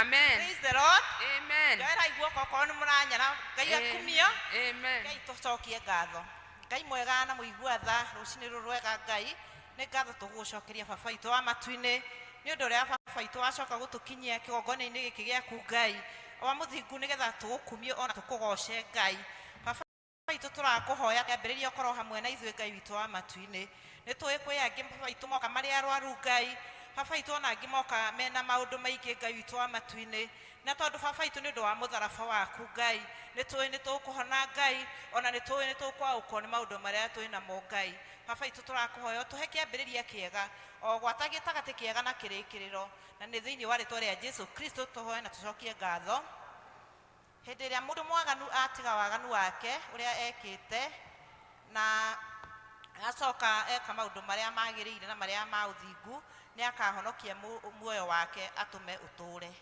Amen. Praise the Lord. Amen. Ngai igua kokoni muranyara Ngai akumio. Amen. Ngai tucokie ngatho. Ngai mwega na muigua tha rucini rurwega Ngai ni ngatho tugucokeria baba itu wa matuini ni undu ria baba itu wacoka gutukinyia kigongona-ini giki giaku Ngai wa muthingu nigetha tugukumie ona tukugoce Ngai. Baba itu turakuhoya kiambiriria ukorwo hamwe na ithuĩ Ngai witu wa matuini ni tuikwi angi baba itu moka mari arwaru Ngai baba itu ona angi moka mena maundu maingi Ngai witu wa matuini na tondu baba itu ni undu wa mutharaba waku Ngai ni tuĩ ni tukuhona Ngai ona ni tuĩ ni tukwaũkwo ni maundu maria tuĩ namo Ngai. Baba itu turakuhoya tuhe kiambiriria kiega o gwata gitagati kiega na kirikiriro na ni thiini wa ritwa ria Jesu Kristo tuhoe na tucokie ngatho. Hindi ria mundu mwaganu atiga waganu wake uria ekite na acoka eka maundu maria magiriire na maria ma uthingu ni akahonokia muoyo wake atume uture.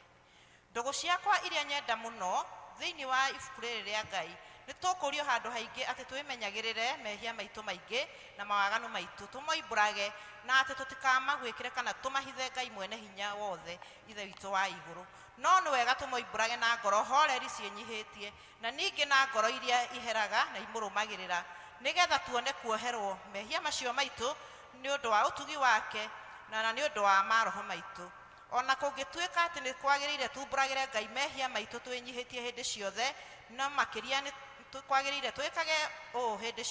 Ndugu ciakwa iria nyenda muno thiini wa ibuku riri ria Ngai ni tukurio handu haingi ati twimenyagirire mehia maitu maingi na mawaganu maitu tumoimbũrage na ati tutikamagwikire kana tumahithe Ngai mwene hinya wothe ithe witu wa iguru. No ni wega tumoimbũrage na ngoro horeri cienyihitie na ningi na ngoro iria iheraga na imurumagirira nigetha tuone kuoherwo mehia macio maitu ni undu wa utugi wake na ni undu wa maroho maitu. Ona kungituika ati ni kwagiriire tumbũragire Ngai mehia maitu twinyihitie hindi ciothe na makiria ni kwagiriire twikage hindi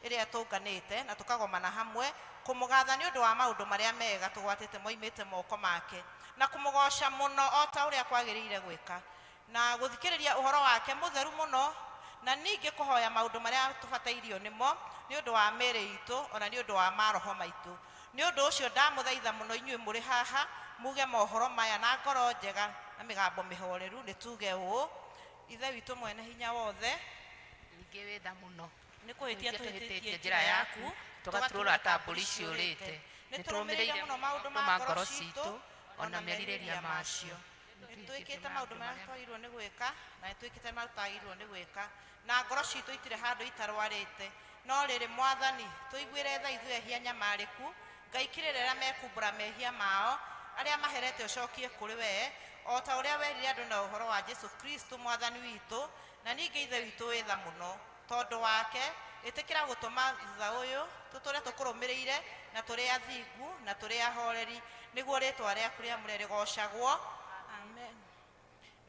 iria tunganite na tukagomana hamwe kumugatha ni undu wa maundu maria mega tugwatite moimite moko make na kumugoca muno o ta uria kwagiriire gwika na guthikiriria uhoro wake mutheru muno na ningi kuhoya maundu maria tubatairio nimo ni undu wa mĩĩrĩ itu ona ni undu wa maroho maitu. Ni undu ucio ndamuthaitha muno inyuĩ muri haha muge mohoro maya na ngoro njega na migambo mihoreru ni tuge ũ ithe witu mwene hinya wothe Ningi witha muno ni kuhitia tuhititie njira yaku tugaturura ta mbũri ciũrĩte ni tũrũmĩrĩire muno maundu ma ngoro citũ ona merirĩria macio. Nitwikite maundu maria twagirwo ni gwika na nitwikite maundu twagirwo ni gwika na ngoro citũ itire handu itarwarite no riri Mwathani tuiguire tha ithuĩ ehia nyamariku Ngai kirĩrĩra mekumbũra mehia mao aria maherete ucokie kuri we o ta uria werire andu na uhoro wa Jesu Kristo Mwathani witu na ningi ithe witu witha muno tondu wake itikira gutuma thutha uyu tuture tukurumiriire na turi athingu na turi ahoreri niguo ritwa riaku riamũre rigocagwo. Amen.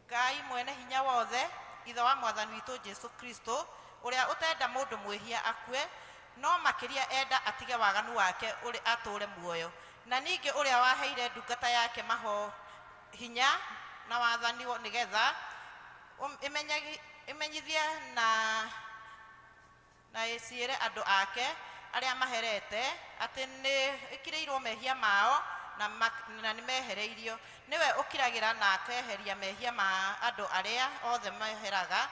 Ngai mwene hinya wothe ithe wa Mwathani witu Jesu Kristo uria utenda mundu mwihia akue no makiria enda atige waganu wake uri ature muoyo na ningi uria waheire ndungata yake maho hinya na wathani nigetha imenyithie na iciire andu ake aria maherete ati ni ikireirwo mehia mao na ni mehereirio niwe ukiragira na akeheria mehia ma andu aria othe meheraga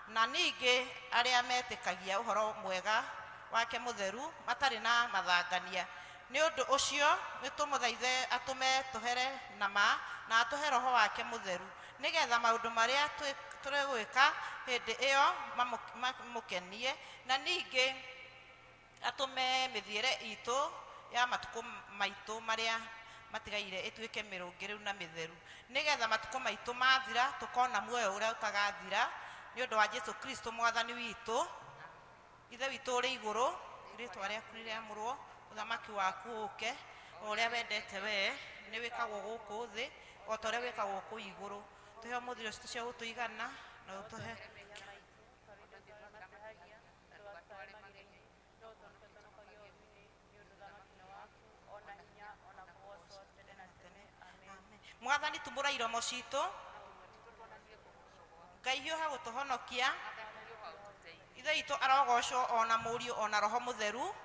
na ningi aria metikagia uhoro mwega wake mutheru matari na mathangania. Ni undu ucio nitumuthaithe atume tuhere na atuhe roho wake mutheru nigetha maundu maria turigwika hindi iyo mamukenie na ningi atume mithiire itu ya matuku maitu maria matigaire ituike mirungiru na mitheru nigetha matuku maitu mathira tukona muoyo uria utagathira ni undu wa Jesu Kristo Mwathani witu ithe witu uri iguru ritwa riaku ririamurwo uthamaki waku uke uria wendete we ni wikagwo guku thi o ta uria wikagwo ku iguru tuhe muthiro citu cia gutuigana na utuhe Mwathani tumbura iromo citu Ngai hiuha gutuhonokia ithe itu arogocwo ona Mũriũ ona Roho Mutheru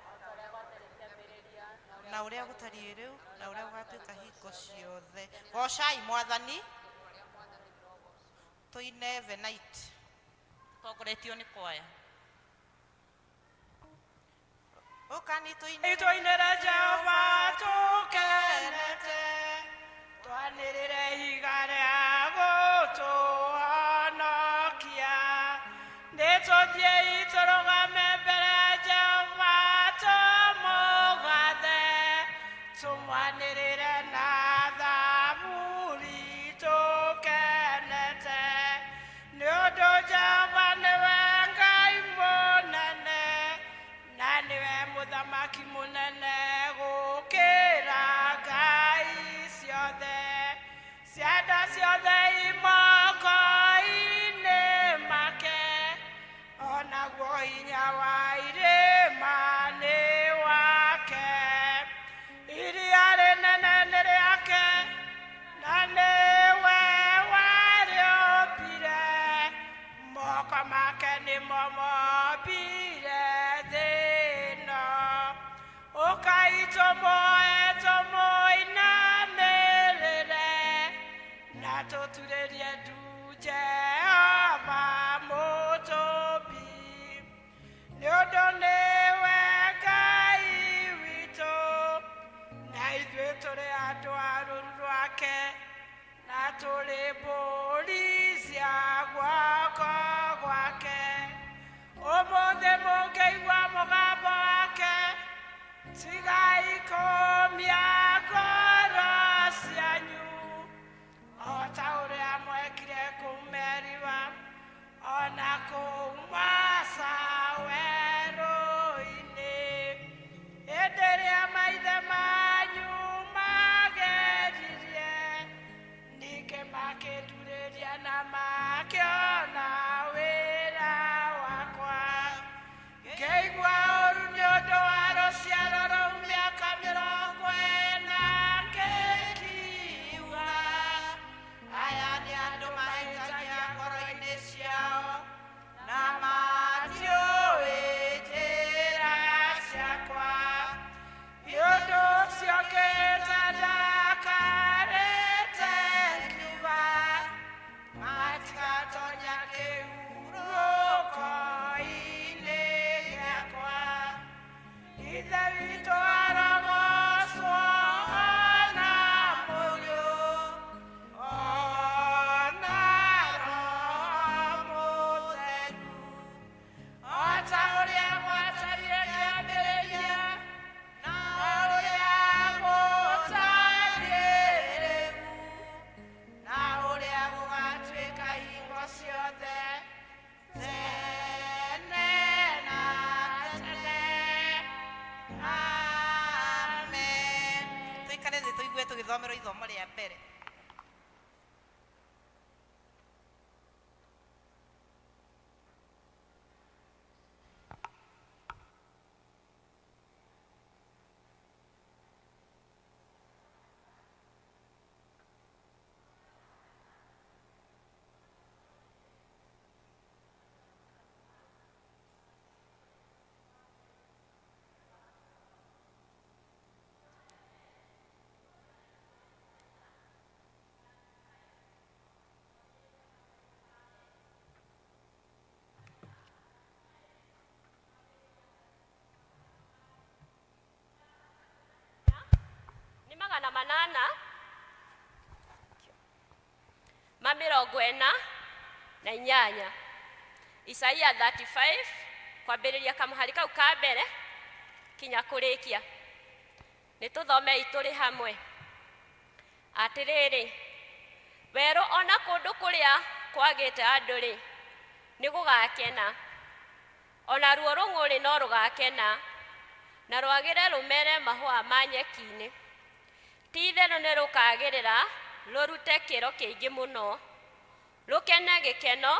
na uria gutari riu na uria gatuika hingo ciothe. Gocai Mwathani tuine the night togoretio ni kwaya ukani tuine Jehova tukenete twanirire higa ria gutuhonokia nituthie iturugame mbere ya Jehova tumugathe tumwanirire na thaburi tu nĩ mbũri cia guoko gwake. Ũmũthĩ mũngĩigua mũgambo wake, tigai kũmia ngoro cianyu, o ta ũrĩa mwekire kũu Meriba, ona kũu Masa werũ-inĩ, hĩndĩ ĩrĩa maithe manyu mageririe, ningĩ makĩndurĩria na makĩona wĩra wakwa. Ngĩigua ũũru nĩ ũndũ wa rũciaro rũu mĩaka 40 ngĩkiuga, aya nĩ andũ mahĩtagia ngoro-inĩ ciao na matiũĩ njĩra ciakwa. Nĩ ũndũ ũcio ngĩĩta ndakarĩte ngiuga, matigatonya kĩhurũko-inĩ gĩakwa. Ithe witũ arogocwo ona mũriũ, ona Roho Mũtheru, o ta ũrĩa gwatarire kĩambĩrĩria, na ũrĩa gũtariĩ rĩu, na ũrĩa gũgatuĩka hingo ciothe, tene na tene. Amen. Tũikare thĩ tũigue tũgĩthomerwo ithomo rĩa mbere. Ni 848. Isaia 35 kwambĩrĩria kamũhari kau ka mbere kinya kũrĩkia. Nĩtũthomei tũrĩ hamwe. Atĩrĩrĩ, werũ ona kũndũ kũrĩa kwagĩte andũ-rĩ, nĩ gũgakena. Ona ruo rũng'ũrĩ no rũgakena, na rwagĩre rũmere mahũa ma nyeki-inĩ. Ti-itherũ nĩ rũkagĩrĩra rũrute kĩro kĩingĩ mũno, rũkene gĩkeno,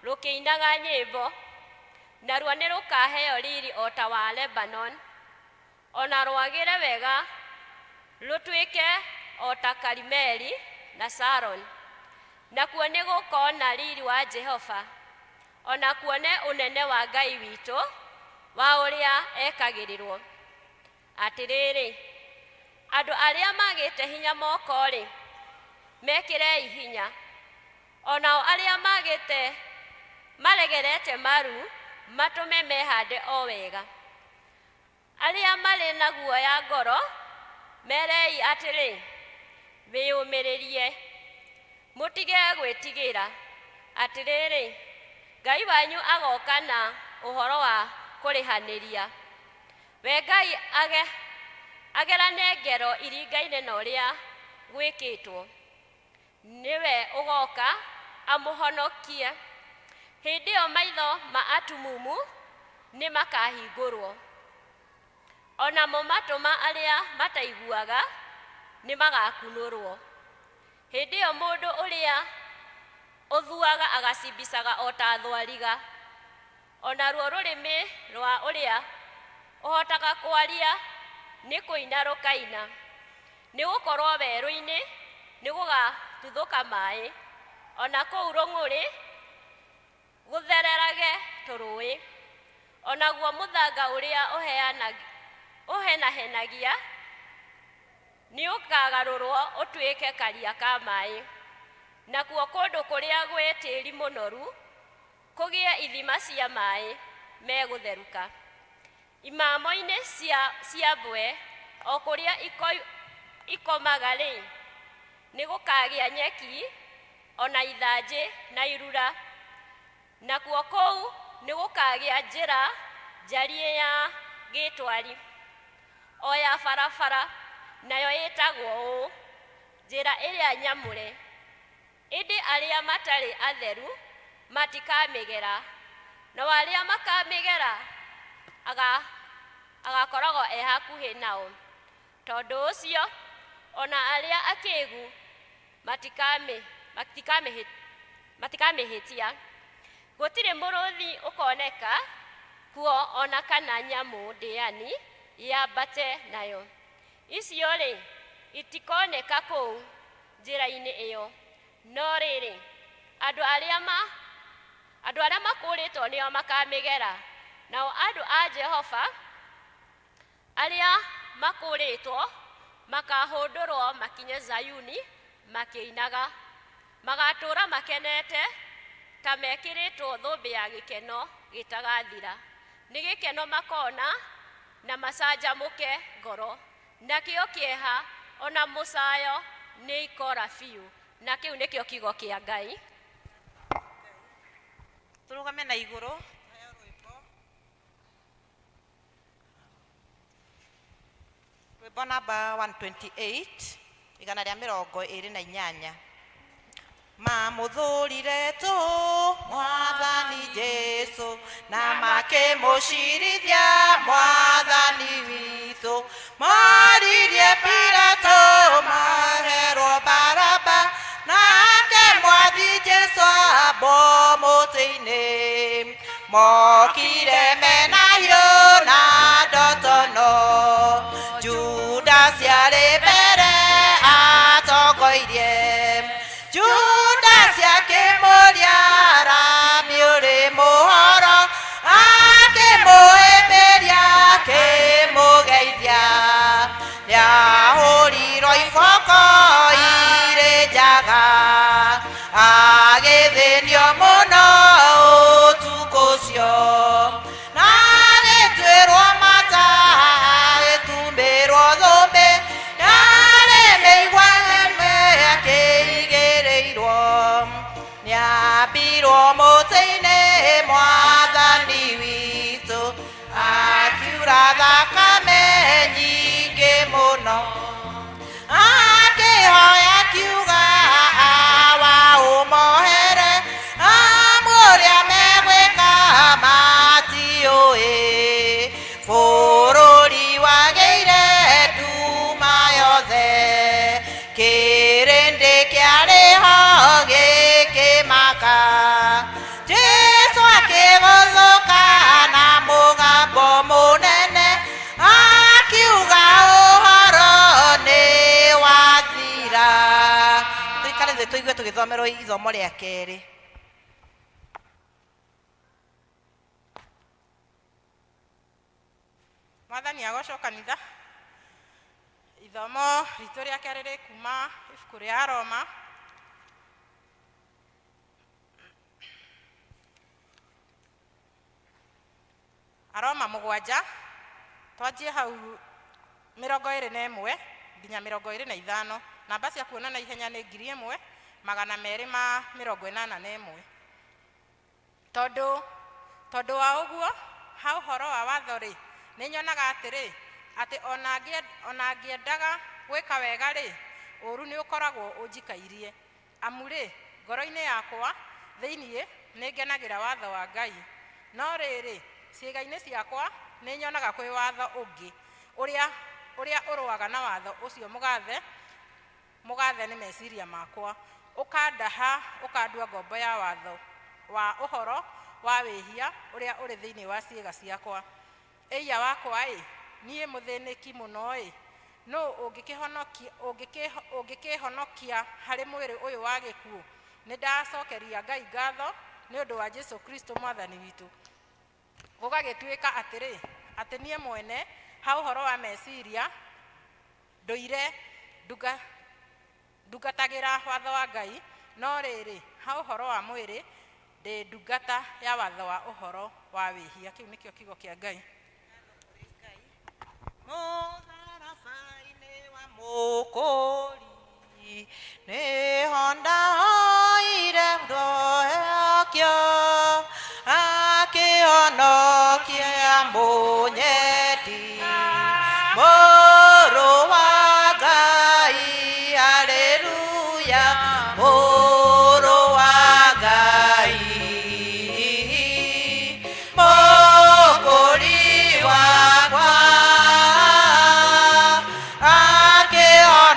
rũkĩinaga nyĩmbo, naruo nĩ rũkaheo riri o ta wa Lebanon, ona rwagĩre wega rũtuĩke o ta Karimeli na Sharon. Nakuo nĩ gũkona riri wa Jehova, ona kuone ũnene wa Ngai witũ wa ũrĩa ekagĩrĩrwo. Atĩrĩrĩ, andũ arĩa magĩte hinya moko-rĩ, mekĩrei hinya, onao arĩa magĩte maregerete maru matũme mehande o wega. Arĩa marĩ na guoya ngoro merei atĩrĩ, wĩyũmĩrĩrie, mũtige gwĩtigĩra. Atĩrĩrĩ, Ngai wanyu agoka na ũhoro wa kũrĩhanĩria. We Ngai agerane ngero iringa-inĩ na ũrĩa gwĩkĩtwo. Nĩwe ũgoka amũhonokie. Hĩndĩ ĩyo maitho ma atumumu nĩ makahingũrwo, onamo matũ ma arĩa mataiguaga nĩ magakunũrwo. Hĩndĩ ĩyo mũndũ ũrĩa ũthuaga agacimbicaga o ta thwariga, onaruo rũrĩmĩ rwa ũrĩa ũhotaga kwaria nĩ kũina rũkaina. Nĩ gũkorwo werũ-inĩ nĩ gũgatuthũka maĩ, ona kũu rũng'ũrĩ gũthererage tũrũĩ. Onaguo mũthanga ũrĩa ũhenahenagia nĩ ũkagarũrwo ũtuĩke karia ka maĩ. Nakuo kũndũ kũrĩa gwĩ tĩri mũnoru kũgĩe ithima cia maĩ megũtheruka. Imamo-inĩ cia mbwe o kũrĩa ikomaga-rĩ, nĩ gũkagĩa nyeki ona ithanjĩ na irura, nakuo kũu nĩ gũkagĩa njĩra njarie ya gĩtwari o ya barabara, nayo ĩtagwo ũũ, njĩra ĩrĩa nyamũre. Ĩndĩ arĩa matarĩ atheru matikamĩgera, na arĩa makamĩgera agakoragwo hakuhĩ nao. Tondũ ũcio ona arĩa akĩĩgu matikamĩhĩtia. Gũtirĩ mũrũthi ũkoneka kuo ona kana nyamũ ndĩani yambate nayo. Icio rĩ itikoneka kũu njĩra-inĩ ĩyo, no rĩrĩ andũ arĩa makũrĩtwo nĩo makamĩgera. Nao andũ a Jehova arĩa makũrĩtwo makahũndũrwo makinye Zayuni makĩinaga, magatũũra makenete ta mekĩrĩtwo thũmbĩ ya gĩkeno gĩtagathira. Nĩ gĩkeno makona na macanjamũke ngoro, nakĩo kĩeha ona mũcayo nĩ ikora biũ. Na kĩu nĩkĩo kiugo kĩa Ngai. Tũrũgame na igũrũ. Rwĩmbo namba 128, igana rĩa 28. Mamũthũrire tu Mwathani Jesu na makĩmũcirithia Mwathani witũ, moririe Pilato maherwo Baraba, nake Mwathi Jesu ambwo mũtĩ-inĩ. Mokire mena hiũ na ndotono, Judasi arĩ mbere atongoirie. Judasi akĩmũria Rami ũrĩ mũhoro, akĩmũhĩmbĩria akĩmũgeithia. Nĩahũrirwo iboko irĩ njaga, agĩthĩnio mũno ũtukũ ũcio, na agĩtuĩrwo mata agĩtumĩrwo thũmbĩ, yarĩ mĩigua ĩmwe akĩigĩrĩirwo. Nĩambirwo mũtĩ-inĩ Mwathani witũ, akiura thakame nyingĩ mũno, akĩhoya akiuga awa ũmohere, amũrĩa megwĩka matiũĩ. Bũrũri wagĩire nduma yothe, kĩrĩndĩ kĩarĩho gĩkĩmaka. Jesũ akĩgũthũka na mũgambo mũnene, akiuga ũhoro nĩ wathira. Tũikare thĩ tũigue tũgĩthomerwo ithomo rĩa kerĩ. Mwathani agocwo kanitha. Ithomo ritũ rĩa kerĩ rĩ kuma ibuku rĩa Aroma. Aroma 7 twanjie hau 21 nginya 25. Namba cia kuona na ihenya nĩ 1281. Tondũ wa ũguo ha ũhoro wa watho rĩ, nĩ nyonaga atĩrĩ atĩ ona ngĩendaga gwĩka wega rĩ, ũru nĩ ũkoragwo ũnjikairie. Amu rĩ, ngoro-inĩ yakwa thĩiniĩ nĩ ngenagĩra watho wa Ngai, no rĩrĩ ciĩga-inĩ ciakwa nĩ nyonaga kwĩ watho ũngĩ ũrĩa ũrũaga na watho ũcio mũgathe nĩ meciria makwa, ũkandaha ũkandua ngombo ya watho wa ũhoro wa wĩhia ũrĩa ũrĩ thĩinĩ wa ciĩga ciakwa. Ĩiya wakwa ĩ, niĩ mũthĩnĩki mũno ĩ, no ũngĩkĩhonokia harĩ mwĩrĩ ũyũ wa gĩkuũ. Nĩ ndacokeria Ngai ngatho nĩ ũndũ wa Jesũ Kristo Mwathani witũ. Gũgagĩtuĩka atĩrĩ atĩ niĩ mwene ha ũhoro wa meciria ndũire ndungatagĩra watho wa Ngai, no rĩrĩ ha ũhoro wa mwĩrĩ ndĩ ndungata ya watho wa ũhoro wa wĩhia. Kĩu nĩkĩo kiugo kĩa Ngai. Mũtharaba-inĩ wa mũkũri nĩho ndahoire munyeti Mũrũ wa Ngai haleluya Mũrũ wa Ngai Mũkũri wakwa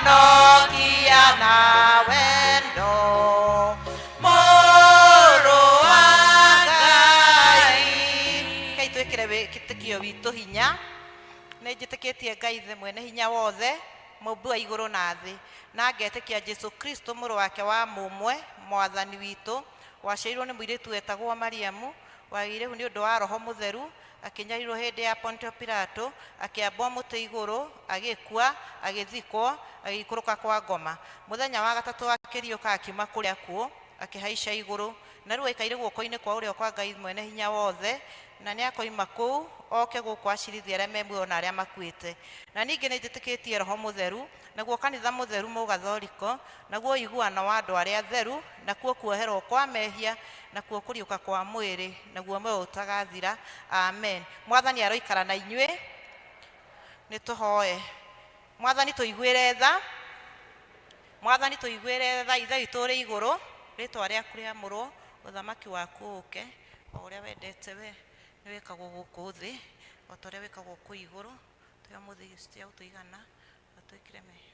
akĩhonokia na wendo Mũrũ wa Ngai Ngai twĩkĩre wĩtĩkio witũ hinya nĩ njĩtĩkĩtie Ngai Ithe mwene hinya wothe mũmbi wa igũrũ na thĩ na ngetĩkia Jesu Kristo mũrũ wake wa mũmwe mwathani witũ waciarirwo nĩ mũirĩtu wetagwo Mariamu wagĩirĩhu nĩ ũndũ wa roho mũtheru akĩnyarirwo hĩndĩ ya Pontio Pilato akĩambwo mũtĩ igũrũ agĩkua agĩthikwo agĩikũrũka kwa ngoma mũthenya wa gatatũ akĩriũka akiuma kũrĩa kuo akĩhaica igũrũ na rĩu aikaire guoko-inĩ kwa ũrĩo kwa Ngai mwene hinya wothe na nĩ akoima kũu oke gũkũ acirithia arĩa me muoyo na arĩa makuĩte na ningĩ nĩ njĩtĩkĩtie roho mũtheru naguo kanitha mũtheru mũgathoriko naguo ũiguano wa andũ arĩa theru nakuo kuoherwo kwa mehia nakuo kũriũka kwa mwĩrĩ naguo muoyo ũtagathira amen mwathani aroikara na inyuĩ nĩ tũhoe mwathani tũiguĩre tha ithe witũ ũrĩ igũrũ rĩtwa rĩaku rĩamũrwo ũthamaki waku ũke o ũrĩa wendete we nĩ wĩkagwo gũkũ thĩ o ta ũrĩa wĩkagwo kũ igũrũ tũya mũthĩ cia gũtũigana na twĩkĩre mehia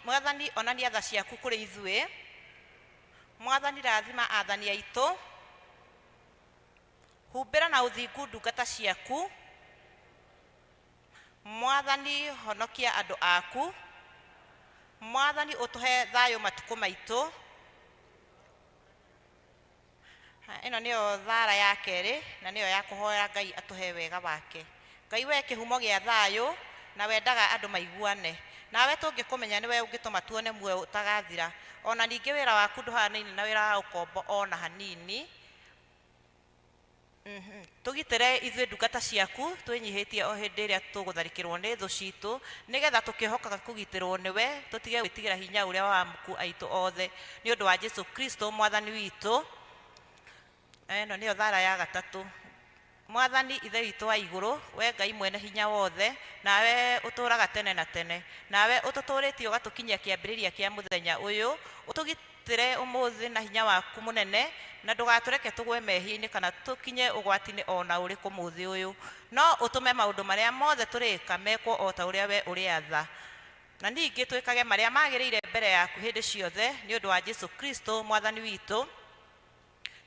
mwathani onania tha ciaku kũrĩ ithuĩ mwathani rathima athani aitũ humbĩra na ũthingu ndungata ciaku mwathani honokia andũ aku mwathani ũtũhe thayũ matukũ maitũ ĩno nĩyo thara ya kerĩ na nĩyo ya kũhoera Ngai atũhe wega wake Ngai we kĩhumo gĩa thayũ na wendaga andũ maiguane nawe tũngĩkũmenya nĩwe ũngĩtũma tuone muoyo ũtagathira ona ningĩ wĩra waku ndũhanaine na wĩra wa ũkombo ona hanini tũgitĩre ithuĩ ndungata ciaku twĩnyihĩtie o hĩndĩ ĩrĩa tũgũtharĩkĩrwo nĩ thũ citũ nĩgetha tũkĩhokaga kũgitĩrwo nĩwe tũtige gwĩtigĩra hinya ũrĩa wa muku aitũ othe nĩ ũndũ wa Jesu Kristo mwathani witũ ĩno nĩyo thara ya gatatũ mwathani ithe witũ wa igũrũ we Ngai mwene hinya wothe nawe ũtũraga tene na tene nawe ũtũtũrĩtie ũgatũkinyia kĩambĩrĩria kĩa mũthenya ũyũ ũtũgitĩre ũmũthĩ na hinya waku mũnene na ndũgatũreke tũgwe mehia-inĩ kana tũkinye ũgwati-inĩ ona ũrĩkũ mũthĩ ũyũ no ũtũme maũndũ marĩa mothe tũrĩka mekwo o ta ũrĩa we ũrĩ atha na ningĩ twĩkage marĩa magĩrĩire mbere yaku hĩndĩ ciothe nĩ ũndũ wa Jesu Kristo mwathani witũ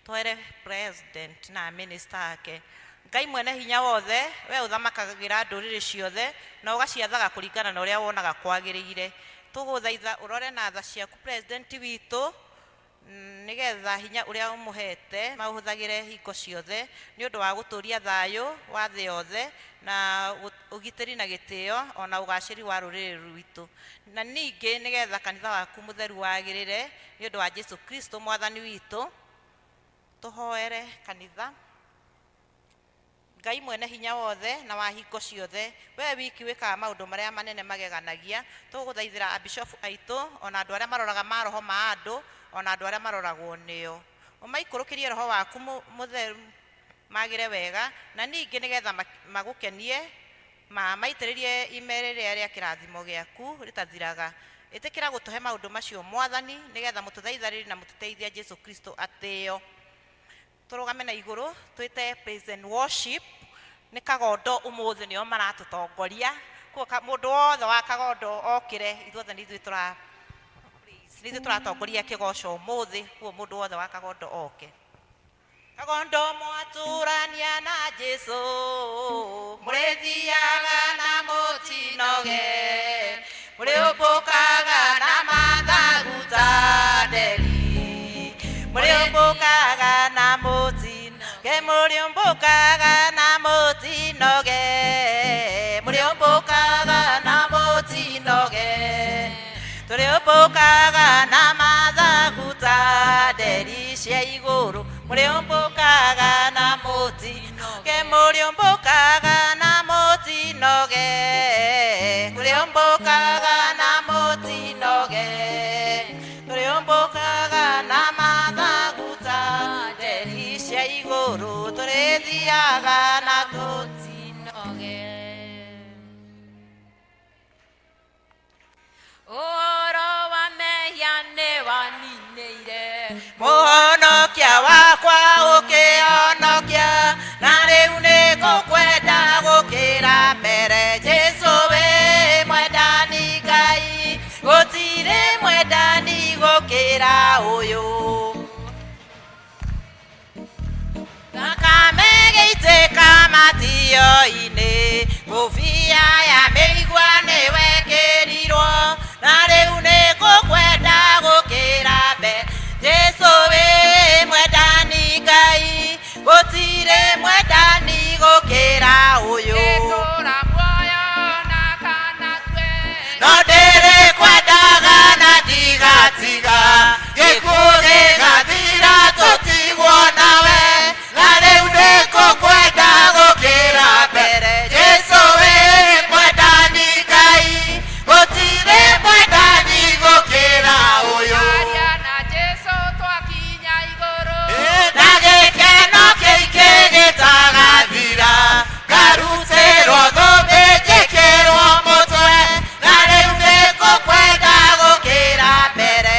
tũhere president na minister ake Ngai mwene hinya wothe we ũthamakagĩra ndũrĩrĩ ciothe na ũgaciathaga kũringana na ũrĩa wonaga kwagĩrĩire tũgũthaitha ũrore na tha ciaku president witũ nĩgetha hinya ũrĩa ũmũhete maũhũthagĩre hingo ciothe nĩ ũndũ wa gũtũria thayũ wa thĩ yothe na ũgitĩri na gĩtĩo ona ũgacĩri wa rũrĩrĩ rwitũ na ningĩ nĩgetha kanitha waku mũtheru wagĩrĩre nĩ ũndũ wa Jesu Kristo mwathani witũ tũhoere kanitha Ngai mwene hinya wothe na wa hingo ciothe we wiki wĩkaga maũndũ marĩa manene mageganagia tũgũthaithĩra abishofu aitũ ona andũ arĩa maroraga maroho ma andũ ona andũ arĩa maroragwo nĩo ũmaikũrũkĩrie roho waku mũtheru magĩre wega na ningĩ nĩgetha magũkenie maitĩrĩrie ime rĩrĩa rĩa kĩrathimo gĩaku rĩtathiraga ĩtĩkĩra gũtũhe maũndũ macio mwathani nĩgetha mũtũthaitharĩri na mũtũteithia Jesu Kristo atĩo tũrũgame na igũrũ twĩte praise and worship nĩ kagondo ũmũthĩ nĩo maratũtongoria kuoka mũndũ wothe wa kagondo okĩre ithuothe nĩ ithuĩ tũratongoria kĩgoco ũmũthĩ kuo mũndũ wothe wa kagondo oke kagondo mwatũrania na Jesu mũrĩthiaga na mũtinoge mũrĩũmbũkaga na mathagu ta nderi mũrĩũmbũkaga na mũtinoge mũrĩũmbũkaga na mũtinoge mũrĩũmbũkaga na mũtinoge tũrĩũmbũkaga na mathagu ta nderi cia igũrũ mũrĩũmbũkaga na mũtinoge mũrĩũmbũkaga na mũtinoge turithiaga na tutinoge Oro wa mehia nĩ waninĩire Mũhonokia wakwa ũkĩhonokia na rĩu nĩ ngũkwenda gũkĩra mbere Jesũ wĩ mwendani Ngai gũtirĩ mwendani gũkĩra ũyũ Thakame gĩitĩka matio-inĩ ngũbia ya mĩigua nĩwekĩrirwo na rĩu nĩ ngũkwenda gũkĩra mbere Jesũ wĩ mwendani Ngai gũtirĩ mwendani gũkĩra ũyũ Gĩtũũra muoyo na kana twe no ndĩrĩkwendaga na ndigatiga gĩkuũ gĩgathira tũtigwo nawe na rĩu nĩ ngũkwenda gũkĩra mbere Jesũ wĩ mwendani Ngai gũtirĩ mwendani gũkĩra ũyũ Aria na Jesũ twakinya igũrũ na gĩkeno kĩingĩ gĩtagathira ngarutĩrwo thũmbĩ njĩkĩrwo mũtwe na rĩu nĩ ngũkwenda gũkĩra mbere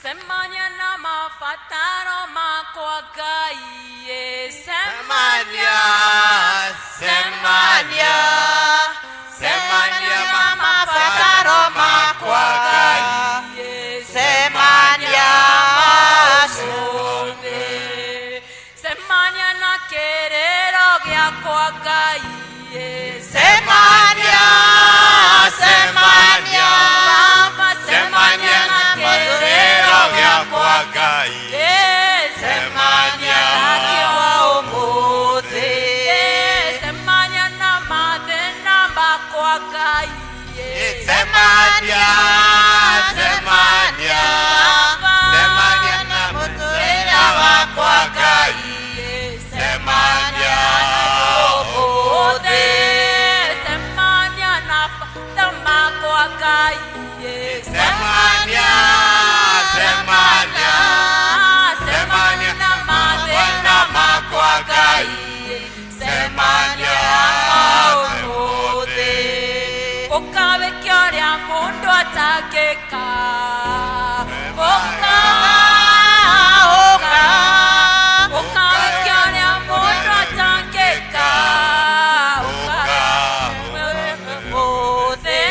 Semanya nama fataro makwa gai semanya semanya semanya nama fataro makwa gai semanya sunde semanya na kerero gya kwa gai semanya semanya semanya na kerero gya kwa gai semanya kiwa umuthi semanya na mathina makwa gai semanya semanya semanya na mathina makwa gai semanya umuthi semanya na mathina makwa gai semanya semanya semanya na mathina makwa gai semanya umuthi ukawe kyoria mundu atangika ukawe kyoria mundu atangika umuthi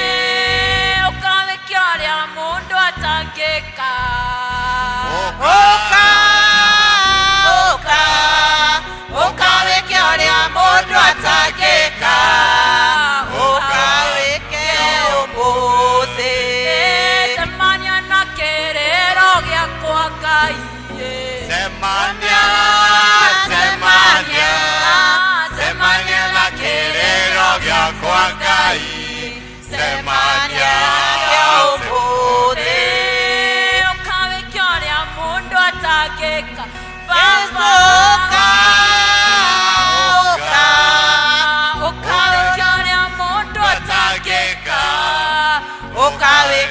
ukawe kyoria mundu atangika ukawe kyoria mundu atangika ukawe umuthi semanya na kerero gya kwa gai semanya semanya semanya na kerero gya kwa gai semanya umuthi ukawe kyoria mundu atangika ukawe kyoria mundu atangika ukawe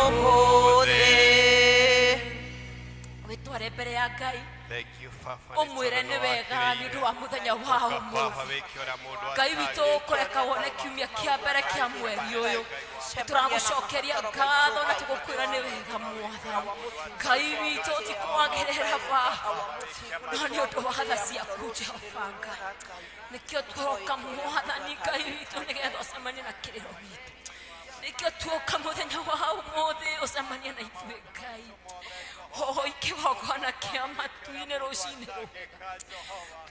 umuthi witware mbere ya Ngai umwire ni wega ni ndu wa muthenya wa umuthi Ngai witu kureka wone kiumia kia mbere kia mweri uyu turagucokeria ngatho na tugukwira ni wega mwathani Ngai witu tikwagerera Baba no ni undu wa tha ciaku Jehova Ngai nikio turoka mwathani Ngai witu nigetha ucemanie na kiriro gitu nikio tuoka muthenya wa umuthi ucemanie na ithuĩ Ngai ikigogona kia matu-inĩ rũcinĩ rũu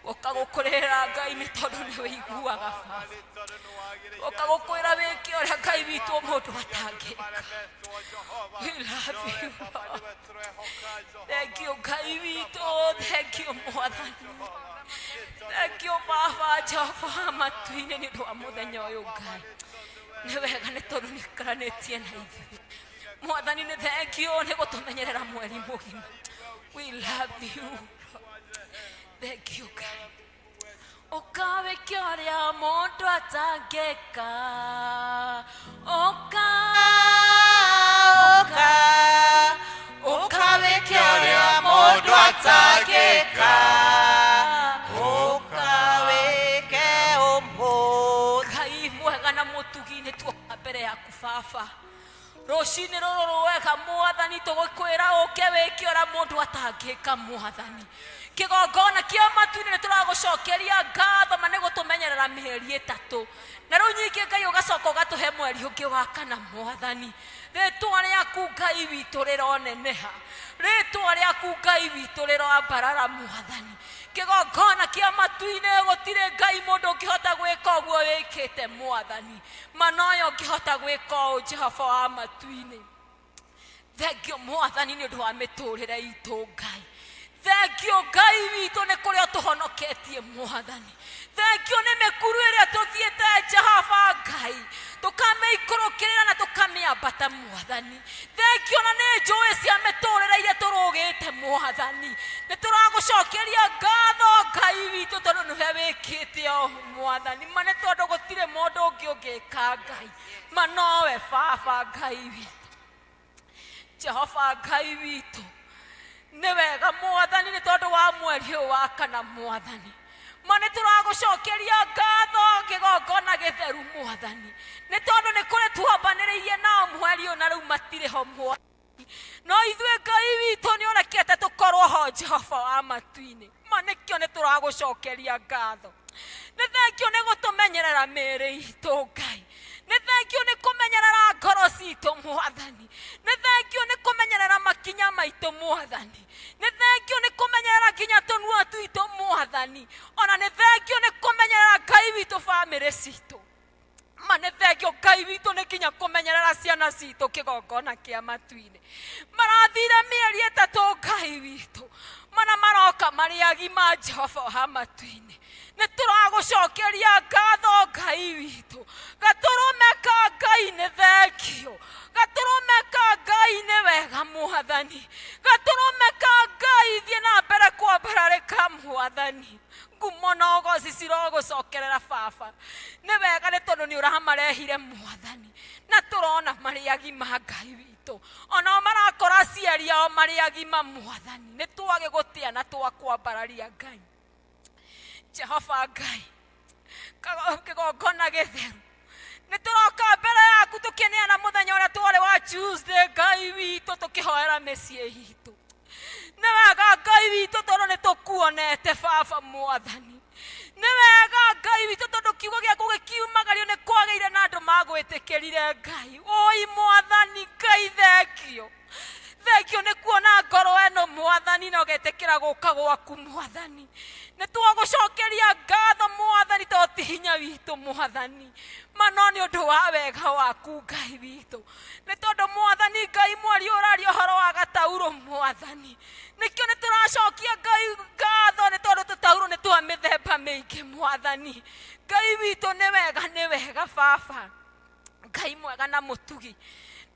tuoka gũkũrĩra Ngai nĩ tondũ nĩ wĩiguaga Baba tuoka gũkwĩra wĩke ũrĩa Ngai witũ mũndũ atangĩka we love you Lord thank you Ngai witũ thank you mwathani thank you Baba Jehova matu-inĩ nĩ ũndũ wa mũthenya ũyũ Ngai nĩ wega nĩ tondũ nĩ ũikaranĩtie na ithuĩ mwathani nĩ thank you nĩ gũtũmenyerera mweri mũgima we love you thank you Ngai ukawe kyoria mundu atangika ukawe kyoria mundu atangika ukawe ke umuthi Ngai mwega na mũtugi nĩ tuoka mbere yaku Baba Roshini roro wega mwathani tugukwira uke wiki ora mundu atangika mwathani. Kigongona kia matu-ini ni turagucokeria ngatho mane gutumenyerera miheri itatu. Na riu nyingi Ngai ugacoka ugatuhe mweri ungi wa kana mwathani. Ritwa riaku Ngai witu rironeneha. Ritwa riaku Ngai witu riroambarara mwathani. Kigongona kia matu-ini gutire Ngai mundu ungihota gwika uguo wikite mwathani. Manoyo ungihota gwika u Jehova wa matu-ini. Thengio mwathani ni undu wa miturire itu Ngai. Thengio Ngai witu ni kuria tuhonoketie mwathani. Thengio ni mikuru iria tuthiete Jehova Ngai tukameikurukirira na tukamiambata mwathani. Thengio na ni njui cia miturire iria turugite mwathani. Ni turagucokeria ngatho Ngai witu tondu niwe wikite o mwathani. Mane tondu gutire mundu ungi ungika Ngai manowe Baba Ngai witu. Jehova Ngai witu ni wega mwathani ni tondu wa mweri wa kana mwathani. Mane turagucokeria ngatho kigongona githeru mwathani. Ni tondu ni kuri tuambaniririe nao mweri ona riu matire ho mwathani. No ithue Ngai witu ni orekete tukorwo ho Jehova wa matu-ini. Mane kio ni turagucokeria ngatho. Ni thengio ni gutumenyerera mĩĩrĩ itu Ngai. Ni thengio ni kumenyerera ngoro citu mwathani. Ni thengio ni kumenyerera makinya maitu mwathani. Ni thengio ni kumenyerera kinya tunua twitu mwathani. Ona ni thengio ni kumenyerera Ngai witu family citu. Mane thengio Ngai witu ni kinya kumenyerera ciana citu kigongona kia matu-ini. Marathire mĩeri itatu Ngai witu. Mana maroka mari agima Jehova wa matu-ini. Ni turagucokeria ngatho Ngai witu. Gaturumeka Ngai ni thengio. Gaturumeka Ngai ni wega mwathani. Gaturumeka Ngai thie na mbere kwambararika mwathani. Ngumo na ugoci cirogucokerera Baba. Ni wega ni tondu ni uramarehire mwathani. Na turona mari agima Ngai witu. Ona marakora aciari ao mari agima mwathani. Ni twagigutia na twakwambararia Ngai. Jehova Ngai kigongona githeru ni turoka mbere yaku tukineana muthenya uria twari wa Tuesday Ngai witu tukihoera mĩciĩ itu. Ni wega Ngai witu tondu ni tukuonete Baba mwathani. Ni wega Ngai witu tondu kiugo giaku gikiumagario ni kwagĩire na andu magwĩtĩkĩrire Ngai. Oi mwathani Ngai thengio. Thengio ni kuona ngoro eno mwathani na ũgetĩkĩra gũka gwaku mwathani. Ni twagucokeria ngatho mwathani tondu ti hinya witu mwathani. Mano ni undu wa wega waku Ngai witu. Ni tondu mwathani Ngai mwari ũraria ũhoro wa gatauro mwathani. Nikio ni turacokia Ngai ngatho ni tondu tutauro ni twa mĩthemba mĩingĩ mwathani. Ngai witu ni wega Baba. Ngai mwega na mũtugi.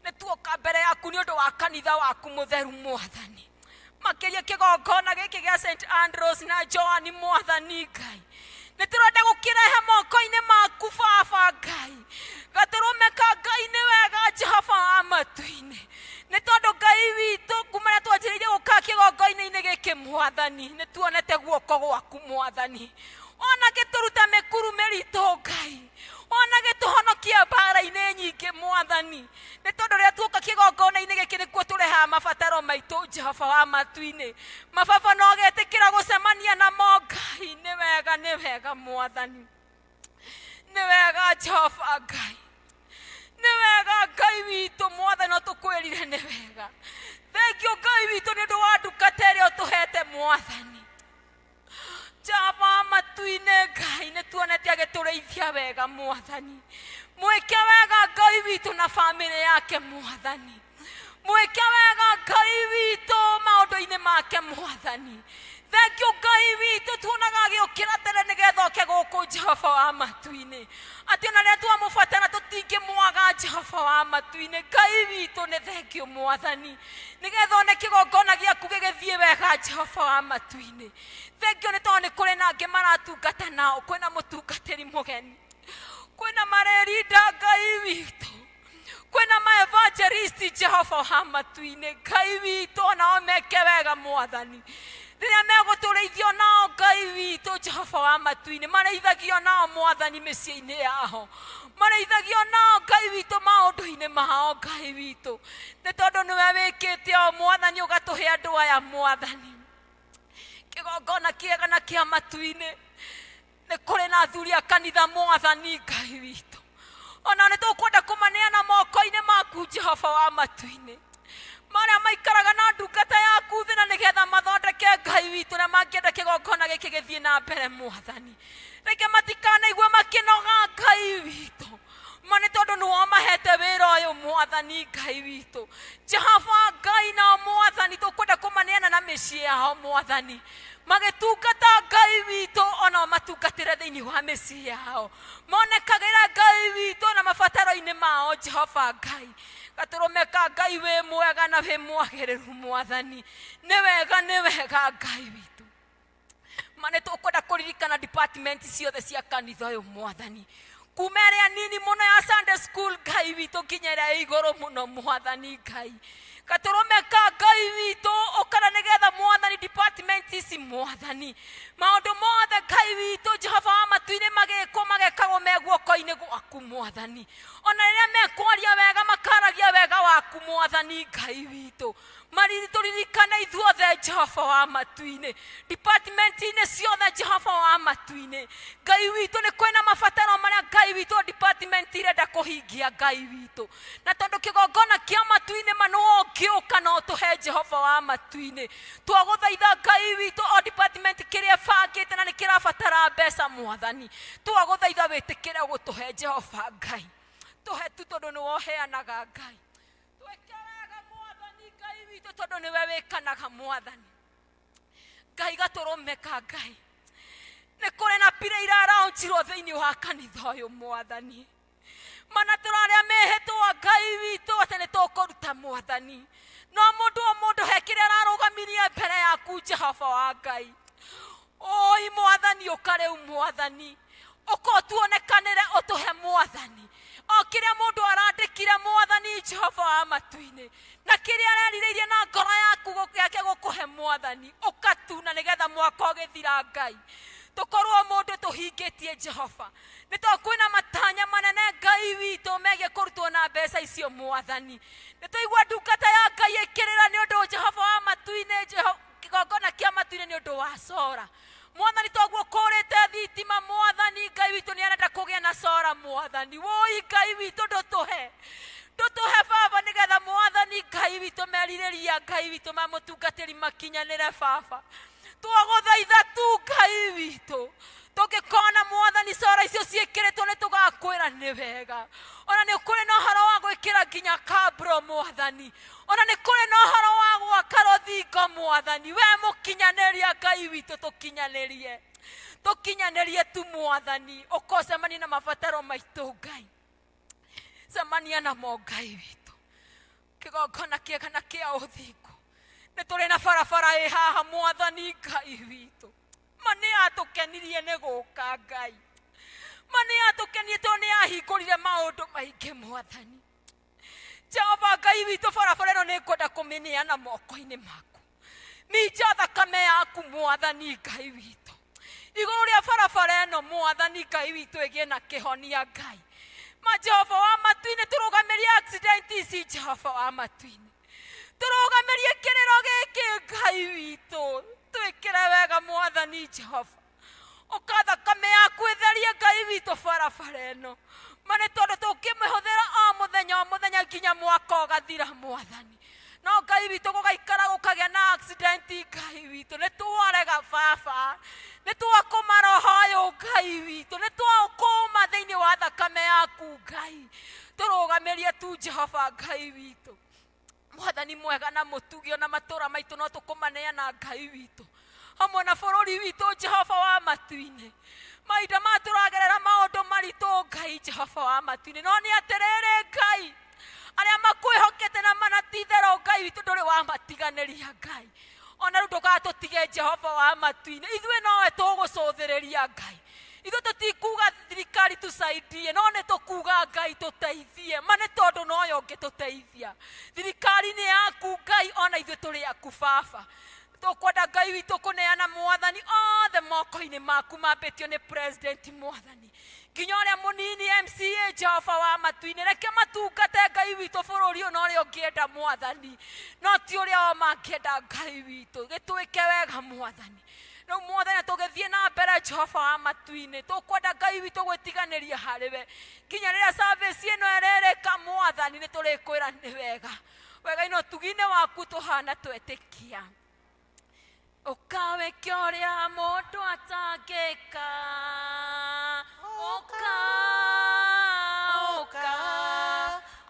Ni tuoka mbere yaku ni undu wa kanitha waku mutheru mwathani. Makiria kigongona giki gia St Andrews na Joan mwathani Ngai. Ni turenda gukirehe moko-ini maku Baba Ngai. Gaturumeka Ngai ni wega Jehova wa matu-ini. Ni tondu Ngai witu kumana twanjiririe guka kigongona-ini giki mwathani. Ni tuonete guoko gwaku mwathani. Ona gituruta mikuru mĩritũ Ngai. Ona gituhonokia mbara-ini nyingĩ mwathani. Ni tondu ria tuoka kigongona-ini giki nikuo tureha mabataro maitu Jehova wa matu-ini. Mababa no getĩkĩra gucemania namo Ngai. Ni wega mwathani. Ni wega Jehova Ngai. Ni wega Ngai witu mwathani no tukwĩrire ni wega. Thengio Ngai witu ni undu wa ndungata ĩrĩa ũtũhete mwathani. Jehova matu-ini Ngai ni tuonete agĩtũrĩithia wega mwathani. Mwĩke wega Ngai witu na family yake mwathani. Mwĩke wega Ngai witu maũndũ-inĩ make mwathani. Thengio Ngai witu tuonaga agĩũkĩra tene nĩgetha oke gũkũ Jehova wa matu-ini. Atĩ ona rĩrĩa twamũbatara tũtingĩmwaga Jehova wa matu-ini. Ngai witu nĩ thengio mwathani. Nĩgetha one kĩgongona gĩaku gĩgĩthiĩ wega Jehova wa matu-ini. Thengio nĩ tondũ nĩ kũrĩ na angĩ maratungata nao. Kwĩna mũtungatĩri mũgeni. Kwĩna marerinda Ngai witu. Kwĩna ma-evangelist Jehova wa matu-ini. Ngai witu onao meke wega mwathani. riria megutureithio nao Ngai witũ Jehova wa matu-inĩ mareithagio nao Mwathani mĩciĩ-inĩ yao mareithagio nao Ngai witũ maũndũ-inĩ mao Ngai witũ nĩ tondũ nĩwe wĩkĩte o Mwathani ũgatũhe andũ aya Mwathani kĩgongona kĩega na kĩa matu-inĩ nĩ kũrĩ na athuri a kanitha Mwathani Ngai witũ ona nĩ tũkwenda kũmaneana moko-inĩ maku Jehova wa matu-inĩ marĩa maikaraga na ndungata yaku thĩ na nĩgetha mathondeke Ngai witũ na mangĩenda kĩgongona gĩkĩ gĩthiĩ na mbere Mwathani reke matikanaigwe makĩnoga Ngai witũ nĩ tondũ nĩwe mahete wĩra ũyũ Mwathani Ngai witũ Jehova Ngai na Mwathani tũkwenda kũmaneana na mĩciĩ yao Mwathani magĩtungata Ngai witũ ona matungatĩre thĩinĩ wa mĩciĩ yao monekagĩra Ngai witũ na mabataro-inĩ mao Jehova Ngai gatũrũmeka Ngai wĩ mwega na wĩ mwagĩrĩru Mwathani nĩ wega Ngai witũ nĩ tũkwenda kũririkana department ciothe cia kanitha ũyũ Mwathani kuma ĩrĩa nini mũno ya Sunday school Ngai witũ nginya ĩrĩa igũrũ mũno Mwathani Ngai gatũrũmeka Ngai witũ ũkara nĩgetha Mwathani department ici Mwathani maũndũ mothe Ngai witũ Jehova wa matu-inĩ magekagwo me guoko-inĩ gwaku Mwathani ona rĩrĩa mekwaria wega makaragia wega waku Mwathani Ngai witũ tũririkane ithuothe Jehova wa matu-inĩ department-inĩ ciothe Jehova wa matu-inĩ Ngai witũ nĩ kwĩna mabataro marĩa Ngai witũ department irenda kũhingia Ngai witũ na tondũ kĩgongona kĩa matu-inĩ manũ ũngĩũka no tũhe Jehova wa matu-inĩ twagũthaitha Ngai witũ o department kĩrĩa bangĩte na nĩ kĩrabatara mbeca Mwathani twagũthaitha wĩtĩkĩre gũtũhe Jehova Ngai tũhe tu tondũ nĩwe ũheanaga Ngai twĩkĩraga Mwathani Ngai witũ tondũ nĩwe wĩkanaga Mwathani Ngai gatũrũmeka Ngai nĩ kũrĩ na pira iraraunjirwo thĩinĩ wa kanitha ũyũ Mwathani mana tũrarĩa mehĩtwo Ngai witũ atĩ nĩ tũkũruta Mwathani no mũndũ he kĩrĩa ararũgamirie mbere yaku Jehova wa Ngai oi Mwathani ũkarĩu Mwathani ũkotuonekanĩre ũtũhe Mwathani o kĩrĩa mũndũ arandĩkire Mwathani Jehova wa matu-inĩ na kĩrĩa arerirĩirie na ngoro yake gũkũhe Mwathani ũkatuna nĩgetha mwaka ũgĩthira Ngai tũkorwo mũndũ tũhingĩtie Jehova nĩ tondũ kwĩna matanya manene Ngai witũ megiĩ kũrutwo na mbeca icio Mwathani nĩ tũigua ndungata ya Ngai ĩkĩrĩra nĩ ũndũ Jehova wa matu-inĩ kĩgongona kĩa matu-inĩ nĩ ũndũ wa cora Mwathani toguo kũrĩte thitima Mwathani Ngai witũ nĩ arenda kũgĩa na cora Mwathani woi Ngai witũ ndũtũhe Baba nĩgetha Mwathani Ngai witũ merirĩria Ngai witũ mamũtungatĩri makinyanĩre Baba twagũthaitha tu Ngai witũ tũngĩkona Mwathani cora icio ciĩkĩrĩtwo nĩ tũgakwĩra nĩ wega ona nĩ kũrĩ na ũhoro wa gwĩkĩra nginya kabro Mwathani ona nĩ kũrĩ na ũhoro wa gwaka rũthingo Mwathani we mũkinyanĩria Ngai witũ tũkinyanĩrie tu Mwathani ũkocemania na mabataro maitũ Ngai cemania namo Ngai witũ kĩgongona kĩega na kĩa ũthingu nĩ tũrĩ na barabara ĩ haha Mwathani Ngai witũ mani atũkenirie nĩ gũka Ngai mani atũkenirie tondũ nĩ ahingũrire maũndũ maingĩ Mwathani Jehova Ngai witũ barabara ĩno nĩ ngwenda kũmĩneana moko-inĩ maku minja thakame yaku Mwathani Ngai witũ igũrũ rĩa barabara ĩno Mwathani Ngai witũ ĩgĩe na kĩhonia Ngai Jehova wa matu-inĩ tũrũgamĩrie accident ici Jehova wa matu-inĩ tũrũgamĩrie kĩrĩro gĩkĩ Ngai witũ twĩkĩre wega Mwathani Jehova ũkathakame yaku ĩtherie Ngai witũ barabara ĩno nĩ tondũ tũkĩmĩhũthĩra o mũthenya nginya mwaka ũgathira Mwathani no Ngai witũ gũgaikara gũkagĩa na accident Ngai witũ nĩ twarega Baba nĩ twakũma roho ũyũ Ngai witũ nĩ twakũma thĩinĩ wa thakame yaku Ngai tũrũgamĩrie tu Jehova Ngai witũ Mwathani mwega na mũtugi ona matũra maitũ no tũkũmaneana Ngai witũ hamwe na bũrũri witũ Jehova wa matu-inĩ mahinda matũragerera maũndũ maritũ Ngai Jehova wa matu-inĩ no nĩ atĩrĩrĩ Ngai arĩa makwĩhokete na manatitherwo Ngai witũ ndũrĩ wamatiganĩria Ngai ona rĩu ndũgatũtige Jehova wa matu-inĩ ithuĩ nowe tũgũcũthĩrĩria Ngai ithuĩ tũtikuga thirikari tũsaidie no nĩ tũkuga Ngai tũteithie nĩ tondũ noyo ũngĩtũteithia thirikari nĩ yaku Ngai ona ithuĩ tũrĩ aku Baba tukwenda Ngai witũ kũneana Mwathani othe moko-inĩ maku mambĩtio nĩ president Mwathani nginya ũrĩa mũnini MCA Jehova wa matu-inĩ reke matungate Ngai witũ bũrũri ũyũ na ũrĩa ũngĩenda Mwathani no ti ũrĩa o mangĩenda Ngai witũ gĩtwĩke wega Mwathani no Mwathani tũgĩthiĩ na mbere Jehova wa matu-inĩ tũkwenda Ngai witũ gwĩtiganĩria harĩwe nginya rĩrĩa service ĩno ĩrĩrĩka Mwathani nĩ tũrĩkwĩra nĩ wega wega ino tugine waku tũhana twetĩkia ũkawĩke ũrĩa mũndũ atangĩka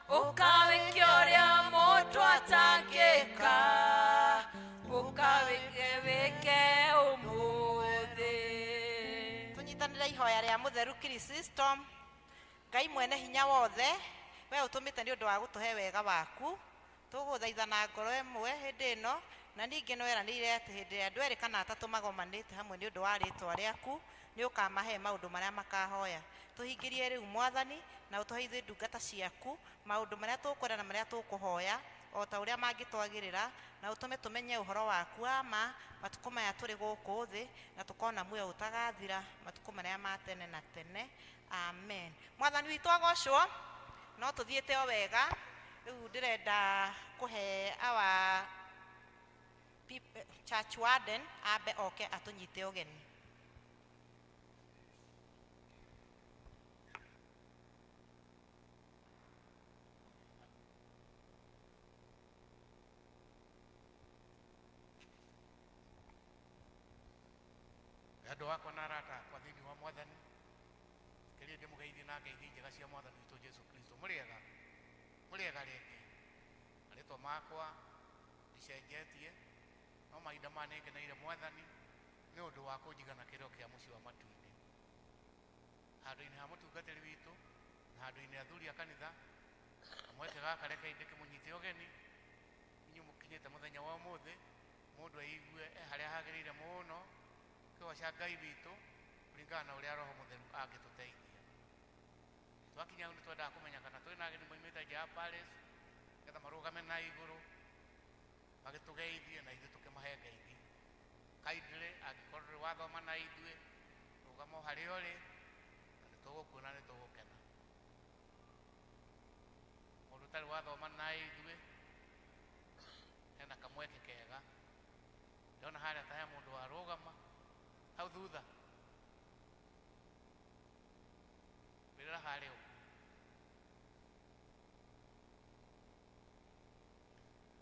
ũkawĩke ũrĩa mũndũ atangĩka ũkawĩke ũmũthĩ tunyitanĩre ihoya rĩa mũtheru Kristo Ngai mwene hinya wothe we ũtũmĩte nĩ ũndũ wa gũtũhe wega waku tũgũthaitha na ngoro ĩmwe hĩndĩ ĩno na ningĩ no eranĩire atĩ hĩndĩ ĩrĩa andũ erĩ kana atatũ magomanĩte hamwe nĩ ũndũ wa rĩĩtwa rĩaku nĩ ũkamahe maũndũ marĩa makahoya tũhingĩrie rĩu Mwathani na ũtũhe ithuĩ ndungata ciaku maũndũ marĩa tũkwenda na marĩa tũkũhoya o ta ũrĩa mangĩtwagĩrĩra na ũtũme tũmenye ũhoro waku ama matukũ maya tũrĩ gũkũ thĩ na tũkona muoyo ũtagathira matukũ marĩa ma tene na tene amen Mwathani witũ agocwo no tũthiĩte o wega rĩu ndĩrenda kũhe our church warden ambe oke atũnyite ũgeni andũ akwa na arata akwa thĩinĩ wa Mwathani kĩrĩa ndĩmũgeithie na ngeithi njega cia Mwathani witũ Jesu Kristo mũrĩega rĩngĩ arĩtwa makwa ndicenjetie no mahinda manengeneire Mwathani nĩ ũndũ wa kũnjigana kĩrĩo kĩa mũciĩ wa matu-inĩ handũ-inĩ ha mũtungatĩri witũ na handũ-inĩ athuri a kanitha mweke gaka reke ndĩkĩmũnyite ũgeni inyuĩ mũkinyĩte mũthenya wa ũmũthĩ mũndũ aigue harĩa hagĩrĩire mũno kĩgoca Ngai witũ kũringana na ũrĩa Roho Mũtheru angĩtũteithia twakinya hau nĩ twendaga kũmenya kana twĩ na ageni moimĩte nja ya palace getha marũgame na igũrũ magĩtũgeithie na ithuĩ tũkĩmahe ngeithi kaindĩrĩ angĩkorwo ndũrĩ wathoma na ithuĩ rũgama o harĩa ũrĩ na nĩ tũgũkuona nĩ tũgũkena mũndũ ũtarĩ wathoma na ithuĩ hena kamweke kega ndona harĩa ta he mũndũ warũgama hau thutha wĩrĩra harĩa ũguo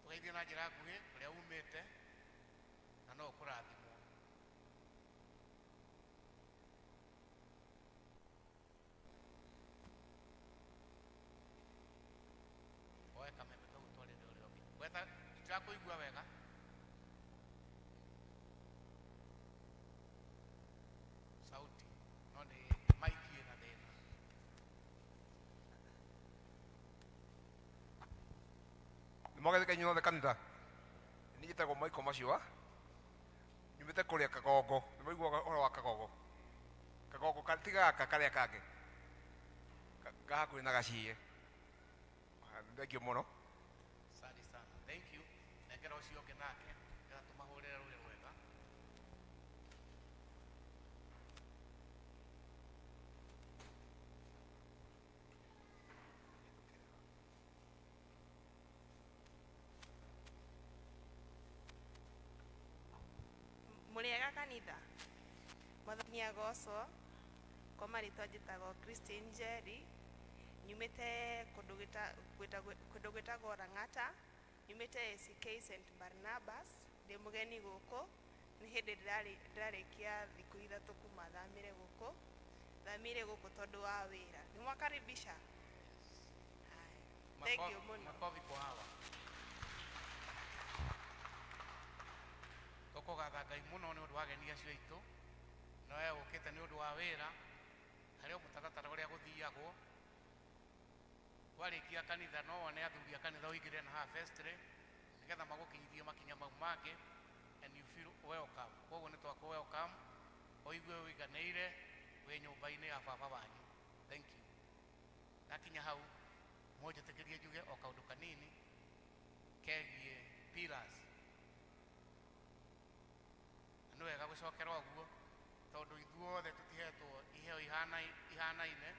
tũgeithie na njĩra nguhĩ ũrĩa umĩte na no ũkũrathimwo oe kameme tũgũtwarĩre ũrĩa ũngĩ wetha tũrakũigua wega sauti no nĩ maiki ĩna thĩna Mwagethĩka inyuothe kanitha nĩ njĩtagwo Michael Maciũa nyumĩte kũrĩa Kagongo nĩ maigua ũhoro wa Kagongo tiga gaka karĩa kangĩ gahakuhĩ na Gaciĩ thengiũ mũno Asante sana thank you nengera ũcio ũngĩ nake getha tũmahũrĩre rũĩ rwega Mũrĩega kanitha Mwathani agocwo kwa marĩtwa njĩtagwo Christine Njeri nyumĩte kũndũ gwĩtagwo Rang'ata nyumĩte ACK St Barnabas ndĩ mũgeni gũkũ nĩ hĩndĩ ndĩrarĩkia thikũ ithatũ kuma thamire gũkũ tondũ wa wĩra nĩ mwakaribisha thank you mũno makofi kwa hawa tũkũgatha Ngai mũno nĩ ũndũ wa ageni acio aitũ no we ũkĩte nĩ ũndũ wa wĩra harĩa mũtaratara ũrĩa gũthiagwo warĩkia kanitha no wone athuri a kanitha ũingĩre na haha vestry nĩgetha magũkinyithie makinya mau mangĩ and you feel welcome koguo nĩ twakũ welcome ũigue ũiganĩire wĩ nyũmba-inĩ ya baba wanyu thank you nakinya hau mũnjĩtĩkĩrie njuge o kaũndũ kanini kegiĩ pillars gucokerwa guo tondu ithuothe tutihetwo iheo ihanaine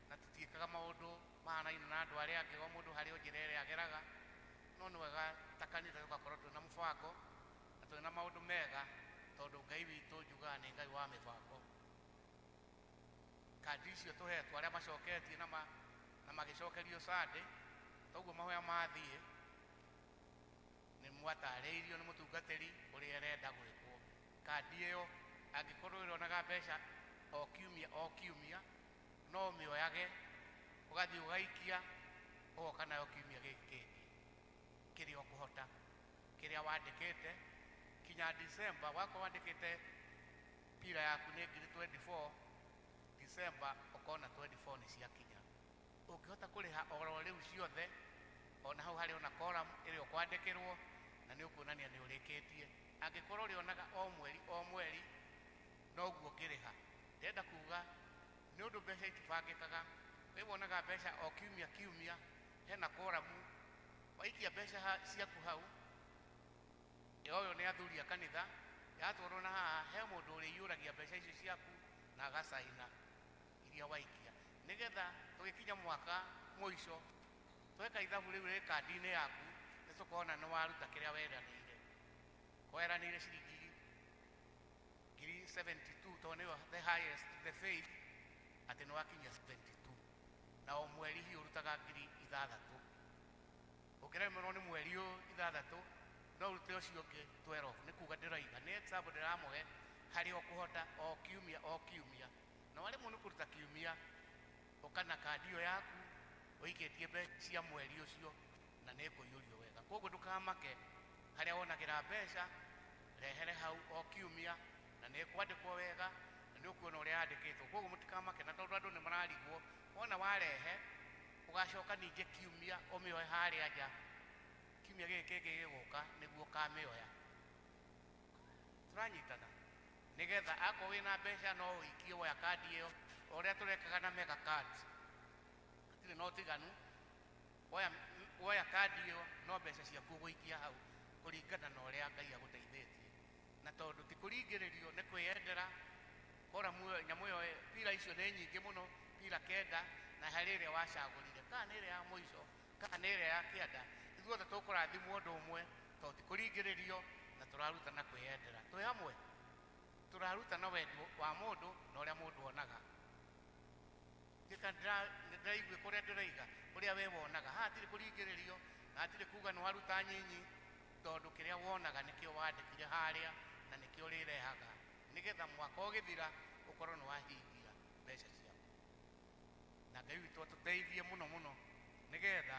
na tutiikaga maundu mahanaine na andu aria angi o mundu hari njira iria ageraga no ni wega ta kanitha tugakorwo twina mubango na twina maundu mega tondu Ngai witu njuga ni Ngai wa mibango. Kadi icio tuhetwo aria macoketie na magicokerio Sunday toguo mahoya mathie ni mwatariirio ni mutungatiri uria arenda gwikwo. Kadi iyo angikorwo ironaga mbeca o kiumia no mioyage ugathie ugaikia ugoka nayo kiumia giki kiria ukuhota kiria wandikite kinya December wako wandikite pira yaku ni 24 December ukona 24 ni ciakinya ukihota kuriha oro riu ciothe ona hau hari ona column iria ukwandikirwo na ni ukuonania ni urikitie. Angikorwo rionaga o mweri no guo ngiriha ndenda kuga ni undu mbeca itibangikaga wibonaga mbeca o kiumia hena column waikia mbeca ciaku hau yoyo ni athuri a kanitha yatwarwo na haha he mundu uri yuragia mbeca icio ciaku na agacaina iria waikia nigetha tugikinya mwaka mwisho tweka ithabu riu ri kadi-ini yaku nitukona ni waruta kiria weranire ciringi 72 tondu niyo the highest the faith ati ni wakinya 72 na o mweri hi urutaga 6,000 ukiremerwo ni mweri 6 no urute ucio ungi 12 ni kuga ndiraiga ni example ndiramuhe hari okuhota o kiumia na wale mundu kuruta kiumia ukana kadi yo yaku uigetie mbeca cia mweri ucio na ni kuyurio wega koguo ndukamake haria wonagira mbeca rehere hau o kiumia na ni kwandikwo wega na ni ukuona uria andikitwo koguo mutikamake na tondu andu ni mararigwo wona warehe ugacoka ninge kiumia umioe haria nja kiumia giki giguka niguo kamioya turanyitana nigetha ako wina mbeca no uikie woya kadi iyo uria turekaga na mega cards tire no tiganu woya kadi iyo no mbeca ciaku guikia hau kuringana na uria Ngai aguteithĩtie na tondu ti kuringĩrĩrio ni kwiyendera kora nyamu yo pira icio ni nyingĩ muno pira kenda na harĩ ĩrĩa wacagũrire kana nĩ ĩrĩa ya mũico kana nĩ ĩrĩa ya kĩanda ithuothe tũkũrathimwo ũndũ ũmwe tondũ ti kũringĩrĩrio na tũraruta na kwĩyendera twĩ hamwe tũraruta na wendi wa mũndũ na ũrĩa mũndũ onaga ndika ndĩraigua kũrĩa ndĩraiga ũrĩa we wonaga haha tirĩ kũringĩrĩrio na hatirĩ kuga nĩ waruta nyinyi tondu kiria wonaga nikio wandikire haria na nikio rirehaga nigetha mwaka ũgĩthira ukorwo ni wahingia mbeca ciaku na Ngai witũ atuteithie muno nigetha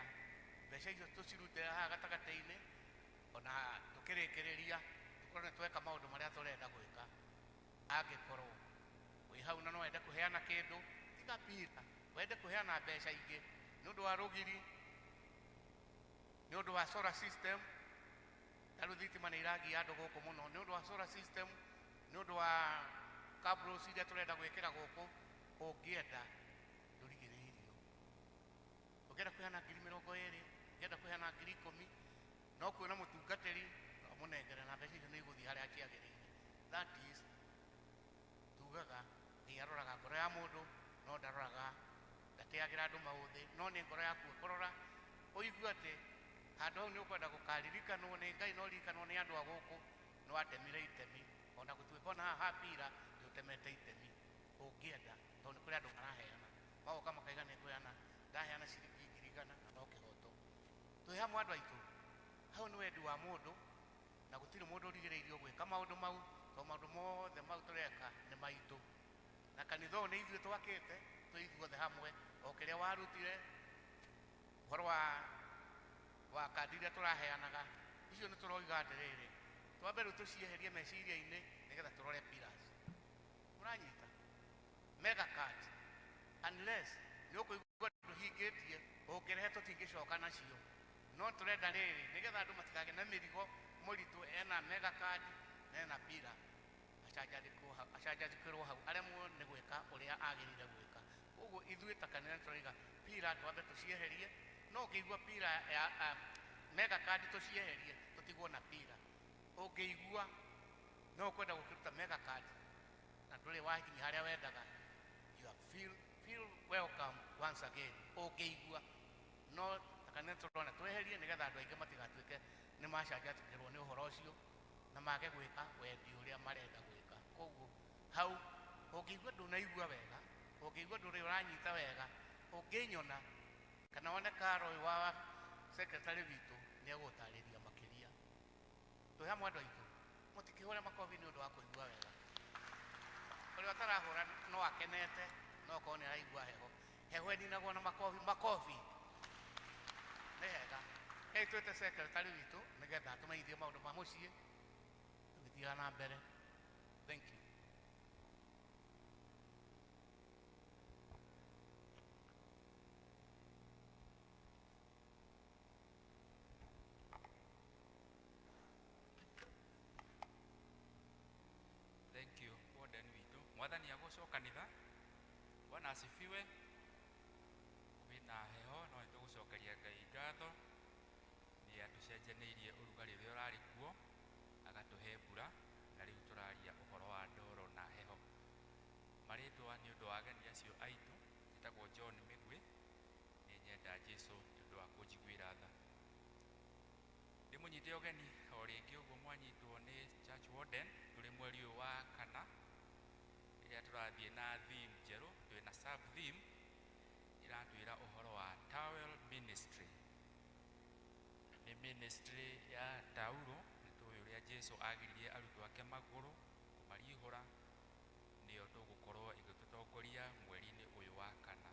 mbeca icio tucirute haha gatagata-inĩ ona tukĩrĩkĩrĩria tukorwo ni tweka maũndũ marĩa tũrenda gwĩka angĩkorwo wĩ hau na no wende kũheana kĩndũ tiga pira wende kũheana mbeca ingĩ nĩ ũndũ wa rũgiri nĩ ũndũ wa solar system taru thitima nĩ iragia andũ gũkũ mũno nĩ ũndũ wa solar system nĩ ũndũ wa cabros iria tũrenda gwĩkĩra gũkũ ũngĩenda ndũrigĩrĩirio ũngĩenda kũheana 20,000 ũngĩenda kũheana 10,000 no kuona mũtungatĩri no mũnengere na mbeca icio nĩ igũthiĩ harĩa ciagĩrĩire that is tugaga Ngai aroraga ngoro ya mũndũ no ndaroraga ndateagĩra andũ maũthĩ no nĩ ngoro yaku ĩkũrora ũigue atĩ handũ hau nĩ ũkwenda gũkaririkanwo nĩ Ngai no ririkanwo nĩ andũ a gũkũ nĩ watemire itemi ona gũtuĩka ona haha pira nĩ ũtemete itemi ũngĩenda tondũ nĩ kũrĩ andũ maraheana magoka makaiga nĩ ngũheana ndaheana ciringi 100 na no kĩhoto twĩ hamwe andũ aitũ hau nĩ wendi wa mũndũ na gũtirĩ mũndũ ũrigĩrĩirio gwĩka maũndũ mau tondũ maũndũ mothe mau tũreka nĩ maitũ na kanitha ũyũ nĩ ithuĩ twakĩte twĩ ithuothe hamwe o kĩrĩa warutire ũhoro wa kadi iria tũraheanaga icio nĩ tũroiga atĩrĩrĩ twambe rĩu tũcieherie meciria-inĩ nĩgetha tũrore pillars mũranyita mega card unless nĩ ũkũigua ndũhingĩtie ũkĩrehe tũtingĩcoka nacio no tũrenda rĩrĩ nĩgetha andũ matikagĩe na mĩrigo mũritũ ena mega card na ena pira acanjandĩkĩrwo hau aremwo nĩ gwĩka ũrĩa agĩrĩire gwĩka ũguo ithuĩ ta kanitha tũroiga pira twambe tũcieherie no ũngĩigua pira ya mega card tũcieherie tũtigwo na pira ũngĩigua no kwenda gukiruta mega card na nduri wakinya haria wendaga, you feel welcome once again. Ukiigua no takane turona tweherie nigetha andu aingi matigatuike ni macanjatukirwo ni uhoro ucio na mage gwika wendi uria marenda gwika. Koguo hau ukiigua ndunaigua wega, ukiigua nduri uranyita wega, unginyona kana wone Karo wa secretary witu ni agutariria makiria. Twi hamwe andu aitu, mutikihore makofi ni undu wa kuigua wega. Uria utarahura no akenete, no kone araigua heho ninagwo na makofi nĩ hega. Hei twĩte secretary witũ nĩgetha tũmeithie maũndũ ma mũciĩ tũgĩthiaga na mbere. Thank you. Thank you warden witũ. Mwathani agũcokanitha. Bwana asifiwe. Wĩna heho no nĩtũgũcokeria Ngai ngatho nĩ atũcenjanĩirie ũrugarĩ ũrĩa ũrarĩ kuo agatũhe mbura na rĩu tũraria ũhoro wa ndoro na heho. Marĩtwa nĩ ũndũ wa ageni acio aitũ njĩtagwo John Mĩgwi, nĩ nyenda Jesũ nĩ ũndũ wa kũnjiguĩra tha. Ndĩmũnyite ũgeni o rĩngĩ ũguo mwanyitwo nĩ church warden. Tũrĩ mweri ũyũ wa kana rĩrĩa tũrathiĩ na theme njerũ, twĩna sub theme iratwĩra ũhoro wa towel ministry. Nĩ ministry ya tauro. Nĩtũĩ ũrĩa Jesũ agiririe arutwo ake magũrũ kũmarihũra, nĩyo tũgũkorwo igĩtũtongoria mweri-inĩ ũyũ wa kana.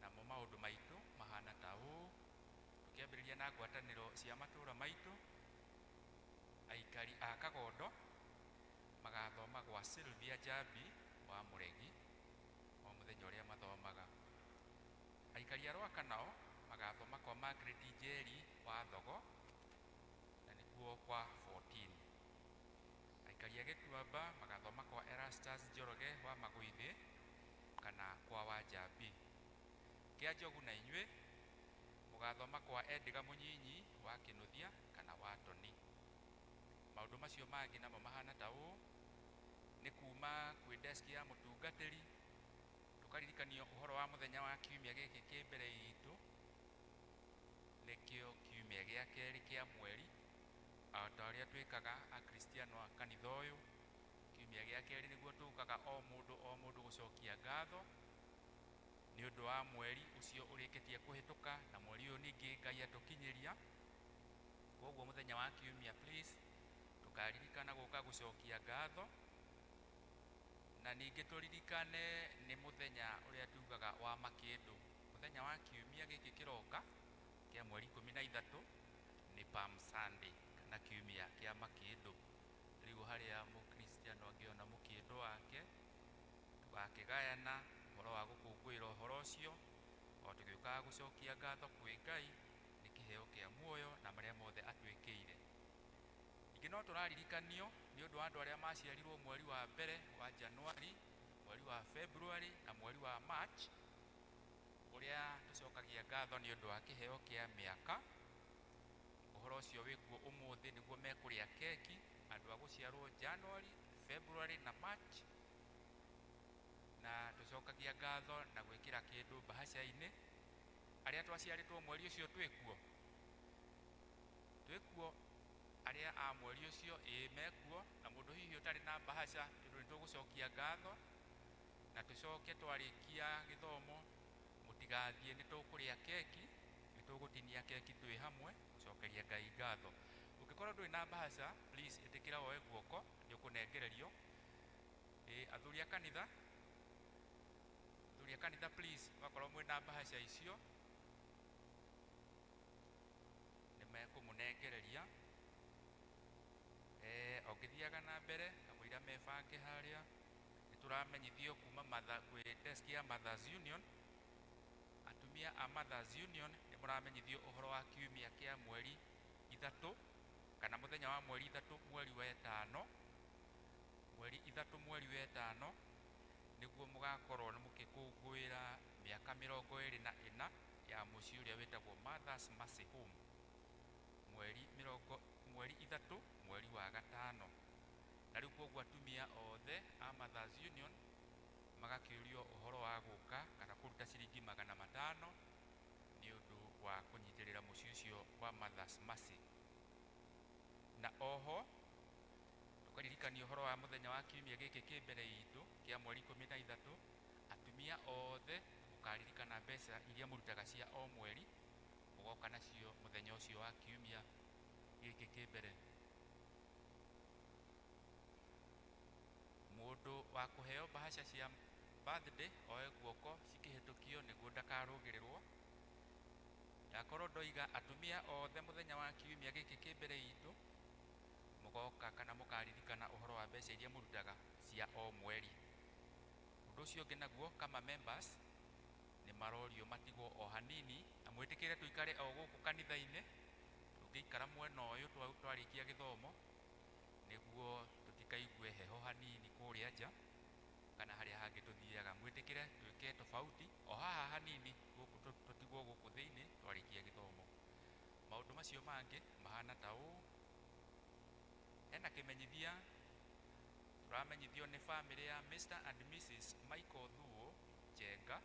Namo maũndũ maitũ mahana ta ũũ, tũkĩambĩrĩria na ngwatanĩro cia matũũra maitũ. Aikari a Kagondo magathoma gwa Sylvia Jambi wa Mũregi o mũthenya ũrĩa mathomaga. Aikari a Rwaka nao magathoma kwa Margaret Njeri wa Thogo na nĩkuo kwa 14. Aikari a Gĩtuamba magathoma kwa Erastus Njoroge wa Magũithĩ kana kwa wa Jambi. Kĩa Njogu na inyuĩ mũgathoma kwa Edgar Mũnyinyi wa Kĩnuthia kana wa Toni. Maũndũ macio mangĩ namo mahana ta ũũ, nĩ kuma kwĩ desk ya mũtungatĩri tũkaririkanio ũhoro wa mũthenya wa kiumia gĩkĩ kĩ mbere itũ, nĩkĩo kiumia gĩa kerĩ kĩa mweri. O ta ũrĩa twĩkaga akristiano a kanitha ũyũ, kiumia gĩa kerĩ nĩguo tũkaga o mũndũ gũcokia ngatho nĩ ũndũ wa mweri ũcio ũrĩkĩtie kũhĩtũka na mweri ũyũ ningĩ Ngai atũkinyĩria. Koguo mũthenya wa kiumia please tũkaririkana gũka gũcokia ngatho, na ningĩ tũririkane nĩ mũthenya ũrĩa tugaga wa makĩndũ. Mũthenya wa kiumia gĩkĩ kĩroka kĩa mweri 13 nĩ Palm Sunday kana kiumia kĩa makĩndũ. Rĩu harĩa mũkristiano angĩona mũkĩndũ wake tũgakĩgayana ũhoro wa gũkũngũĩra ũhoro ũcio o tũgĩũkaga gũcokia ngatho kwĩ Ngai nĩ kĩheo kĩa muoyo na marĩa mothe atwĩkĩire. Ningĩ no tũraririkanio nĩ ũndũ wa andũ arĩa maciarirwo mweri wa mbere wa Januari, mweri wa February na mweri wa March, ũrĩa tũcokagia ngatho nĩ ũndũ wa kĩheo kĩa mĩaka. Ũhoro ũcio wĩkuo ũmũthĩ nĩguo mekũrĩa keki andũ a gũciarwo January, February na March, na tũcokagia ngatho na gwĩkĩra kĩndũ mbahaca-inĩ. Arĩa twaciarĩtwo mweri ũcio twĩkuo arĩa a mweri ũcio mekuo, na mũndũ hihi ũtarĩ na mbahaca nĩ tũgũcokia ngatho na tũcoke twarĩkia gĩthomo mũtigathiĩ nĩ tũkũrĩa keki, nĩ tũgũtinia keki twĩ hamwe gũcokeria Ngai ngatho. Ũngĩkorwo ndũrĩ na mbahaca please ĩtĩkĩra woe guoko nĩ ũkũnengererio. Athuri a kanitha please wakorwo mwĩna mbahaca icio nĩ mekũmũnengereria. Ũngĩthiaga na mbere kamũira mebange harĩa, nĩ tũramenyithio kuma kwĩ desk ya Mothers Union. Atumia a Mothers Union nĩ mũramenyithio ũhoro wa kiumia kĩa mweri 3 kana mũthenya wa mweri 3 mweri wa 5, mweri 3 mweri wa 5 nĩguo mũgakorwo nĩ mũkĩkũngũĩra mĩaka 24 ya mũciĩ ũrĩa wĩtagwo Mothers Mercy Home, mweri 3 mweri wa 5. magakiurio uhoro wa guka kana kuruta ciringi 500 ni undu wa kunyitirira muci ucio wa Mother's Mercy. Na oho tukaririkania uhoro wa muthenya wa kiumia giki ki mbere itu kia mweri 13 atumia othe mukaririkana mbeca iria murutaga cia o mweri mugoka nacio muthenya ucio wa kiumia giki ki mbere. Mundu wa kuheo bahasha cia birthday oe guoko cikihitukio niguo ndakarugirirwo. Yakorwo ndoiga atumia othe muthenya wa kiumia giki ki mbere itu mugoka kana mukaririkana uhoro wa mbeca iria murutaga cia o mweri. Undu ucio ungi naguo kama members ni marorio matigwo o hanini na mwitikire tuikare o guku kanitha-ini tukikara mwena uyu twarikia githomo niguo tutikaigue heho hanini kuria nja kana haria hangi tuthiaga. Mwitikire twike tofauti o haha hanini guku tutigwo guku thiini twarikia githomo. Maundu macio mangi mahana ta uu: ena kimenyithia turamenyithio ni family ya Mr and Mrs Michael Thuo Jenga.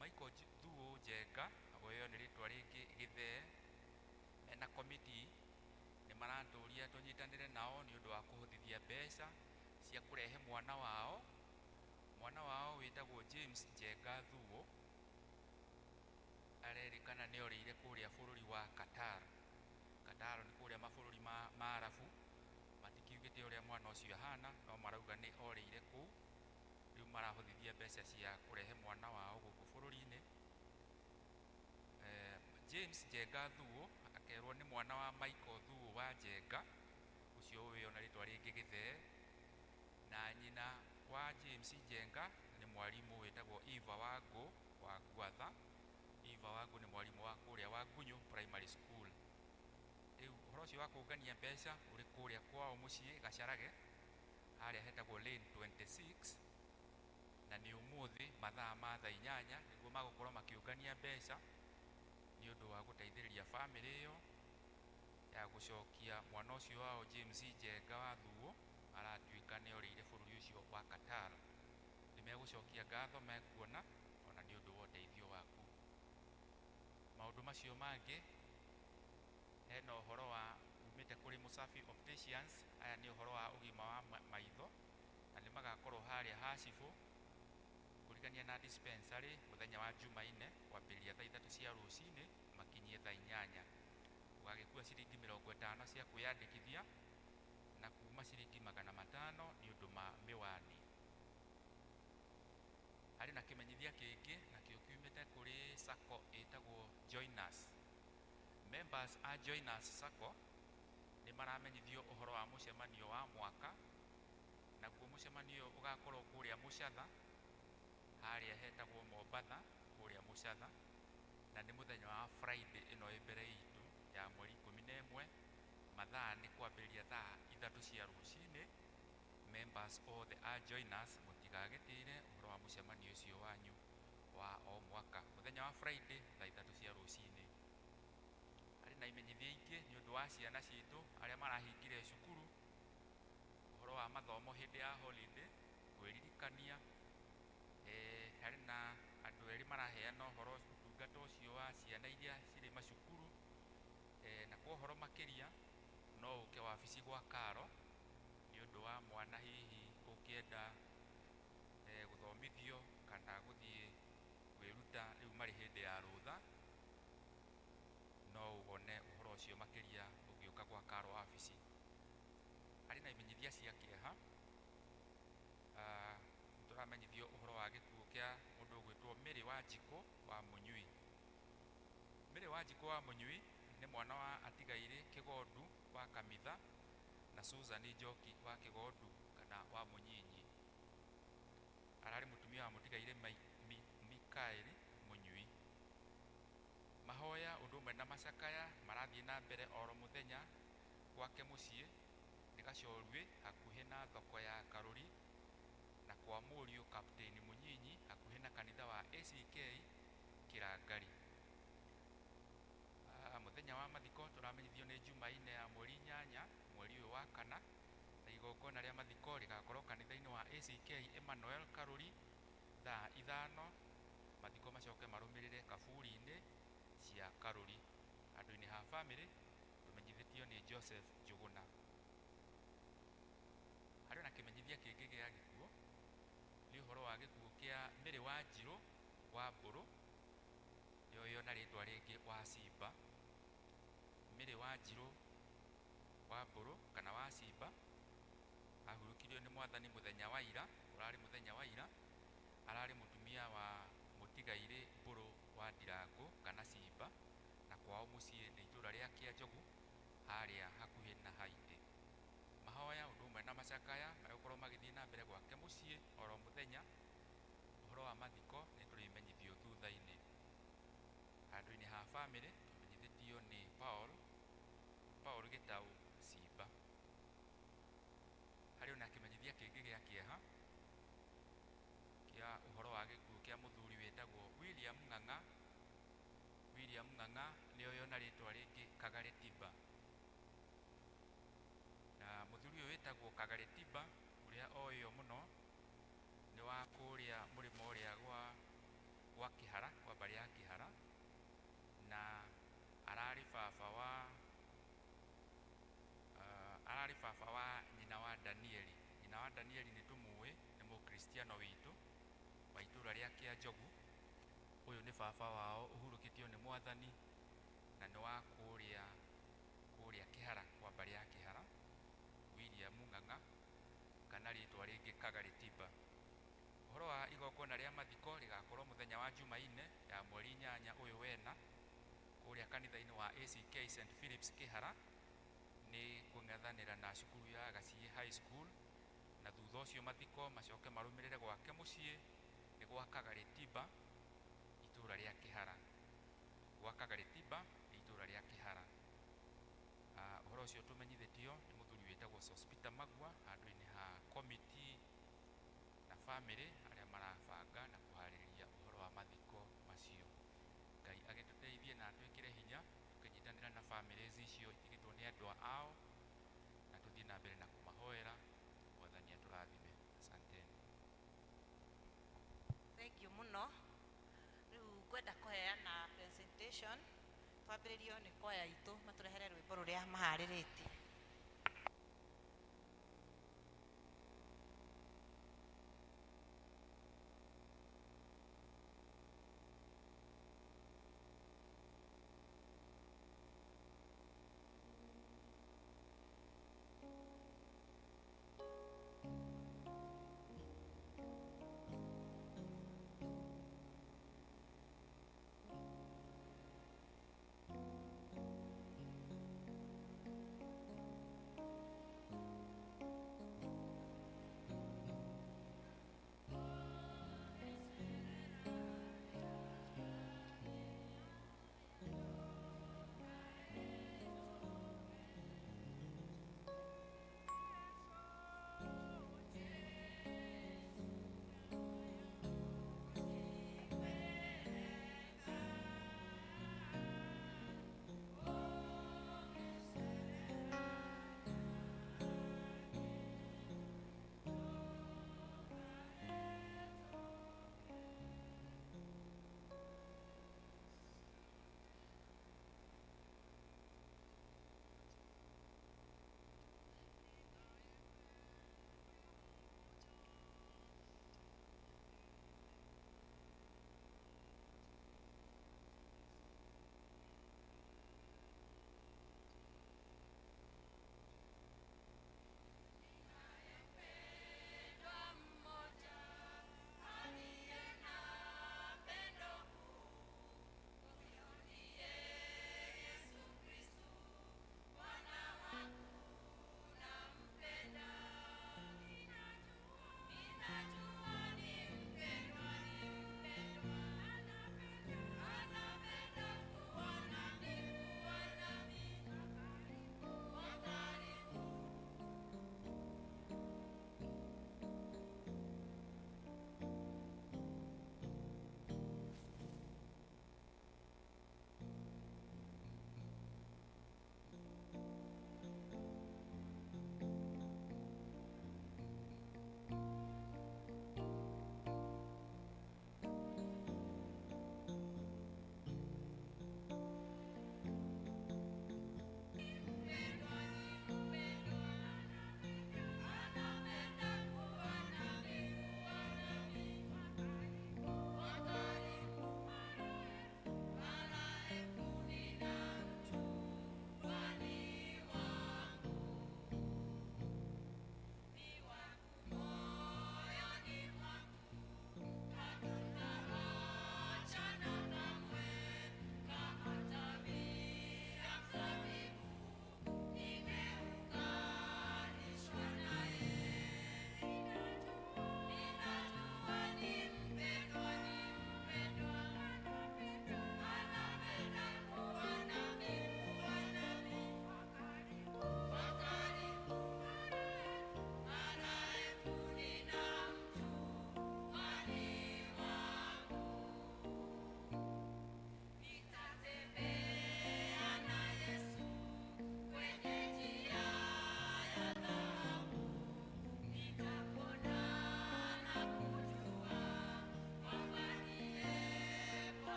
Michael Thuo Jenga agoyo ni ritwa ringi Githee. Ena committee ni maranturia tunyitanire nao ni undu wa kuhuthithia mbeca cia kurehe mwana wao witagwo James Jenga Thuo. Arerikana ni orire kuria bururi wa Qatar. Qatar ni kuria mabũrũri ma Arabu. Matikiugite uria mwana ucio ahana no marauga ni orire kuu. Riu marahuthithia mbeca cia kurehe mwana wao guku bũrũri-ini. James Jenga Thuo akerwo ni mwana wa Michael Thuo wa Jenga ucio uyo na ritwa ringi Githee. Na nyina wa James Jenga ni mwarimu witagwo Eva Wangu wa Gwatha. Eva Wangu ni mwarimu wa kuria wa Gunyu Primary School. Riu uhoro ucio wa kungania mbeca uri kuria kwao mucii Gacarage haria hetagwo lane 26 na ni umuthi mathaa ma thaa 8 niguo magukorwo makiungania mbeca ni undu wa guteithiriria family iyo ya gucokia mwana ucio wao James Jenga wa Thuo aratuika ni orire bururi ucio wa Qatar. Nimegucokia ngatho mekuona ona ni undu wa uteithio waku. Maundu macio mangi hena uhoro wa umite kuri Musafi Opticians. Aya ni uhoro wa ugima wa maitho na ni magakorwo haria Hasifu kurigania na dispensary muthenya wa Jumaine kwambiria thaa 3 cia rucini makinyie thaa 8. Ugagikua ciringi 50 cia kwiyandikithia na kuma ciringi 500 ni undu ma miwani. Hari na kimenyithia kingi na kio kiumite kuri sacco itagwo Join Us. Members a Join Us Sacco ni maramenyithio uhoro wa mucemanio wa mwaka na guo mucemanio ugakorwo kuria Mucatha haria hetagwo Mombatha kuria Mucatha na ni muthenya wa Friday ino ibere itu ya mweri 11 mathaa ni kwambiria thaa 3 cia rucini. Members all the are Join Us mutigagitire uhoro wa mucemanio ucio wanyu wa o mwaka muthenya wa Friday thaa 3 cia rucini. Hari na imenyithia ingi ni undu wa ciana citu aria marahingire cukuru uhoro wa mathomo hindi ya holiday kwiririkania. Hari na andu eri maraheana uhoro utungata ucio wa ciana iria ciri macukuru. Na kwa uhoro makiria no uke wabici gwa Karo ni undu wa mwana hihi ukienda guthomithio kana guthie kwiruta riu mari hindi ya rutha no ugone uhoro ucio makiria ugiuka gwa Karo wabici. Hari na imenyithia cia kieha turamenyithio uhoro wa gikuo kia mundu ugwitwo Mary Wanjiko wa Munyui. Mary Wanjiko wa Munyui ni mwana wa atigaire Kigondu wa Kamitha na Susan Njoki wa Kigondu kana wa Munyinyi. Arari mutumia wa mutigaire Mikaeli Munyui. Mahoya undu umwe na macakaya marathie na mbere oro muthenya gwake mucii ni Gacorwe hakuhi na thoko ya Karuri na kwa Muriu Captain Munyinyi hakuhi na kanitha wa ACK Kirangari. Muthenya wa mathiko turamenyithio ni Jumaine ya mweri 8 mweri wa kana na igongona igongona rĩa mathiko rĩgakorwo kanitha-inĩ wa ACK Emmanuel Karuri thaa 5, mathiko macoke marũmĩrĩre kaburi-inĩ cia Karuri. Andũ-inĩ ha family tũmenyithĩtio nĩ Joseph Njuguna. Harĩ na kĩmenyithia kĩngĩ gĩa gĩkuũ, nĩ ũhoro wa gĩkuũ kĩa Mary Wanjirũ wa Mbũrũ, yoyo na rĩtwa rĩngĩ wa Simba. Mary Wanjirũ wa Mbũrũ kana wa Simba ahurũkirio nĩ Mwathani mũthenya wa ira, ũrarĩ mũthenya wa ira, ararĩ mũtumia wa mũtigairĩ Mbũrũ wa Ndirangũ kana Simba, na kwao mũciĩ nĩ itũũra rĩa Kĩanjogu harĩa hakuhĩ na Haiti. Mahoya ũndũ ũmwe na macakaya magũkorwo magĩthiĩ na mbere gwake mũciĩ oro mũthenya. Ũhoro wa mathiko nĩ tũrĩmenyithio thutha-inĩ. Handũ-inĩ ha family tũmenyithĩtio nĩ Paul Gĩtaũ Simba. Harĩ na kĩmenyithia kĩngĩ gĩa kĩeha kĩa ũhoro wa gĩkuũ kĩa mũthuri wĩtagwo William Ng'ang'a. William Ng'ang'a nĩoyo na rĩtwa rĩngĩ Kagare Timba. Na mũthuri ũyũ wĩtagwo Kagare Timba, ũrĩa oĩo mũno nĩ wa kũrĩa mũrĩmo ũrĩa gwa Kĩhara, kwa mbarĩ ya Kĩhara, na ararĩ baba wa nyina wa Danieli. Nyina wa Danieli nĩ tũmũĩ nĩ mũkristiano witũ wa itũũra rĩa Kĩanjogu. Ũyũ nĩ baba wao ũhurũkĩtio nĩ Mwathani na nĩ wa kũrĩa Kĩhara, kwa mbarĩ ya Kĩhara, William Ng'ang'a kana rĩtwa rĩngĩ Kagare Timba. Ũhoro wa igongona rĩa mathiko rĩgakorwo mũthenya wa Jumaine ya mweri 8 ũyũ wena kũrĩa kanitha-inĩ wa ACK St Philip's Kĩhara. Nĩ kũng'ethanĩra na cukuru ya Gaciĩ High School, na thutha ũcio mathiko macoke marũmĩrĩre gwake mũciĩ nĩ gwa Kagare Timba itũũra rĩa Kĩhara. Gwa Kagare Timba itũũra rĩa Kĩhara. Ũhoro ũcio tũmenyithĩtio nĩ mũthuri wĩtagwo Sospita Magua, handũ-inĩ ha committee na family arĩa marabanga na kũharĩrĩria ũhoro wa mathiko macio. Ngai agĩtũteithie na twĩkĩre hinya tũkĩnyitanĩra na families icio itigĩtwo nĩ andũ ao, na tũthiĩ na mbere na kũmahoera. Mwathani atũrathime. Asanteni. Thank you mũno. Rĩu kwenda kũheana presentation, twambĩrĩrio nĩ kwaya itũ matũrehere rwĩmbo rũrĩa maharĩrĩtie.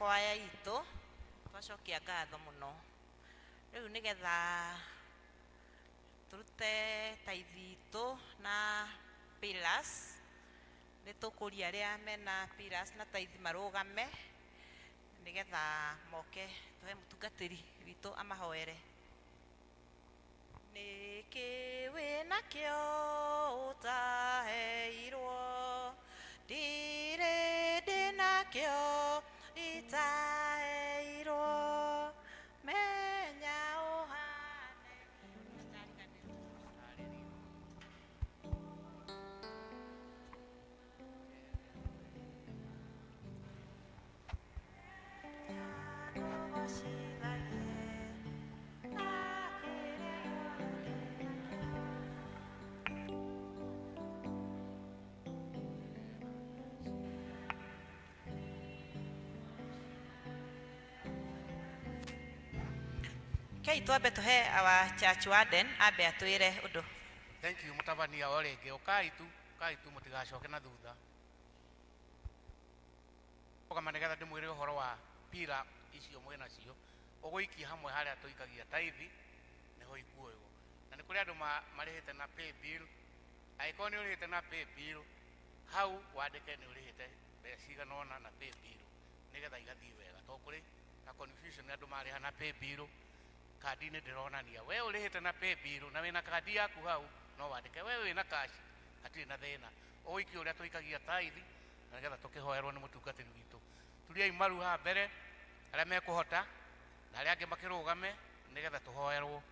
kwaya itu twacokia ngatho muno riu nigetha turute taithi itu na pillars nitukuria aria mena pillars na taithi marugame nigetha moke tuhe mutungatiri witu amahoere. Niki winakio utaheirwo ndire ndinakio itaheirwo menya uhane. Kei twambe tuhe our church warden ambe atwire undu. Thank you mutabania orenge ukai tu mutigacoke na thutha kama nigetha ndimwire uhoro wa pira icio mwena cio uguikia hamwe haria tuikagia taithi niho ikuoyo na ni kuri andu marihite na pay bill aiko ni urihite na pay bill hau wandike ni urihite mbeca ciganona na pay bill nigetha igathii wega to kuri na confusion andu mariha na pay bill kadi ni ndironania we urihite na pay bill na wina kadi yaku hau no wandike we wina cash atiri na thina uiki uria tuikagia taithi na nigetha tukihoerwo ni mutungatiri witu turiai maru ha mbere aria mekuhota na aria angi makirugame nigetha tuhoerwo.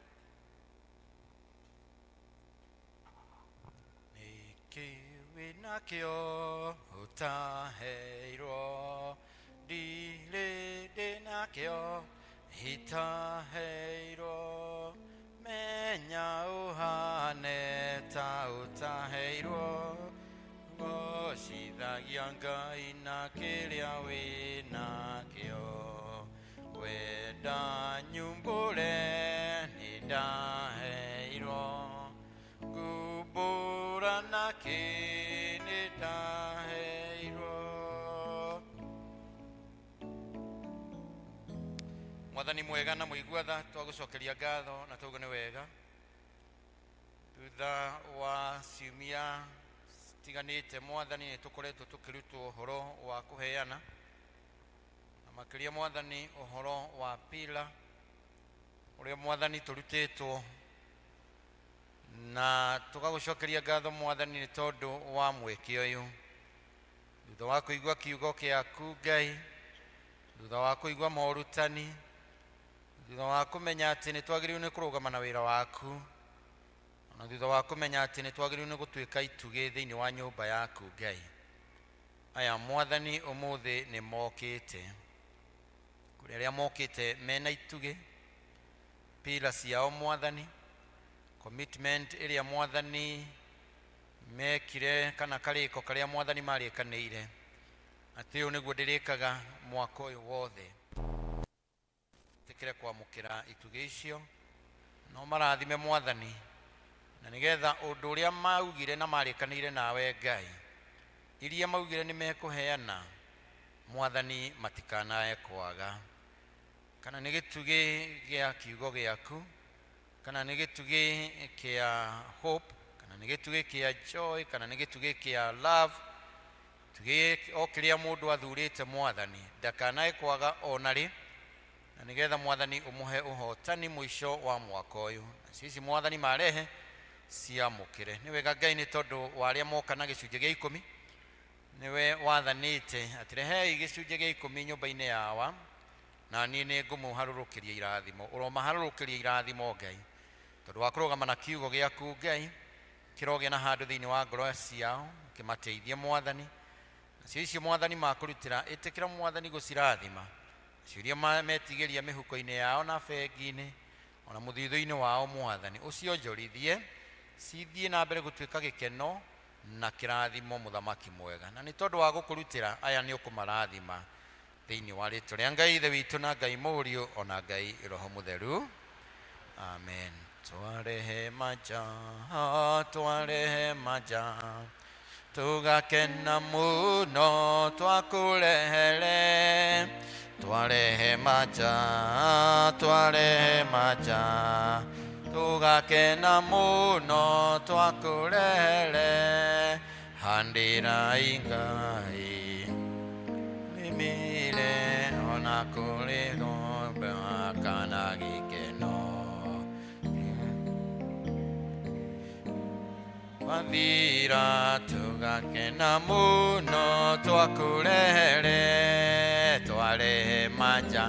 Niki winakio utaheirwo ndire ndinakio itaheirwo menya uhane ta utaheirwo gocithagia Ngai na kiria winakio wenda nyumbure nindaheirwo ngumbura naki nindaheirwo. Mwathani mwega na muigua twagucokeria ngatho na tugo ni wega thutha wa ciumia tiganite Mwathani ni tukoretwo tukirutwo uhoro wa kuheana na makiria Mwathani uhoro wa pila uria Mwathani turutitwo na tugagucokeria ngatho Mwathani ni tondu wa mweke uyu thutha wa kuigua kiugo giaku Ngai thutha wa kuigua morutani thutha wa kumenya ati ni twagiriirwo ni kurugama na wira waku na thutha wa kumenya ati ni twagiriirwo ni gutuika itugi thiini wa nyumba yaku Ngai aya Mwathani umuthi ni mokite kuri aria mokite mena itugi pila ciao Mwathani commitment iria Mwathani mekire kana kariko karia Mwathani marikaniire ati uyu niguo ndirikaga mwaka uyu wothe tikire kwamukira itugi icio no marathime Mwathani na nigetha undu uria maugire na marikanire nawe Ngai iria maugire ni mekuheana Mwathani matikanae kwaga kana ni gitugi gia kiugo giaku kana ni gitugi kia hope kana ni gitugi kia joy kana ni gitugi kia love tugi okiria mundu athurite Mwathani ndakanae kwaga onari na nigetha Mwathani umuhe uhotani mwisho wa mwaka uyu sisi Mwathani marehe ciamukire ni wega Ngai ni tondu waria moka na gicunje gia 10 niwe wathanite atirehe gicunje gia 10 nyumba-ini yawa na ni ni ngumuharurukiria irathimo uromaharurukiria irathimo Ngai tondu wa kurugama na kiugo giaku Ngai kiroge na handu thiini wa ngoro ciao kimateithie Mwathani cicio Mwathani makurutira itikira Mwathani gucirathima ciuria metigeria mihuko-ini yao na bengi-ini ona muthithu-ini wao Mwathani ucio njorithie cithie na mbere gutuika gikeno na kirathimo muthamaki mwega na ni tondu wa gukurutira aya ni ukumarathima thiini wa ritwa ria Ngai ithe witu na Ngai Muriu ona Ngai Roho Mutheru amen. Twarehe maja tugakena muno twakurehere twarehe macha tugakena muno twakurehele handira ingai mimile ona kuliro kana gikeno Wavira tugakena muno twakurehele twarehe macha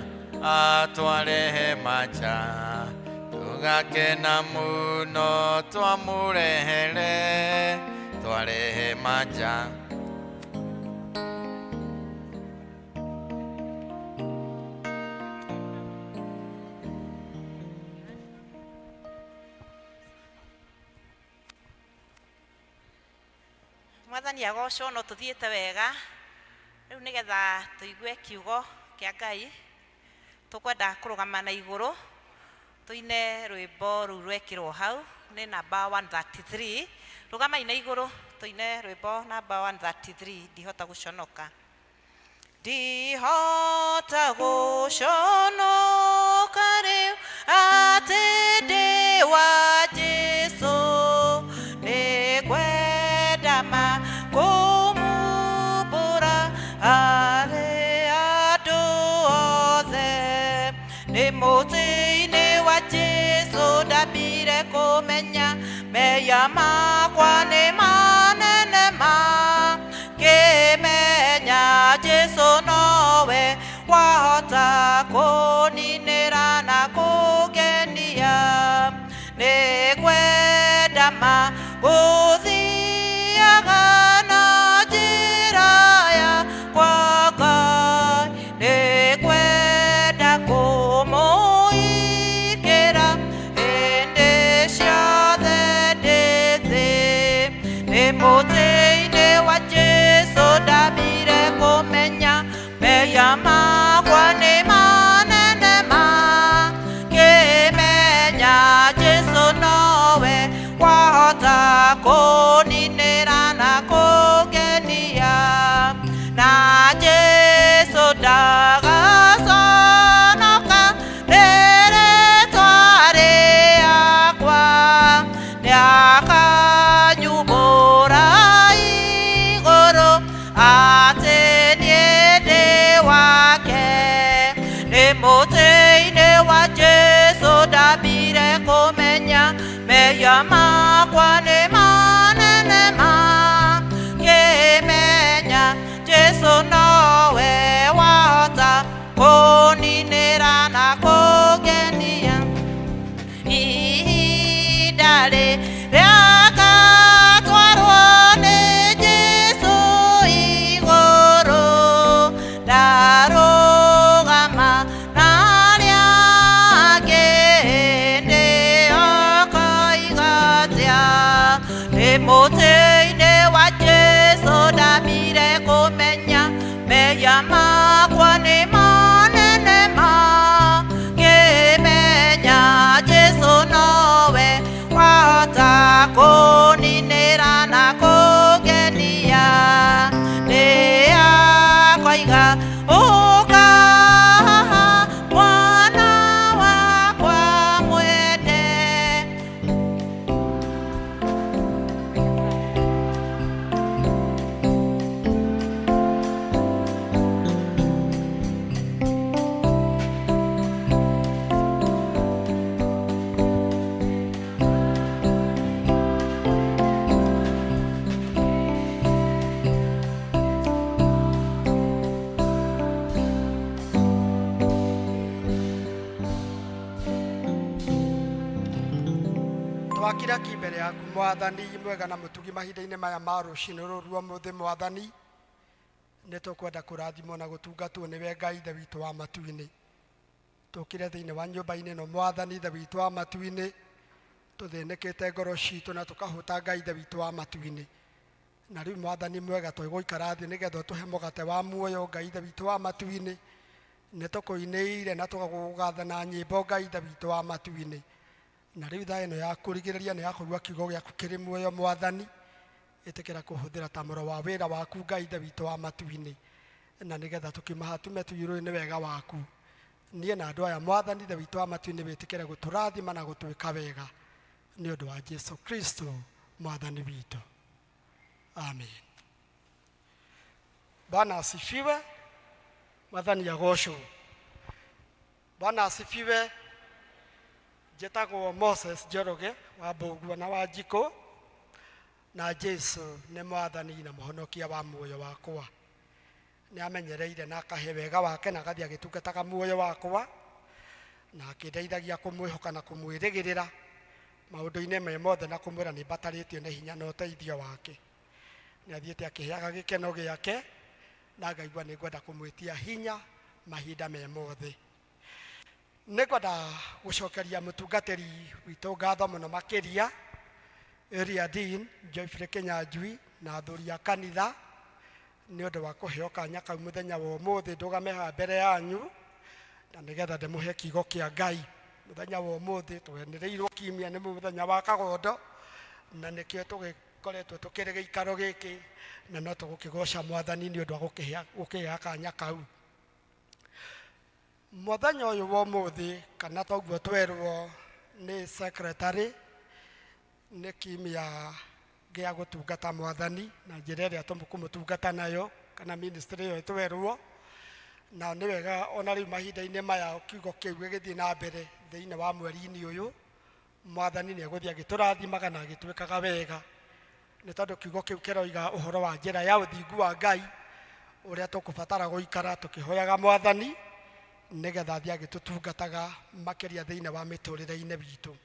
tugakena muno twamurehele twarehe macha Mwathani agocwo no tuthiete wega riu nigetha tuigue kiugo kia Ngai tukwenda kurugama na iguru tuine rwimbo ru rwekirwo hau ni namba 133 rugama ina iguru tuine rwimbo namba 133 ndihota guconoka ndihota guconoka riu ati ndi wa Jesu nikwenda kumubura ari andu othe ni muti-ini wa Jesu ndambire kumenya meya makwa ni manene ngimenya Jesu nowe wahota kuninira na kugenia nikwenda guthiaga na njira yakwa Ngai nikwenda kumuikira hindi ciothe ndi thi ni muti-ini wa Jesu ndambire kumenya meya makwa ni manene ngimenya Jesu nowe wahota kuninira na kugenia na Jesu ndagaconoka rĩrĩtwa rĩakwa nĩakanyumbũra igũrũ atĩ niĩ ndĩ wake nĩ mũtĩ-inĩ wa Jesu ndambire kũmenya meya makwa nĩ manene ngĩmenya Jesu nowe wahota kũninĩra na kũngenia ihinda rĩrĩa ngatwarwo nĩ Jesu igũrũ ndarũgama narĩa angĩ ndĩokoigatia nĩ mũtĩ-inĩ wa Jesu ndambire kũmenya meya makwa nĩ manene ngĩmenya Jesu nowe wahota kũninĩra na kũngenia nĩakoiga ũka mwana wakwa mwende twakira ki mbere yaku Mwathani mwega na mutugi mahinda-inĩ maya ma rũcinĩ rũrũ rwa mũthĩ Mwathani nĩ tũkwenda kũrathimwo na gũtungatwo nĩwe Ngai ithe witũ wa matu-inĩ tũkire thĩinĩ wa nyũmba-inĩ ĩno Mwathani ithe witũ wa matu-inĩ tũthĩnĩkĩte ngoro citũ na tũkahũta Ngai ithe witũ wa matu-inĩ na rĩu Mwathani mwega twĩgũikara thĩ nĩgetha ũtũhe mũgate wa muoyo Ngai ithe witũ wa matu-inĩ nĩ tũkũinĩire na tũgagũgatha na nyĩmbo Ngai ithe witũ wa matu-inĩ na rĩu tha ĩno ya kũrigĩrĩria nĩ ya kũigua kiugo gĩaku kĩrĩ muoyo Mwathani ĩtĩkĩra kũhũthĩra ta mũro wa wĩra waku Ngai ithe witũ wa matu-inĩ na nigetha tukimaha tume tuyirwo ni wega waku nie na andu aya mwathani ithe witũ wa matu-inĩ wĩtĩkĩre gũtũrathima na gũtwĩka wega nĩ ũndũ wa Jesu Kristo mwathani witũ, amen. Bwana asifiwe. Mwathani agocwo. Bwana asifiwe. Njĩtagwo Moses Njoroge wa Mbũgua na Wanjikũ, na Jesu nĩ mwathani na mũhonokia wa muoyo wakwa. Nĩ amenyereire na akahe wega wake na agathii agĩtungataga muoyo wakwa na akĩndeithagia kũmwĩhoka na kũmwĩrĩgĩrĩra maũndũ-inĩ me mothe na kũmwĩra nĩ mbatarĩtio nĩ hinya na ũteithio wake. Nĩ athiĩte akĩheaga gĩkeno gĩake na ngaigua nĩ ngwenda kũmwĩtia hinya mahinda me mothe. Nĩ ngwenda gũcokeria mũtungatĩri witũ ngatho mũno makĩria Area Dean Joyfrey Kĩnyanjui na athuri a kanitha nĩ ũndũ wa kũheo kanya kau mũthenya wa ũmũthĩ ndũgame haha mbere yanyu na nĩgetha ndĩmũhe kiugo kĩa Ngai. Mũthenya wa ũmũthĩ twenĩrĩirwo kiumia nĩ mũthenya wa kagondo na nĩkĩo tũgĩkoretwo tũkĩrĩ gĩikaro gĩkĩ na no tũgũkĩgoca mwathani nĩ ũndũ wa gũkĩhea kanya kau. Mũthenya ũyũ wa ũmũthĩ kana toguo twerwo nĩ secretary nĩ kiumia gĩa gũtungata mwathani na njĩra ĩrĩa tũkũmũtungata nayo kana ministry ĩyo twerwo, na nĩ wega ona rĩu mahinda-inĩ maya kiugo kĩu gĩgĩthiĩ na mbere thĩinĩ wa mweri-inĩ ũyũ mwathani nĩ egũthiĩ agĩtũrathimaga na agĩtwĩkaga wega, nĩ tondũ kiugo kĩu kĩroiga ũhoro wa njĩra ya ũthingu wa Ngai ũrĩa tũkũbatara gũikara tũkĩhoyaga mwathani nĩgetha athiĩ agĩtũtungataga makĩria thĩinĩ wa mĩtũrĩre-inĩ witũ.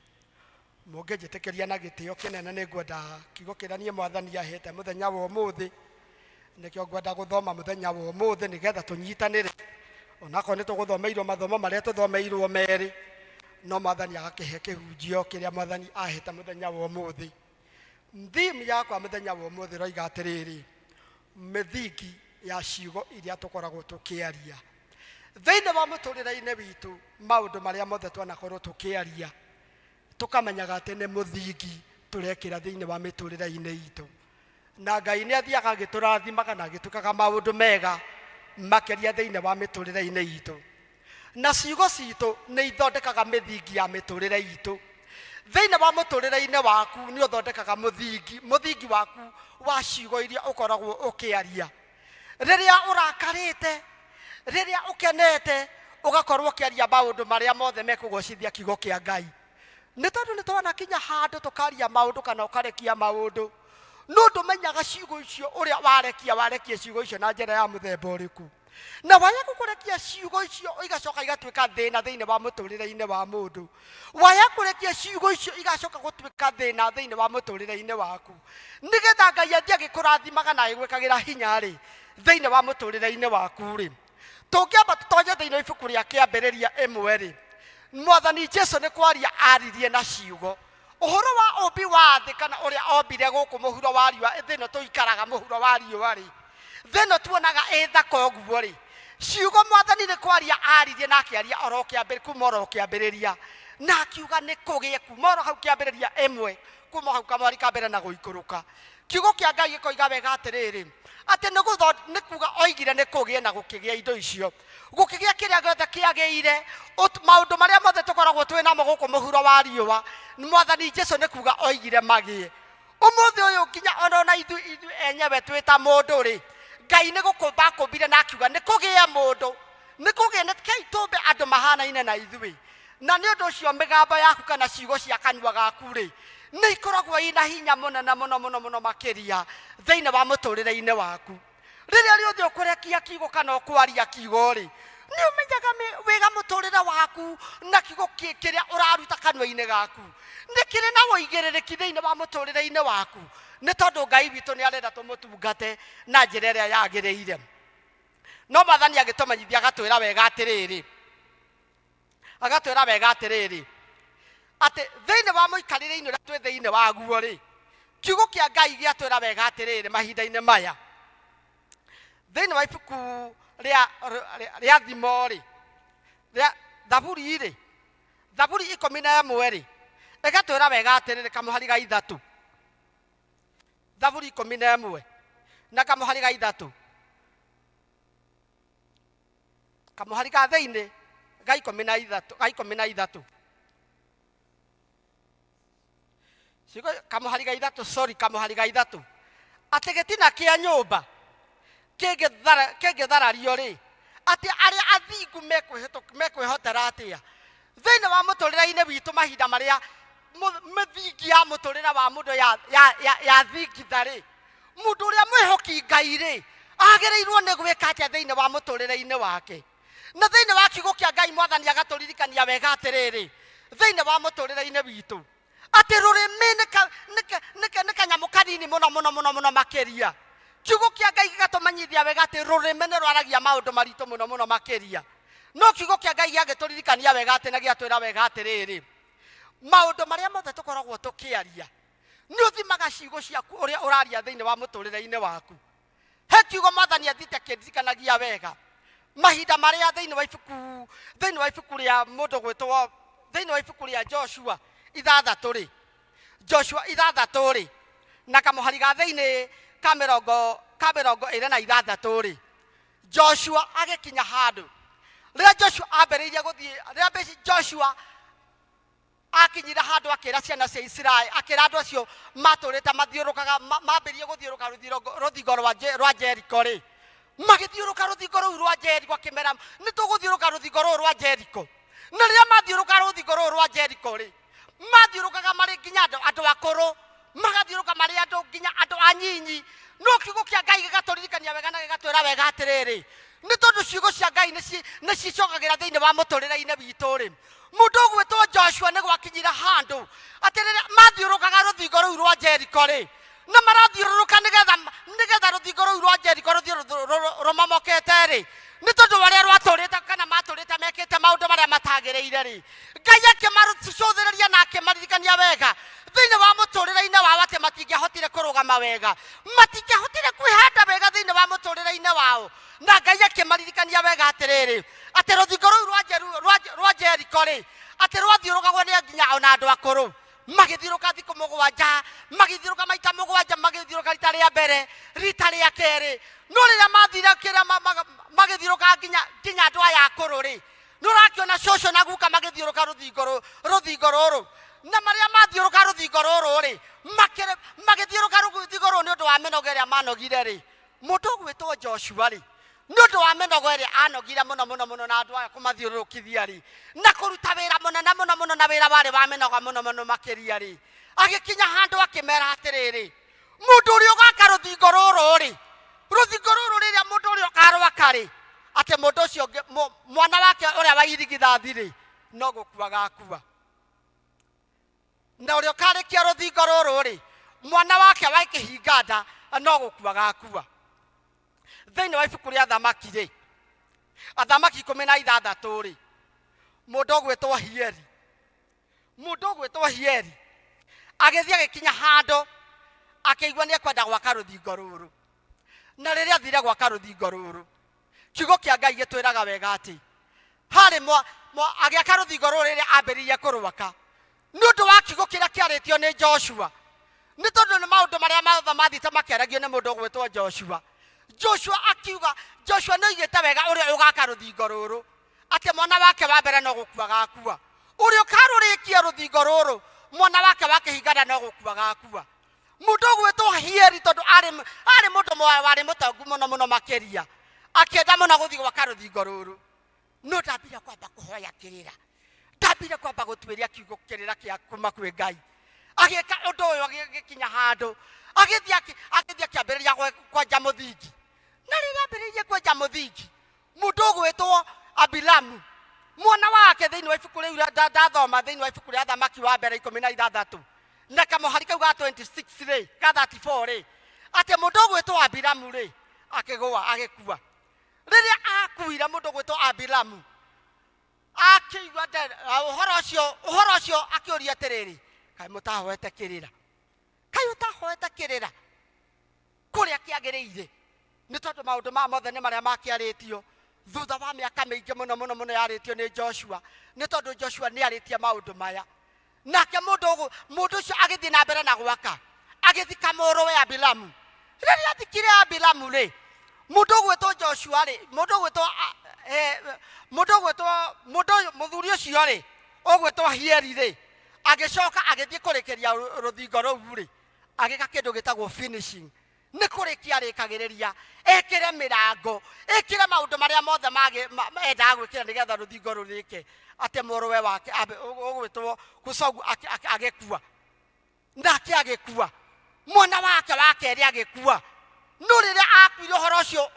Mũngĩnjĩtĩkĩria na gĩtĩo kĩnene nĩ ngwenda kiugo kĩrĩa niĩ mwathani ahete mũthenya wa ũmũthĩ nĩkĩo ngwenda gũthoma mũthenya wa ũmũthĩ nĩgetha tũnyitanĩre. Onakorwo nĩ tũgũthomeirwo mathomo marĩa tũthomeirwo merĩ no mwathani agakĩhe kĩhunjio kĩrĩa mwathani ahete mũthenya wa ũmũthĩ. Theme yakwa mũthenya wa ũmũthĩ roiga atĩrĩrĩ, mĩthingi ya ciugo iria tũkoragwo tũkĩaria thĩinĩ wa mũtũrĩre-inĩ witũ. Maũndũ marĩa mothe twanakorwo tũkĩaria tũkamenyaga atĩ nĩ mũthingi tũrekĩra thĩinĩ wa mĩtũrĩre-inĩ itũ, na Ngai nĩ athiaga agĩtũrathimaga na agĩtwĩkaga maũndũ mega makĩria thĩinĩ wa mĩtũrĩre-inĩ itũ, na ciugo citũ nĩ ithondekaga mĩthingi ya mĩtũrĩre itũ. Thĩinĩ wa mũtũrĩre-inĩ waku nĩ ũthondekaga mũthingi waku wa ciugo iria ũkoragwo ũkĩaria. Rĩrĩa ũrakarĩte, rĩrĩa ũkenete, ũgakorwo ũkĩaria maũndũ marĩa mothe mekũgocithia kiugo kĩa Ngai. Nĩ tondũ nĩ twanakinya handũ tũkaria maũndũ kana ũkarekia maũndũ no ndũmenyaga ciugo icio ũrĩa warekia ciugo icio na njĩra ya mũthemba ũrĩkũ, na waya kũrekia ciugo icio igacoka igatwĩka thĩna thĩinĩ wa mũtũrĩre-inĩ wa mũndũ. Waya kũrekia ciugo icio igacoka gũtwĩka thĩna thĩinĩ wa mũtũrĩre-inĩ waku nĩgetha Ngai athiĩ agĩkũrathimaga na agĩgwĩkagĩra hinya rĩ thĩinĩ wa mũtũrĩre-inĩ waku rĩ. Tũngĩamba tũtonye thĩinĩ wa ibuku rĩa Kĩambĩrĩria 1 rĩ, mwathani Jesu nĩ kwaria aririe na ciugo ũhoro wa ũmbi wa thĩ kana ũrĩa ombire gũkũ mũhuro wa riũa. Thĩno tũikaraga mũhuro wa riũa rĩ, thĩno tuonaga ĩthaka ũguo rĩ, ciugo mwathani nĩ kwaria aririe na akĩaria kuma oro kĩambĩrĩria na akiuga nĩ kũgĩe kuma oro hau Kĩambĩrĩria 1 kuma hau kamweri ka mbere na gũikũrũka. Kiugo kĩa Ngai gĩkoiga wega atĩrĩrĩ atĩ nĩ kuga oigire nĩ kũgĩe na gũkĩgĩa indo icio, gũkĩgĩa kĩrĩa gĩothe kĩagĩire. Maũndũ marĩa mothe tũkoragwo twĩ namo gũkũ mũhuro wa riũa mwathani Jesu nĩ kuga oigire magĩe. Ũmũthĩ ũyũ nginya ona ithuĩ enyewe twĩ ta mũndũ rĩ, Ngai nĩ gũkũmba akũmbire na akiuga nĩ kũgĩe mũndũ, nĩ kũgĩe kei tũmbe andũ mahanaine na ithuĩ. Na nĩ ũndũ ũcio mĩgambo yaku kana ciugo cia kanua gaku rĩ nĩ ikoragwo ina hinya mũnene mũno makĩria thĩinĩ wa mũtũrĩre-inĩ waku. Rĩrĩa rĩothe ũkũrekia kiugo kana ũkwaria kiugo rĩ nĩ ũmenyaga wega mũtũrĩre waku na kiugo kĩrĩa ũraruta kanua-inĩ gaku nĩ kĩrĩ na ũigĩrĩrĩki thĩinĩ wa mũtũrĩre-inĩ waku, nĩ tondũ Ngai witũ nĩ arenda tũmũtungate na njĩra ĩrĩa yagĩrĩire. No mwathani agĩtũmenyithia agatwĩra wega atĩrĩrĩ atĩ thĩinĩ wa mũikarĩre-inĩ ũrĩa twĩ thĩinĩ waguo rĩ, kiugo kĩa Ngai gĩatwĩra wega atĩrĩrĩ mahinda-inĩ maya thĩinĩ wa ibuku rĩa thimo rĩ, Thaburi rĩ, Thaburi 11 rĩ, ĩgatwĩra wega atĩrĩrĩ kamũhari ga 3. Thaburi 11 na kamũhari ga 3 kamuhari ga thĩinĩ ga 13 ciugo kamuhari ga 3 sorry kamuhari ga 3 atĩ gĩtina kĩa nyũmba kĩngĩtharario rĩ atĩ arĩa athingu mekwĩhotera atĩa thĩinĩ wa mũtũrĩre-inĩ witũ mahinda marĩa mĩthingi ya mũtũrĩre wa mũndũ ya thingitha rĩ mũndũ ũrĩa mwĩhoki Ngai rĩ agĩrĩirwo nĩ gwĩka atĩa thĩinĩ wa mũtũrĩre-inĩ wake na thĩinĩ wa kiugo kĩa Ngai Mwathani agatũririkania wega atĩrĩrĩ thĩinĩ wa mũtũrĩre-inĩ witũ atĩ rũrĩmĩ nĩ kanyamũ kanini mũno makĩria kiugo kĩa Ngai gĩgatũmenyithia wega atĩ rũrĩmĩ nĩ rwaragia maũndũ maritũ mũno makĩria no kiugo kĩa Ngai gĩagĩtũririkania wega atĩ na gĩatwĩra wega atĩrĩrĩ maũndũ marĩa mothe tũkoragwo tũkĩaria nĩ ũthimaga ciugo ciaku ũrĩa ũraria thĩinĩ wa mũtũrĩre-inĩ waku he kiugo Mwathani athite kĩririkanagia wega mahinda marĩa thĩinĩ wa ibuku rĩa mũndũ gwĩtwo thĩinĩ wa ibuku rĩa Joshua 6 rĩ na kamuhari ga thĩinĩ ka 26 rĩ Joshua agĩkinya handũ rĩrĩa Joshua ambĩrĩirie gũthiĩ rĩrĩa Joshua akinyira handũ akĩra ciana cia Israeli akĩra andũ acio matũrĩte mathiũrũkaga mambĩrĩirie gũthiũrũka rũthingo rwa Jericho rĩ magĩthiũrũka rũthingo rũu rwa Jericho akĩmera nĩ tũgũthiũrũka rũthingo rũu rwa Jericho na rĩrĩa mathiũrũka rũthingo rũu rwa Jericho rĩ mathiũrũkaga marĩ nginya andũ akũrũ magathiũrũka marĩ andũ nginya andũ anyinyi no kiugo kĩa Ngai gĩgatũririkania wega na gĩgatwĩra wega atĩrĩrĩ nĩ tondũ ciugo cia Ngai nĩ cicokagĩra thĩinĩ wa mũtũrĩre-inĩ witũ rĩ mũndũ ũgwĩtwo Joshua nĩ gwakinyira handũ atĩ rĩrĩa mathiũrũkaga rũthingo rũu rwa Jericho rĩ na marathiũrũrũka nĩgetha rũthingo rũu rwa Jericho rũmomokete rĩ nĩ tondũ warĩa rwatũrĩte kana matũrĩte mekĩte maũndũ marĩa matagĩrĩire rĩ Ngai akĩmarũcũthĩrĩria na akĩmaririkania wega thĩinĩ wa mũtũrĩre-inĩ wao atĩ matingĩahotire kũrũgama wega matingĩahotire kwĩhanda wega thĩinĩ wa mũtũrĩre-inĩ wao na Ngai akĩmaririkania wega atĩrĩrĩ atĩ rũthingo rũu rwa Jericho rĩ atĩ rwathiũrũkagwo nĩ nginya ona andũ akũrũ magĩthiũrũka thikũ 7 magĩthiũrũka maita 7 magĩthiũrũka rita rĩa mbere rita rĩa kerĩ no rĩrĩa mathira kĩrĩa magĩthiũrũka nginya andũ aya akũrũ rĩ nĩ ũrakĩona cũcũ na guka magĩthiũrũka rũthingo rũrũ na marĩa mathiũrũka rũthingo rũrũ rĩ magĩthiũrũka rũthingo rũrũ nĩ ũndũ wa mĩnoga ĩrĩa manogire rĩ mũndũ ũgwĩtwo Joshua rĩ nĩ ũndũ wa mĩnoga ĩrĩa anogire mũno na andũ aya kũmathiũrũrũkithia rĩ na kũruta wĩra mũnene mũno na wĩra warĩ wa mĩnoga mũno makĩria rĩ agĩkinya handũ akĩmera atĩrĩrĩ mũndũ ũrĩa ũgaka rũthingo rũrũ rĩ rũthingo rũrũ rĩrĩa mũndũ ũrĩa ũkarwaka rĩ atĩ mũndũ ũcio mwana wake ũrĩa wa irigithathi rĩ no gũkua gakua na ũrĩa ũkarĩkia rũthingo rũrũ rĩ mwana wake wa kĩhinga nda no gũkua gakua thĩinĩ wa ibuku rĩa athamaki 16 rĩ mũndũ ũgwĩtwo Hieri agĩthiĩ agĩkinya handũ akĩigua nĩ ekwenda gwaka rũthingo rũrũ na rĩrĩa athire gwaka rũthingo rũrũ kiugo kĩa Ngai gĩtwĩraga wega atĩ harĩ agĩaka rũthingo rũrũ rĩrĩa ambĩrĩirie kũrwaka nĩ ũndũ wa kiugo kĩrĩa kĩarĩtio nĩ Joshua nĩ tondũ nĩ maũndũ marĩa mothe mathite makĩaragio nĩ mũndũ ũgwĩtwo Joshua akiuga Joshua nĩ oigĩte wega ũrĩa ũgaka rũthingo rũrũ atĩ mwana wake wa mbere no gũkua gakua ũrĩa ũkarũrĩkia rũthingo rũrũ mwana wake wa kĩhinga no gũkua gakua mũndũ ũgwĩtwo Hieri tondũ arĩ mũndũ warĩ mũtongu mũno makĩria akĩenda mũno gũthiĩ gwaka rũthingo rũrũ no ndambire kwamba kũhoya kĩrĩra ndambire kwamba gũtuĩria kiugo kĩrĩra kĩa kuma kwĩ Ngai agĩka ũndũ ũyũ agĩkinya handũ agĩthiĩ akĩambĩrĩria kwenja mũthingi na rĩrĩa ambĩrĩirie kwenja mũthingi mũndũ ũgwĩtwo Abilamu mwana wake thĩinĩ wa ibuku rĩu ndathoma thĩinĩ wa ibuku rĩa athamaki wa mbere 16 na kamuhari kau ga 26 rĩ ka 34 rĩ atĩ mũndũ ũgwĩtwo Abilamu rĩ akĩgũa agĩkua rĩrĩa akuire mũndũ ũgwĩtwo Abilamu akĩigua ũhoro ũcio akĩũria atĩrĩrĩ kaĩ mũtahoete kĩrĩra kũrĩa kĩagĩrĩire nĩ tondũ maũndũ mothe nĩ marĩa makĩarĩtio thutha wa mĩaka mĩingĩ mũno yarĩtio nĩ Joshua nĩ tondũ Joshua nĩ arĩtie maũndũ maya nake mũndũ ũcio agĩthiĩ na mbere na gwaka agĩthika mũrũwe Abilamu rĩrĩa athikire Abilamu rĩ mũndũ ũgwĩtwo Joshua rĩ mũndũ ũgwĩtwo mundu gwetwo muthuri ucio ri ogwetwo Hieri ri agicoka agithie kurikiria ruthingo ruu ri agika kindu gitagwo finishing ni kurikia rikagiriria ekire mirango ekire maundu maria mothe enda gwikira nigetha ruthingo rurike ate muruwe wake ogwetwo Kucogu agikua nake agikua mwana wake wakeri agikua no riria akuire horo cio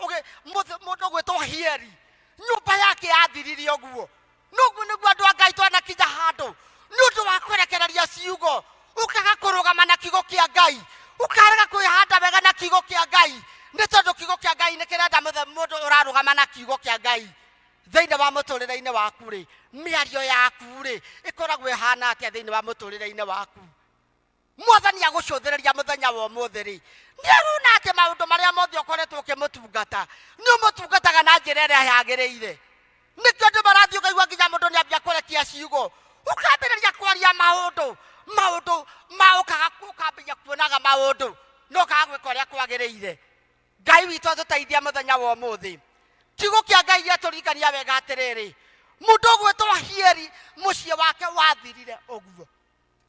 mundu gwetwo Hieri nyumba yake yathiririe oguo noguo niguo andu a Ngai twanakinya handu ni undu wa kwerekereria ciugo ukaga kurugama na kiugo kia Ngai ukarega kwihanda wega na kiugo kia Ngai ni tondu kiugo kia Ngai ni kirenda mundu urarugama na kiugo kia Ngai thiini wa muturire-ini waku ri miario yaku ri ikoragwo ihana atia thiini wa muturire-ini waku Mwathani agucuthiriria muthenya wa umuthi ri ni aruna ati maundu maria mothe ukoretwo ukimutungata ni umutungataga na njira iria yagiriire nikio andu marathii ukaigua nginya mundu ni ambia kurekia ciugo ukambiriria kwaria maundu maukaga ukambia kuonaga maundu no kaga gwika uria kwagiriire Ngai witu atuteithia muthenya wa umuthi kiugo kia Ngai giaturingania wega atiriri mundu gwetwo Hieri mucie wake wathirire oguo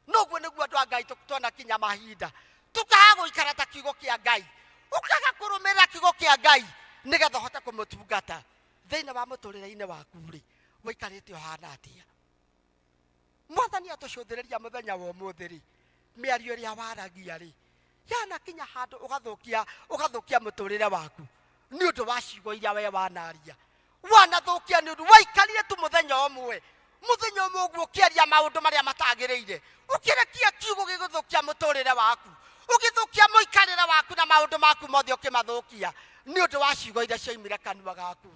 noguo niguo andu a Ngai twanakinya mahinda tukaga guikara ta kiugo kia Ngai ukaga kurumirira kiugo kia Ngai nigetha uhote kumutungata thiini wa muturire-ini waku ri wikarite uhana atia Mwathani atucuthiriria muthenya wa umuthi ri miario iria waragia ri yanakinya handu ugathukia muturire waku ni undu wa ciugo iria we wanaria wanathukia ni undu waikarire tu muthenya umwe uguo ukiaria maundu maria matagiriire ukirekia kiugo giguthukia muturire waku ugithukia muikarire waku na maundu maku mothe ukimathukia ni undu wa ciugo iria ciaumire kanua gaku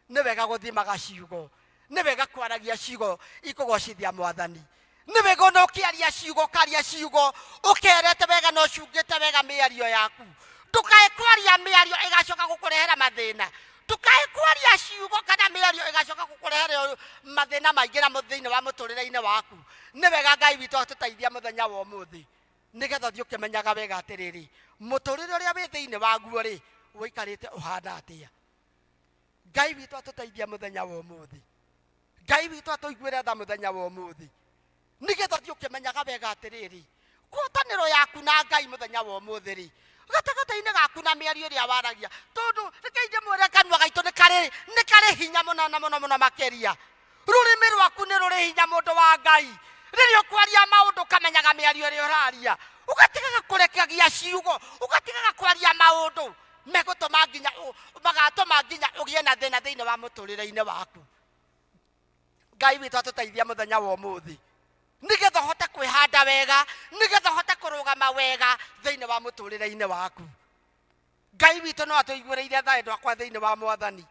ni wega guthimaga ciugo ni wega kwaragia ciugo ikugocithia Mwathani ni wega no ukiaria ciugo karia ciugo ukerete wega no cungite wega miario yaku tukae kwaria miario igacoka gukurehera mathina tukae kwaria ciugo kana miario igacoka gukurehera mathina maingi na thiini wa muturire-ini waku ni wega Ngai witu atuteithia muthenya wa umuthi nigetha thii ukimenyaga wega atiriri muturire uria wi thiini waguo ri wikarite uhana atia Ngai witu atuteithia muthenya wa umuthi Ngai witu atuiguire tha muthenya wa umuthi nigetha thii ukimenyaga wega atiriri ngwataniro yaku na Ngai muthenya wa umuthi ri gatagata-ini gaku na miario iria waragia tondu reke mwire kanua gaitu ni kari hinya muno makiria rurimi rwaku ni ruri hinya mundu wa Ngai riria ukwaria maundu kamenyaga miario iria uraria ugatigaga kurekegia ciugo ugatigaga kwaria maundu megutuma nginya magatuma nginya ugie na thina thiini wa muturire-ini waku Ngai witu atuteithia muthenya wa umuthi nigetha hote kwihanda wega nigetha hote kurugama wega thiini wa muturire-ini waku Ngai witu no atuiguireire tha endu akwa thiini wa Mwathani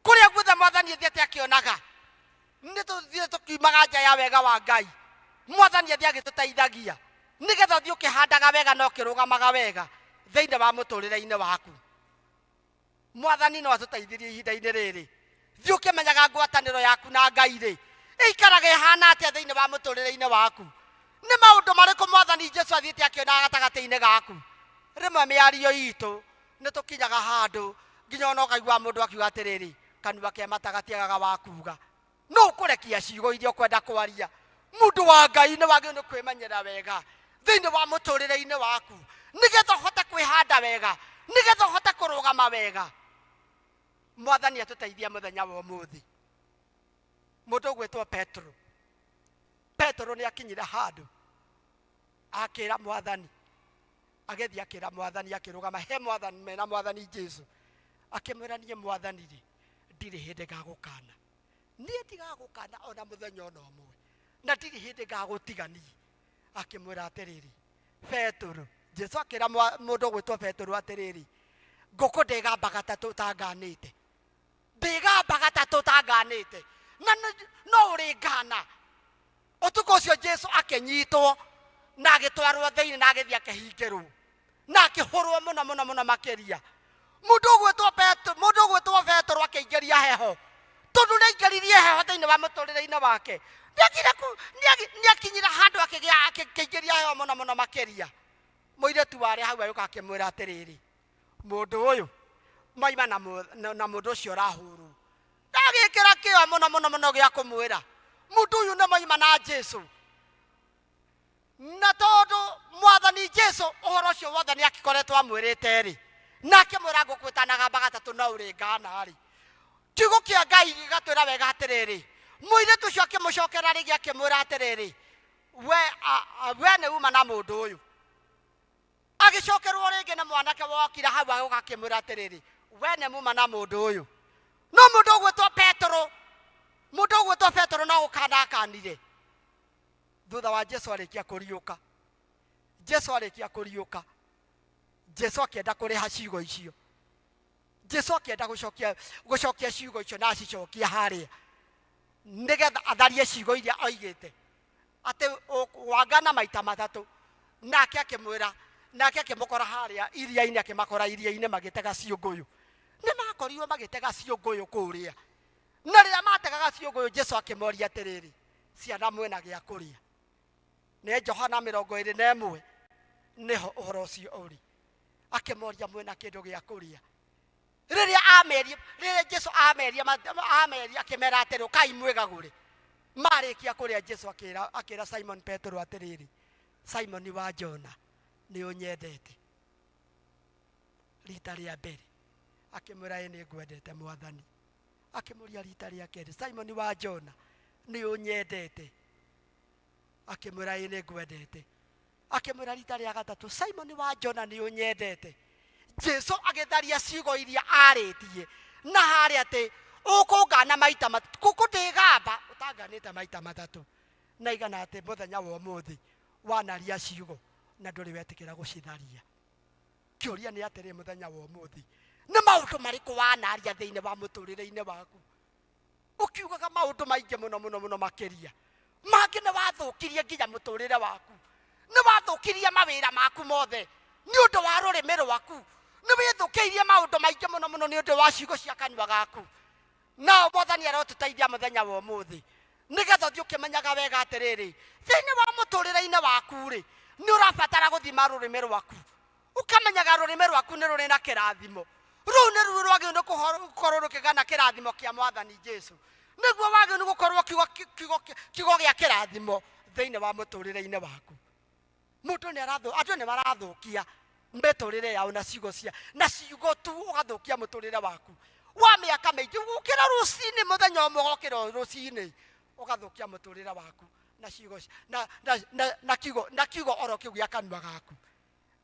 kuria guothe Mwathani ethiete akionaga ni tuthire tukiumaga nja ya wega wa Ngai Mwathani ethia agituteithagia nigetha thii ukihandaga wega no kirugamaga wega thiini wa muturire-ini waku Mwathani no atuteithirie ihinda-ini riri thii ukimenyaga ngwataniro yaku na Ngai ri ikaraga ihana atia thiini wa muturire-ini waku ni maundu mariku Mwathani Jesu athiite akionaga gatagati-ini gaku rimwe miario itu ni tukinyaga handu nginya ona ukaigua mundu akiuga atiriri kanua ke matagatiagaga wa kuga no ukurekia ciugo iria ukwenda kwaria mundu wa Ngai ni wagĩrĩirwo kwĩmenyera wega thiini wa muturire-ini waku nigetha uhote kwihanda wega nigetha uhote kurugama wega Mwathani atuteithia muthenya wa umuthi mundu gwetwo Petro ni akinyire handu akira Mwathani agethia akira Mwathani akirugama he Mwathani mena Mwathani Jesu akimwira nie Mwathani ri ndiri hindi gagukana nie ndigagukana ona muthenya ona umwe na ndiri hindi gagutigania akimwira atiriri Petro Jesu akira mundu gwetwo Petro atiriri nguku ndigamba gatatu tanganite ndigamba gatatu tanganite na no uri ngana utuko ucio Jesu akinyitwo na agitwarwo thiini na agithia akihingirwo na akihurwo muno makiria mundu gwetwo Petro akiingiria heho tondu niaingiririe heho thiini wa muturire-ini wake niakinyira handu akiingiria heho muno makiria muiretu wari hau ayuka akimwira atiriri mundu uyu maima na mundu ucio urahurwo ndagikira kio muno gya kumwira mundu uyu nä moima na Jesu na tondu mwathani Jesu uhoro ucio wothe nä akikoretwo amwirite ri nake mwira ngũkwĩtanaga bagatatu no ũrĩ ngana ri kiugo kia Ngai gigatwĩra wega atĩrĩrĩ mũirĩtu ũcio akĩmũcokera rĩngĩ akĩmwĩra atĩrĩrĩ we nĩ uma na mũndũ ũyũ agĩcokerwo rĩngĩ nĩ mwanake wokire hau agũka akĩmwĩra atĩrĩrĩ we nĩ muma na mũndũ ũyũ no mũndũ ũgwĩtwo Petero no gũkana akanire thutha wa Jesu arĩkia kũriũka Jesu akĩenda kũrĩha ciugo icio Jesu akĩenda gũcokia ciugo icio na acicokia harĩa nĩgetha atharie ciugo iria oigĩte atĩ wangana maita matatũ nake akĩmũkora harĩa iria-inĩ akĩmakora iria-inĩ magĩtega ciũngũyũ nĩ makorirwo magĩtega ciũngũyũ kũrĩa na rĩrĩa mategaga ciũngũyũ Jesu akĩmoria atĩrĩrĩ ciana mwĩna gĩa kũrĩa nĩ Johana 21 nĩho ũhoro ũcio ũrĩ akĩmoria mwĩna kĩndũ gĩa kũrĩa rĩrĩa Jesu ameria akĩmera atĩrĩ ũkai mwĩgagũre marĩkia kũrĩa Jesu akĩra Simon Petero atĩrĩrĩ Simon wa Jona nĩ ũnyendete rita rĩa mbere akĩmwĩra ĩ nĩ ngwendete Mwathani akĩmũria rita rĩa kerĩ Simon wa Jona nĩ ũnyendete akĩmwĩra ĩ nĩ ngwendete akĩmwĩra rita rĩa gatatũ Simon wa Jona nĩ ũnyendete Jesu agĩtharia ciugo iria arĩtie na harĩa atĩ ũkũngana maita matatũ gũkũndĩgamba ũtanganĩte maita matatũ na igana atĩ mũthenya wa ũmũthĩ wanaria ciugo na ndũrĩ wetĩkĩra gũcitharia kĩũria nĩ atĩrĩ mũthenya wa ũmũthĩ nĩ maũndũ marĩkũ wanaria thĩinĩ wa mũtũrĩre-inĩ waku ũkiugaga maũndũ maingĩ mũno makĩria mangĩ nĩ wathũkirie nginya mũtũrĩre waku nĩ wathũkirie mawĩra maku mothe nĩ ũndũ wa rũrĩmĩ rwaku nĩ wĩthũkĩirie maũndũ maingĩ mũno nĩ ũndũ wa ciugo cia kanua gaku nao Mwathani arotũteithia mũthenya wa ũmũthĩ nĩgetha ũthiĩ ũkĩmenyaga wega atĩrĩrĩ thĩinĩ wa mũtũrĩre-inĩ waku rĩ nĩ ũrabatara gũthima rũrĩmĩ rwaku ũkamenyaga rũrĩmĩ rwaku nĩ rũrĩ na kĩrathimo rũu nĩ ruo rwagĩrĩirwo gũkorwo rũkĩgana kĩrathimo kĩa Mwathani Jesu nĩguo wagĩrĩirwo gũkorwo kiugo gĩa kĩrathimo thĩinĩ wa mũtũrĩre-inĩ waku andũ nĩ marathũkia mĩtũrĩre yao na ciugo tu ũgathũkia mũtũrĩre waku wa mĩaka mĩingĩ gũkĩra rũcinĩ mũthenya ũmwe ũgokĩra rũcinĩ ũgathũkia mũtũrĩre waku na ciugo na kiugo oro kĩu gĩa kanua gaku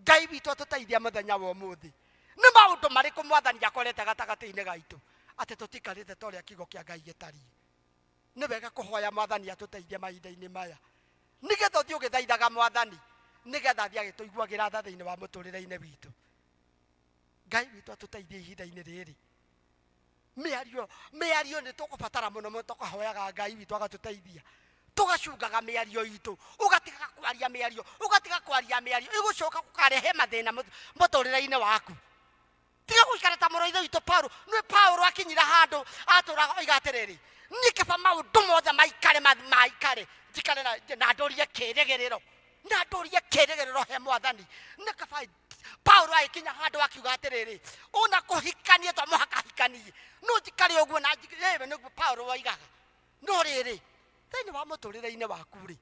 Ngai witũ atũteithia mũthenya wa ũmũthĩ nĩ maũndũ marĩkũ Mwathani akorete gatagatĩ-inĩ gaitũ atĩ tũtikarĩte ta ũrĩa kiugo kĩa Ngai gĩtariĩ nĩ wega kũhoya Mwathani atũteithie mahinda-inĩ maya nĩgetha ũthiĩ ũgĩthaithaga Mwathani nĩgetha athiĩ agĩtũiguagĩra tha thĩinĩ wa mũtũrĩre-inĩ witũ Ngai witũ atũteithie ihinda-inĩ rĩrĩ mĩario nĩ tũkũbatara mũno tũkahoyaga Ngai witũ agatũteithia tũgacungaga mĩario itũ ũgatiga kwaria mĩario ĩgũcoka gũkarehe mathĩna mũtũrĩre-inĩ waku tiga gũikara ta mũrũ ithe witũ Paulo akinyira handũ atũraga oiga atĩrĩrĩ niĩ kaba maũndũ mothe maikare njikare na ndũrie kĩĩrĩgĩrĩro he Mwathani nĩ kaba Paulo agĩkinya handũ akiuga atĩrĩrĩ ona kũhikanie to mũhaka hikanie no njikare ũguo na nĩguo Paulo oigaga no rĩrĩ thĩinĩ wa mũtũrĩre-inĩ waku rĩ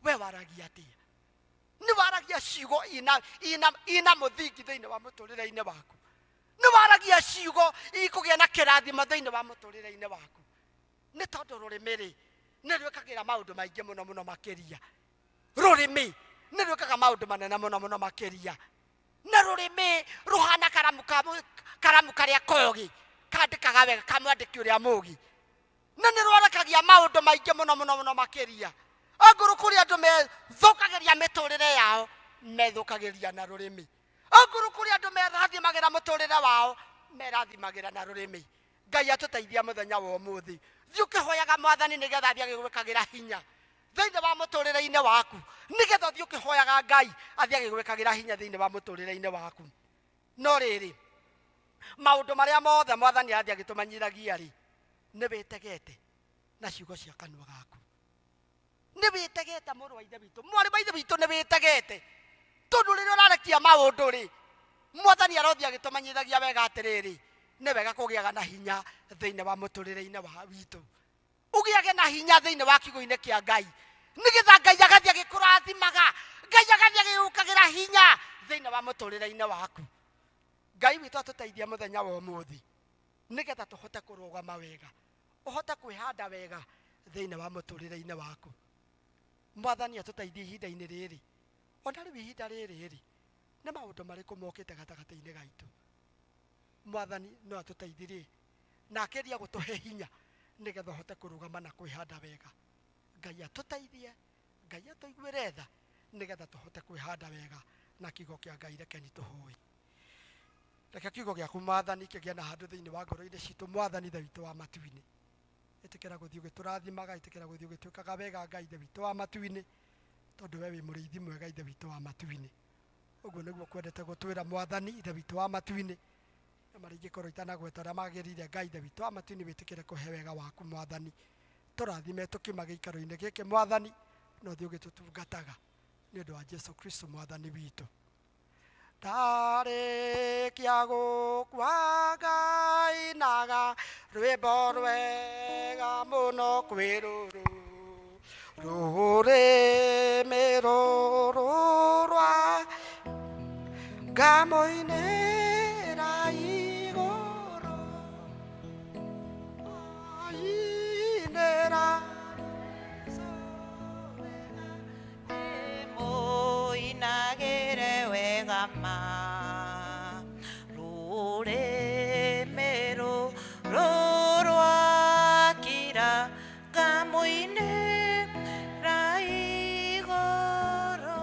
we waragia atĩa nĩ waragia ciugo ina mũthingi thĩinĩ wa mũtũrĩre-inĩ waku nĩ waragia ciugo ikũgĩa na kĩrathimo thĩinĩ wa mũtũrĩre-inĩ waku nĩ tondũ rũrĩmĩ rĩ nĩ rwĩkagĩra maũndũ maingĩ mũno makĩria rũrĩmĩ nĩ rwĩkaga maũndũ manene mũno makĩria na rũrĩmĩ rũhana karamu karĩa kogi kandĩkaga wega kamwandĩki ũrĩa mũgi na nĩ rwarekagia maũndũ maingĩ mũno makĩria angũrũ kũrĩ andũ methũkagĩria mĩtũrĩre yao methũkagĩria na rũrĩmĩ angũrũ kũrĩ andũ merathimagĩra mũtũrĩre wao merathimagĩra na rũrĩmĩ Ngai atũteithia mũthenya wa ũmũthĩ thiĩ ũkĩhoyaga Mwathani nĩgetha athiĩ agĩgwĩkagĩra hinya thĩinĩ wa mũtũrĩre-inĩ waku nĩgetha ũthiĩ ũkĩhoyaga Ngai athiĩ agĩgwĩkagĩra hinya thĩinĩ wa mũtũrĩre-inĩ waku no rĩrĩ maũndũ marĩa mothe Mwathani athiĩ agĩtũmenyithagia rĩ nĩ wĩtegete na ciugo cia kanua gaku nĩ wĩtegete mũrũ wa ithe witũ mwarĩ wa ithe witũ nĩ wĩtegete tondũ rĩrĩa ũrarekia maũndũ rĩ Mwathani arothiĩ agĩtũmenyithagia wega atĩrĩrĩ nĩ wega kũgĩaga na hinya thĩinĩ wa mũtũrĩre-inĩ wa witũ. Ũgĩage na hinya thĩinĩ wa kiugo-inĩ kĩa Ngai, nĩgetha Ngai agathiĩ agĩkũrathimaga, Ngai agathiĩ agĩgũkagĩra hinya thĩinĩ wa mũtũrĩre-inĩ waku. Ngai witũ atũteithie mũthenya wa ũmũthĩ, nĩgetha tũhote kũrũgama wega, ũhote kwĩhanda wega thĩinĩ wa mũtũrĩre-inĩ waku. Mwathani atũteithie ihinda-inĩ rĩrĩ, ona rĩu ihinda rĩrĩ nĩ maũndũ marĩkũ mokĩte gatagatĩ-inĩ gaitũ. Mwathani no atũteithirie na akĩria gũtũhe hinya nĩgetha ũhote kũrũgama na kwĩhanda wega. Ngai atũteithie, Ngai atũiguĩre tha nĩgetha tũhote kwĩhanda wega na kiugo kĩa Ngai. Reke nĩtũhoe. Reke kiugo gĩaku Mwathani kĩgĩe na handũ thĩinĩ wa ngoro-inĩ citũ. Mwathani Ithe witũ wa matu-inĩ, ĩtĩkĩra gũthiĩ ũgĩtũrathimaga, ĩtĩkĩra gũthiĩ ũgĩtwĩkaga wega Ngai Ithe witũ wa matu-inĩ, tondũ we wĩ mũrĩithi mwega Ithe witũ wa matu-inĩ. Ũguo nĩguo kwendete gũtwĩra Mwathani Ithe witũ wa matu-inĩ, na marĩa ingĩkorwo itanagweta ũrĩa magĩrĩire. Ngai Ithe witũ wa matu-inĩ wĩtĩkĩre kũhe wega waku Mwathani. Tũrathime tũkiuma gĩikaro-inĩ gĩkĩ Mwathani, na ũthiĩ ũgĩtũtungataga nĩ ũndũ wa Jesu Kristo Mwathani witũ. Ndarĩkia gũkua ngainaga rwĩmbo rwega mũno kwĩ rũrũ, rũrĩmĩ rũrũ rwa ngamũinĩra igũrũ, ainĩra mũinagĩre wega ma rũrĩmĩ rũrũ rwakira ngamũinĩra igũrũ.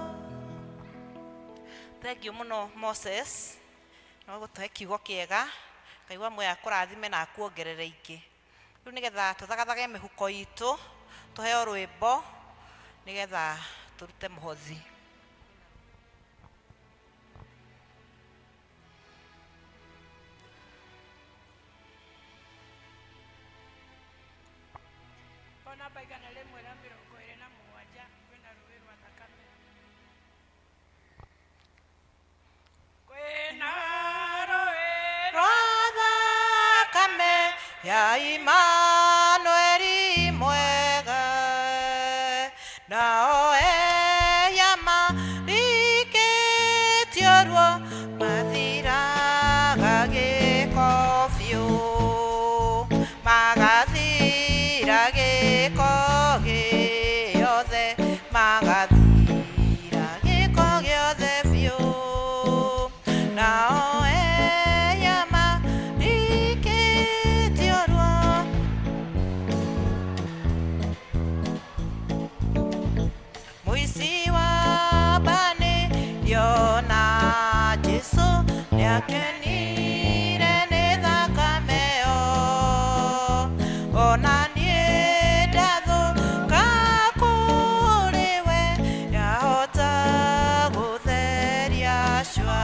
Thank you mũno Moses, no gũtũhe kiugo kĩega. Ngai wa muoyo akũrathime na akuongerere ingĩ. Rĩu nĩgetha tũthagathage mĩhuko itũ, tũheo rwĩmbo nĩgetha tũrute mũhothi. Ona baigana rĩmwe na 27 kwĩna rũĩ rwa thakame. Kwĩna rũĩ Rwa thakame ya Imanueli mwega, nao eyama rikĩtio ruo mathiraga gĩko biũ, magathira gĩko gĩothe, magathira gĩko gĩothe biũ, nao eyama rikĩtio ruo. Mũici wa bani ndiona Jesu nĩakenire nĩ thakame ĩyo, ona niĩ ndathũka kũrĩ we, yahota gũtheria cua.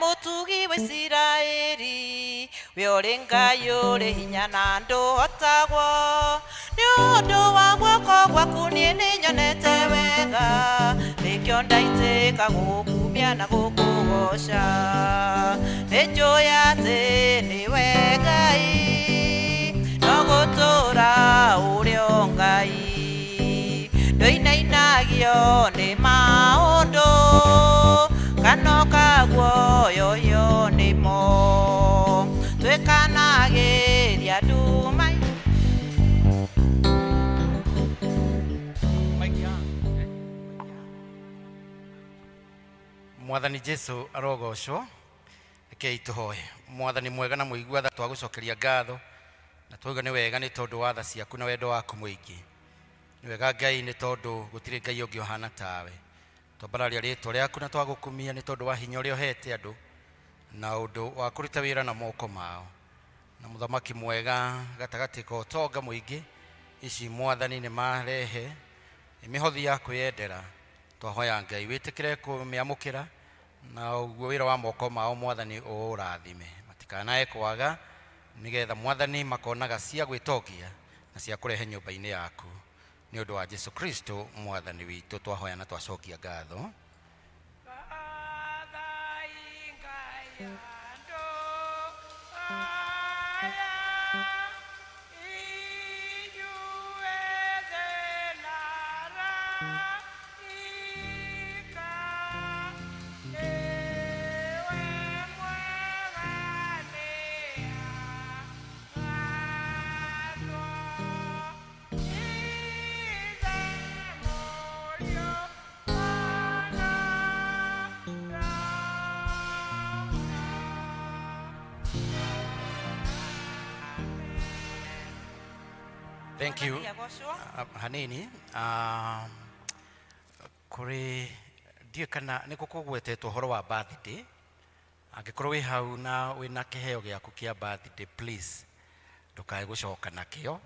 mutugi wa Isiraeli we uri Ngai uri hinya na nduhotagwo ni undu wa guoko gwaku nie ninyonete wega nikio ndaitika gukumia na gukugoca ninjui ati niwe Ngai no gutura uri o Ngai nduinainagio ni maundu kano kaguoyo yo nimo twikanagiria ndumai Mwathani Jesu arogocwo rekei tuhoe. Mwathani mwega na muigua tha twagucokeria ngatho na twaga ni wega ni tondu wa tha ciaku na wendo waku muingi. Ni wega Ngai ni tondu gutire Ngai ungi ohana tawe. Twambararia ritwa riaku na twagukumia ni tondu wa hinya uria uhete andu na undu wa kuruta wira na moko mao. Na muthamaki mwega gatagati ka utonga muingi ici Mwathani ni marehe imihothi ya kwiyendera twahoya Ngai witikire kumiamukira na uguo wira wa moko mao Mwathani urathime matikanae kwaga nigetha Mwathani makonaga cia gwitongia na cia kurehe nyumba-ini yaku ni undu wa Jesu Kristo Mwathani witu twahoya na twacokia ngatho. Thank you. Hanini kuri ndiye kana niko kugwetetwo horo wa birthday angikorwo wi hau na wina kiheo giaku kia birthday please ndukae gucoka nakio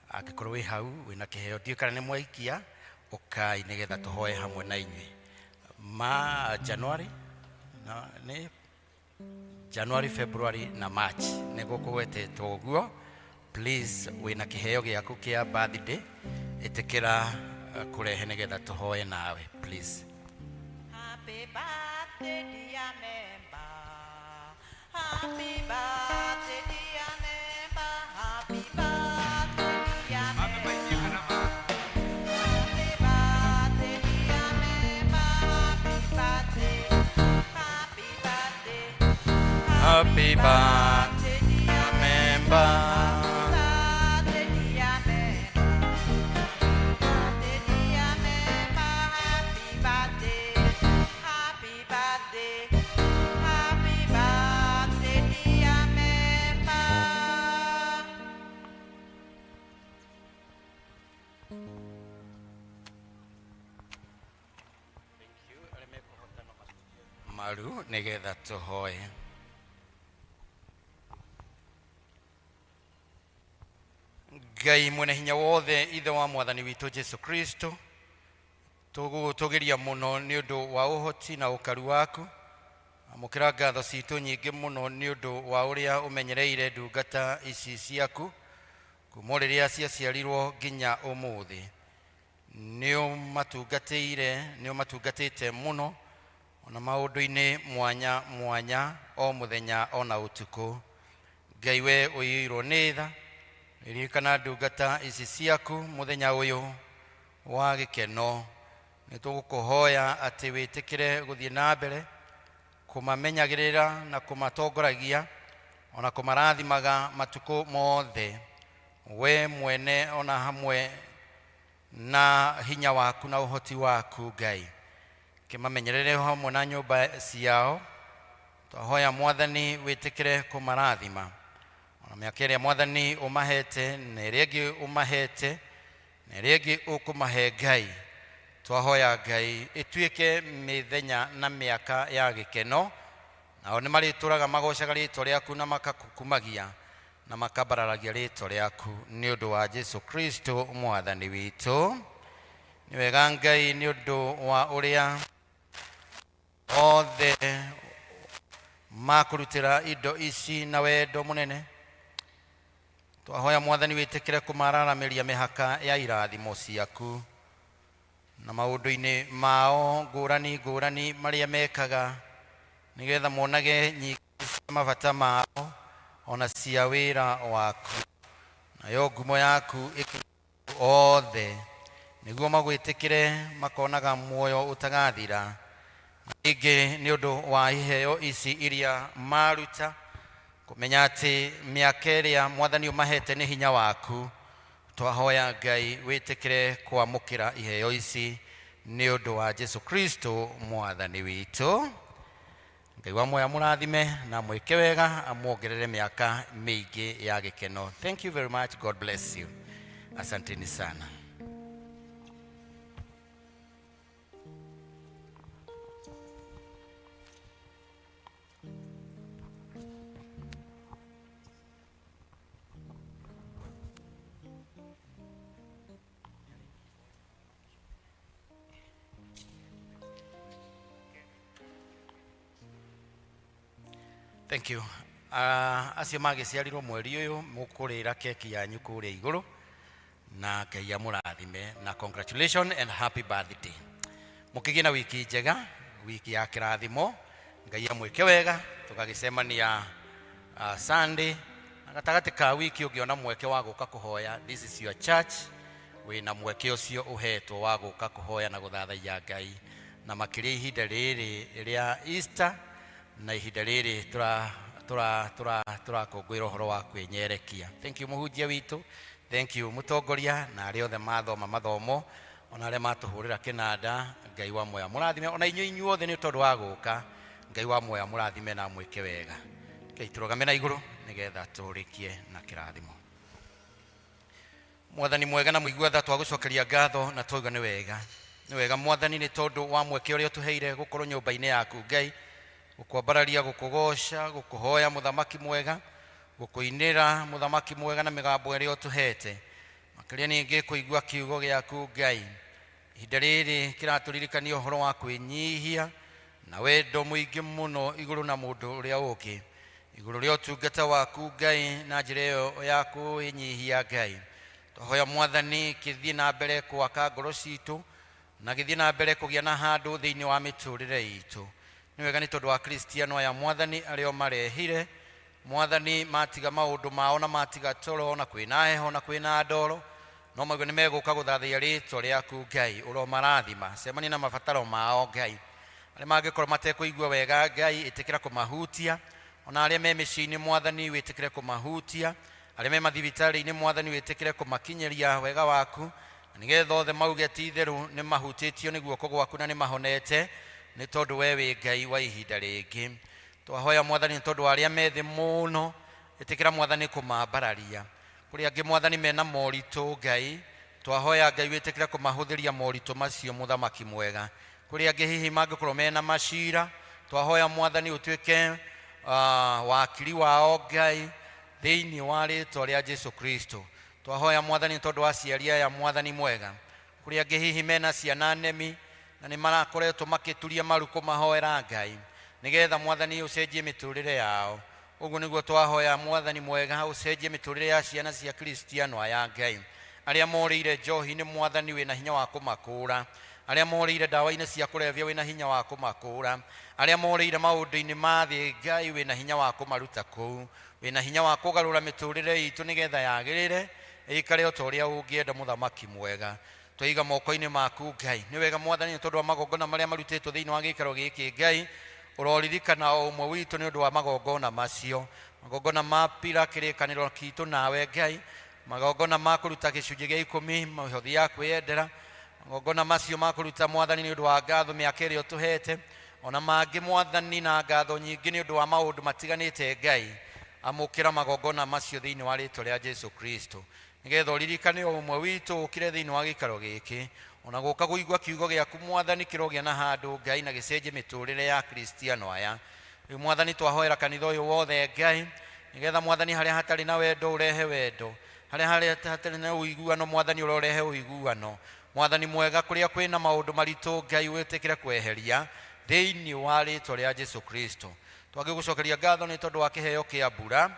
angikorwo wi hau wina kiheo ndiye kana ni mwaikia ukai nigetha tuhoe hamwe na inywe ma January na ni January February na March niko kugwetetwo guo. Please wina kiheo giaku kia birthday itikira kurehe nigetha tuhoe nawe please. Happy birthday dear member, happy birthday dear member, happy birthday dear member, happy birthday dear member, happy birthday, happy birthday, happy birthday dear member. Maru nigetha tuhoe. Ngai mwene hinya wothe ithe wa Mwathani witu Jesu Kristo tugutugiria muno ni undu wa uhoti na ukaru waku amukira ngatho citu nyingi muno ni undu wa uria umenyereire ndungata ici ciaku kuma riria ciaciarirwo nginya umuthi ni umatungatite muno ona maundu-ini mwanya mwanya o muthenya ona utuku. Ngai we uyirwo ni tha ririkana ndungata ici ciaku muthenya uyu wa gikeno ni tugukuhoya ati witikire guthie na mbere kumamenyagirira na kumatongoragia ona kumarathimaga matuku mothe we mwene ona hamwe na hinya waku na uhoti waku Ngai kimamenyerere hamwe na nyumba ciao twahoya Mwathani witikire kumarathima ona miaka iria Mwathani umahete na iria ingi umahete na iria ingi ukumahe Ngai twahoya Ngai ituike mithenya na miaka ya gikeno nao ni marituraga magocaga ritwa riaku na makakukumagia na makabararagia ritwa riaku ni undu wa Jesu Kristo Mwathani witu. Ni wega Ngai ni undu wa uria othe makurutira indo ici na wendo munene twahoya mwathani witikire kumararamiria mihaka ya irathimo ciaku na maundu-ini mao ngurani maria mekaga nigetha monage nyingi cia mabata mao ona cia wira waku nayo ngumo yaku othe niguo magwitikire makonaga muoyo utagathira ingi ni undu wa iheo ici iria maruta kumenya ati miaka iria mwathani umahete ni hinya waku twahoya Ngai witikire kwamukira iheo ici ni undu wa Jesu Kristo mwathani witu. Ngai wa moya murathime na mwike wega amuongerere miaka mingi ya gikeno. Thank you very much. God bless you. Asanteni sana. Thank you. Acio magiciarirwo mweri uyu mukurira keki yanyu kuria iguru na Ngai amurathime na congratulations and happy birthday. Mukigina wiki njega, wiki ya kirathimo. Ngai amwike wega tugagisemania Sunday agatagati ka wiki ugiona mweke wa guka kuhoya. This is your church. Wina mweke ucio uhetwo wa guka kuhoya na guthathaiya Ngai na makiri ihinda riri ria Easter na ihinda riri turakungwira uhoro wa kwenyerekia. Thank you muhunjia witu, thank you mutongoria na ari othe mathoma mathomo ona ari matuhurira kinanda. Ngai wa moya murathime ona inyu othe ni tondu wa guka. Ngai wa moya murathime na mwike wega. Ngai turugame na iguru nigetha turikie na kirathimo. Mwathani mwega na muigua tha twagucokeria ngatho na twaigua ni wega mwathani ni tondu wa mweke uria tuheire gukorwo nyumba-ini yaku Ngai gukwambararia gukugoca gukuhoya muthamaki mwega gukuinira muthamaki mwega na migambo iria utuhete makiria ningi kuigua kiugo giaku Ngai ihinda riri kiraturirikania uhoro wa kwinyihia na wendo muingi muno iguru na mundu uria ungi iguru ria utungata waku Ngai na njira iyo yaku inyihia Ngai twahoya mwathani kithie na mbere gwaka ngoro citu na githie na mbere kugia na handu thiini wa miturire itu. Ni wega ni tondu wa Kristiano aya mwathani ario marehire mwathani matiga maundu mao na matiga toro na kwina heho na kwina ndoro no maigua ni meguka guthathia ritwa riaku Ngai uro marathima semani na mabataro mao Ngai ari mangikorwo matekuigua wega Ngai itikira kumahutia ona aria me micini mwathani witikire kumahutia aria me mathibitari-ini mwathani witikire kumakinyeria wega waku nigetha othe mauge ti itheru ni mahutitio niguo kugwaku na ni mahonete ni tondu we wi Ngai wa ihinda ringi. Twahoya mwathani tondu aria methi muno itikira mwathani kumambararia kuri angi mwathani mena moritu Ngai twahoya Ngai witikira kumahuthiria moritu macio muthamaki mwega kuri angi hihi mangikorwo mena macira twahoya mwathani utuike wakiri wao Ngai thiini wa ritwa ria Jesu Kristo. Twahoya mwathani tondu aciari aya mwathani mwega kuri angi hihi mena ciana nemi na ni marakoretwo makituria maru kumahoera Ngai nigetha mwathani ucenjie miturire yao. Uguo niguo twahoya mwathani mwega ucenjie miturire ya ciana cia Kristiano aya Ngai aria morire njohi ni mwathani wina hinya wa kumakura aria morire dawa-ini cia kurevya wina hinya wa kumakura aria morire maundu-ini ma thi Ngai wina hinya wa kumaruta kuu wina hinya wa kugarura miturire itu nigetha yagirire ikare o toria ungienda muthamaki mwega. Twiga moko-ini maku Ngai ni wega mwathani tondu wa magongona maria marutitwo thiini wa gikaro giki Ngai uroririkana o umwe witu ni undu wa magongona macio magongona ma pira kirikaniro kitu nawe Ngai magongona ma kuruta gicunji gia 10 mahothi ya kwiyendera magongona macio ma kuruta mwathani ni undu wa ngatho miaka iria utuhete ona mangi mwathani na ngatho nyingi ni undu wa maundu matiganite Ngai amukira magongona macio thiini wa ritwa ria Jesu Kristo nigetha uririkane o umwe witu ukire thiini wa gikaro giki ona guka guigua kiugo giaku mwathani kirogia na handu Ngai na gicenje miturire ya Kristiano aya. Riu mwathani twahoera kanitha uyu wothe Ngai nigetha mwathani haria hatari na wendo urehe wendo haria hatari na uiguano mwathani urorehe uiguano mwathani mwega kuria kwina maundu maritu Ngai witikire kweheria thiini wa ritwa ria Jesu Kristo. Twagĩgũcokeria ngatho nĩ tondũ wa kĩheo kĩa mbura.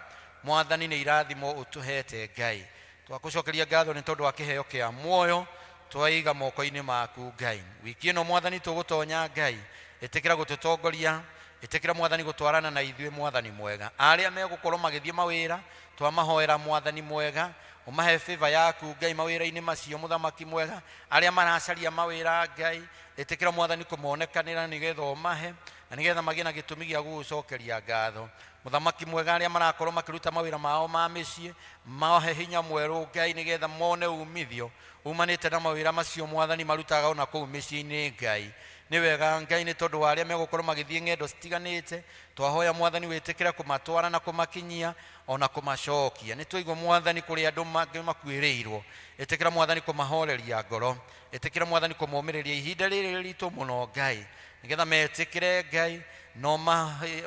Mwathani nĩ irathimo ũtũhete Ngai. Twagũcokeria ngatho nĩ tondũ wa kĩheo kĩa muoyo twaiga moko-inĩ maku Ngai. Wiki ĩno Mwathani tũgũtonya Ngai, ĩtĩkĩra gũtũtongoria, ĩtĩkĩra Mwathani gũtwarana na ithuĩ Mwathani mwega. Arĩa megũkorwo magĩthiĩ mawĩra twamahoera Mwathani mwega, umahe favor yaku Ngai mawĩra-inĩ macio Mũthamaki mwega. Arĩa maracaria mawĩra Ngai, ĩtĩkĩra Mwathani kũmonekanĩra nĩgetha ũmahe na nĩgetha magĩe na gĩtũmi gĩa gũgũcokeria ngatho. Mũthamaki mwega, arĩa marakorwo makĩruta mawĩra mao ma mĩciĩ, mahe hinya mwerũ Ngai nĩgetha mone umithio umanĩte na mawĩra macio Mwathani marutaga ona kũu mĩciĩ-inĩ Ngai. Nĩ wega Ngai nĩ tondũ wa arĩa megũkorwo magĩthiĩ ng'endo citiganĩte, twahoya Mwathani wĩtĩkĩre kũmatwara na kũmakinyia ona kũmacokia. Nĩ twaigua Mwathani kũrĩ andũ makuĩrĩirwo, ĩtĩkĩra Mwathani kũmahoreria ngoro, ĩtĩkĩra Mwathani kũmomĩrĩria ihinda rĩrĩ ritũ mũno Ngai, nĩgetha metĩkĩre Ngai na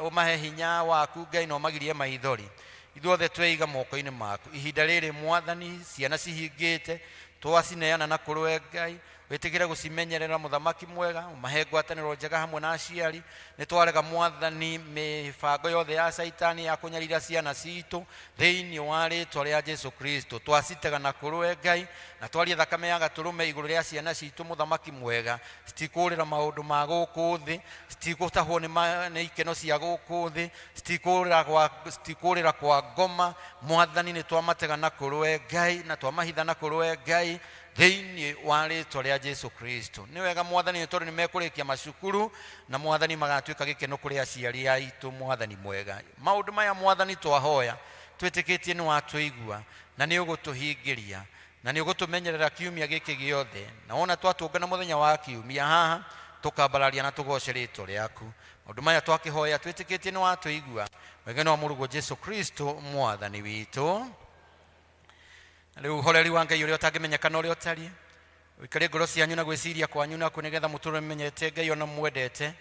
ũmahe hinya waku Ngai na ũmagirie maithori. Ithuothe tweiga moko-inĩ maku ihinda rĩrĩ Mwathani, ciana cihingĩte twacineana na kũrwe Ngai, wĩtĩkĩre gũcimenyerera Mũthamaki mwega, umahe ngwatanĩro njega hamwe na aciari. Nĩ twarega Mwathani mĩbango yothe ya Saitani ya kũnyarira ciana citũ thĩinĩ wa rĩtwa rĩa Jesu Kristo. Twacitega na kũrwe Ngai na twarie thakame ya Gatũrũme igũrũ rĩa ciana citũ Mũthamaki mwega, citikũrĩra maũndũ ma gũkũ thĩ, citigũtahwo nĩ ikeno cia gũkũ thĩ, citikũrĩra kwa ngoma. Mwathani nĩ twamatega na kũrwe Ngai na twamahitha na kũrwe Ngai thĩinĩ wa rĩtwa rĩa Jesu Kristo. Nĩ wega Mwathani nĩ tondũ nĩ mekũrĩkia macukuru na Mwathani magatuĩka gĩkeno kũrĩ aciari aitũ Mwathani mwega. Maũndũ maya Mwathani twahoya twĩtĩkĩtie nĩ watũigua na nĩ ũgũtũhingĩria na nĩ ũgũtũmenyerera kiumia gĩkĩ gĩothe, na wona twatũngana mũthenya wa kiumia haha tũkambararia na tũgoce rĩtwa rĩaku. Maũndũ maya twakĩhoya twĩtĩkĩtie nĩ watũigua, wega wa Mũrũgũ Jesu Kristo Mwathani witũ. Rĩu ũhoreri wa Ngai ũrĩa ũtangĩmenyekana ũrĩa ũtariĩ wĩikarie ngoro cianyu na gwĩciria kwanyu naku nĩgetha mũtũũre mũmenyete Ngai ona mwendete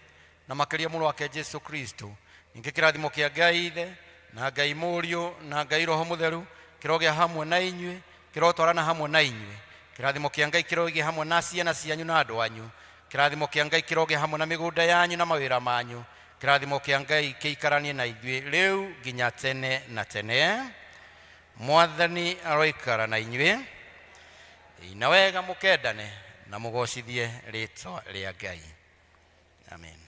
na makĩria mũrũ wake Jesu Kristo. Ningĩ kĩrathimo kĩa Ngai Ithe na Ngai Mũriũ na Ngai Roho Mũtheru kĩrogĩa hamwe na inyuĩ, kĩrotwarana hamwe na inyuĩ. Kĩrathimo kĩa Ngai kĩrogĩa hamwe na ciana cianyu na andũ anyu. Kĩrathimo kĩa Ngai kĩrogĩa hamwe na mĩgũnda yanyu na mawĩra manyu. Kĩrathimo kĩa Ngai kĩikaranie na ithuĩ rĩu nginya tene na tene. Mwathani aroikara na inyuĩ, ina wega mũkendane na mũgocithie rĩtwa rĩa Ngai. Amen.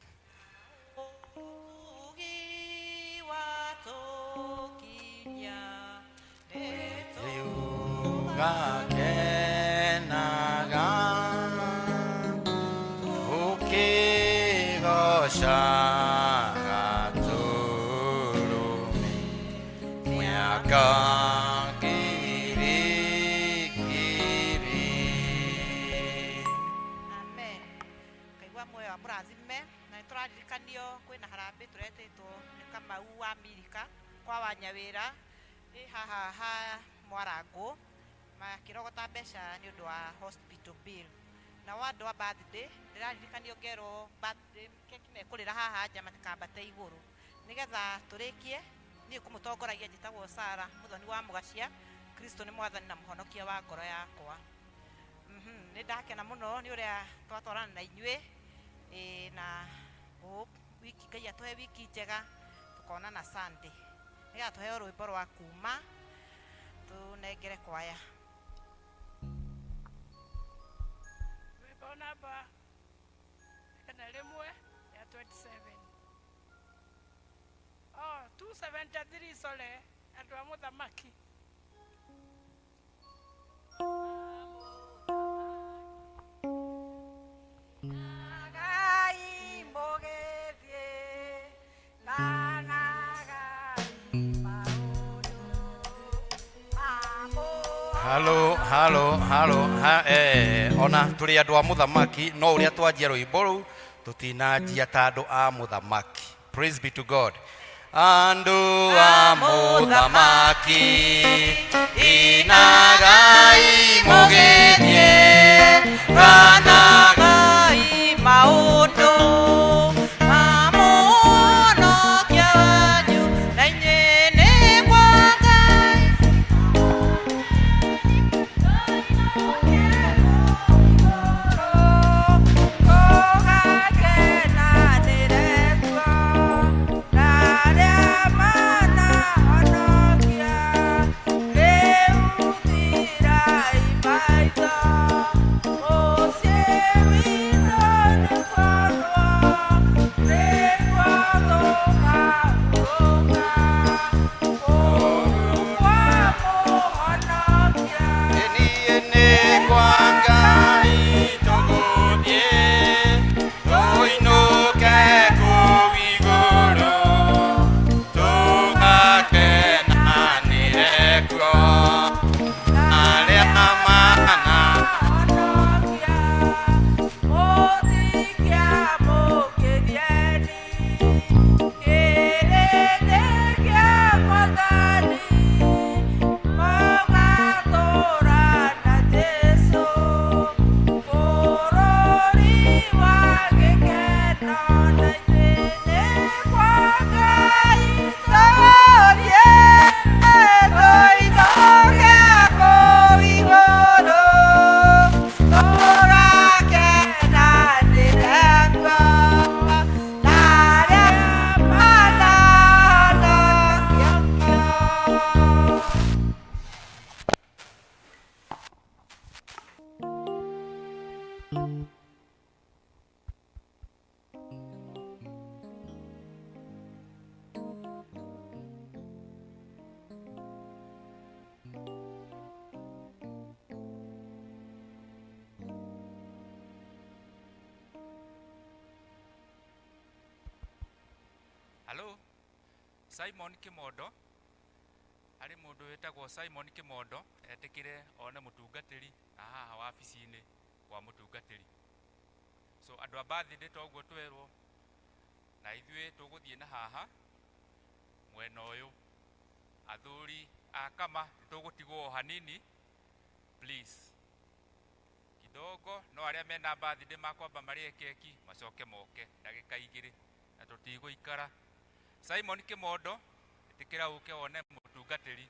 Kwĩna harambĩ tũretĩtwo nĩ Kamau wa Amerika kwa Wanyawĩra ĩ haha ha Mwarangũ makĩrogota mbeca nĩ ũndũ wa hospital bill. Na andũ a birthday ndĩraririkanio ngerwo birthday keki mekũrĩra haha nja matikambate igũrũ, nĩgetha tũrĩkie niĩ kũmũtongoragia njĩtagwo Sara Mũthoni wa Mũgacia. Kristo nĩ Mwathani na mũhonokia wa ngoro yakwa. Nĩ ndakena mũno nĩ ũrĩa twatwarana na inyuĩ na wiki Ngai atuhe wiki njega, tukona na Sunday nĩgetha tuheo rwĩmbo rwa kuma tunengere kwaya. Rwĩmbo namba kana rĩmwe ya 27 273 sole andũ a Mũthamaki. Ona tũrĩ andũ a Mũthamaki no ũrĩa twanjia rwĩmbo rũu tũtinanjia ta andũ a Mũthamaki. Praise be to God. Andũ a Mũthamaki inagai mũgĩthiĩ ranagai maũndũ na Simon Kimondo ari mundu wetagwo Simon Kimondo etikire one mutungatiri aha wabici-ini kwa mutungatiri. So andu a birthday toguo twerwo na ithuĩ tũgũthiĩ na haha mwena ũyũ. Athuri akama tũgũtigwo hanini please kidogo, no arĩa mena birthday makwamba marĩe keki macoke moke ndagĩka 2 na tũtigũikara. Simon Kimondo etikira ũke wone mutungatiri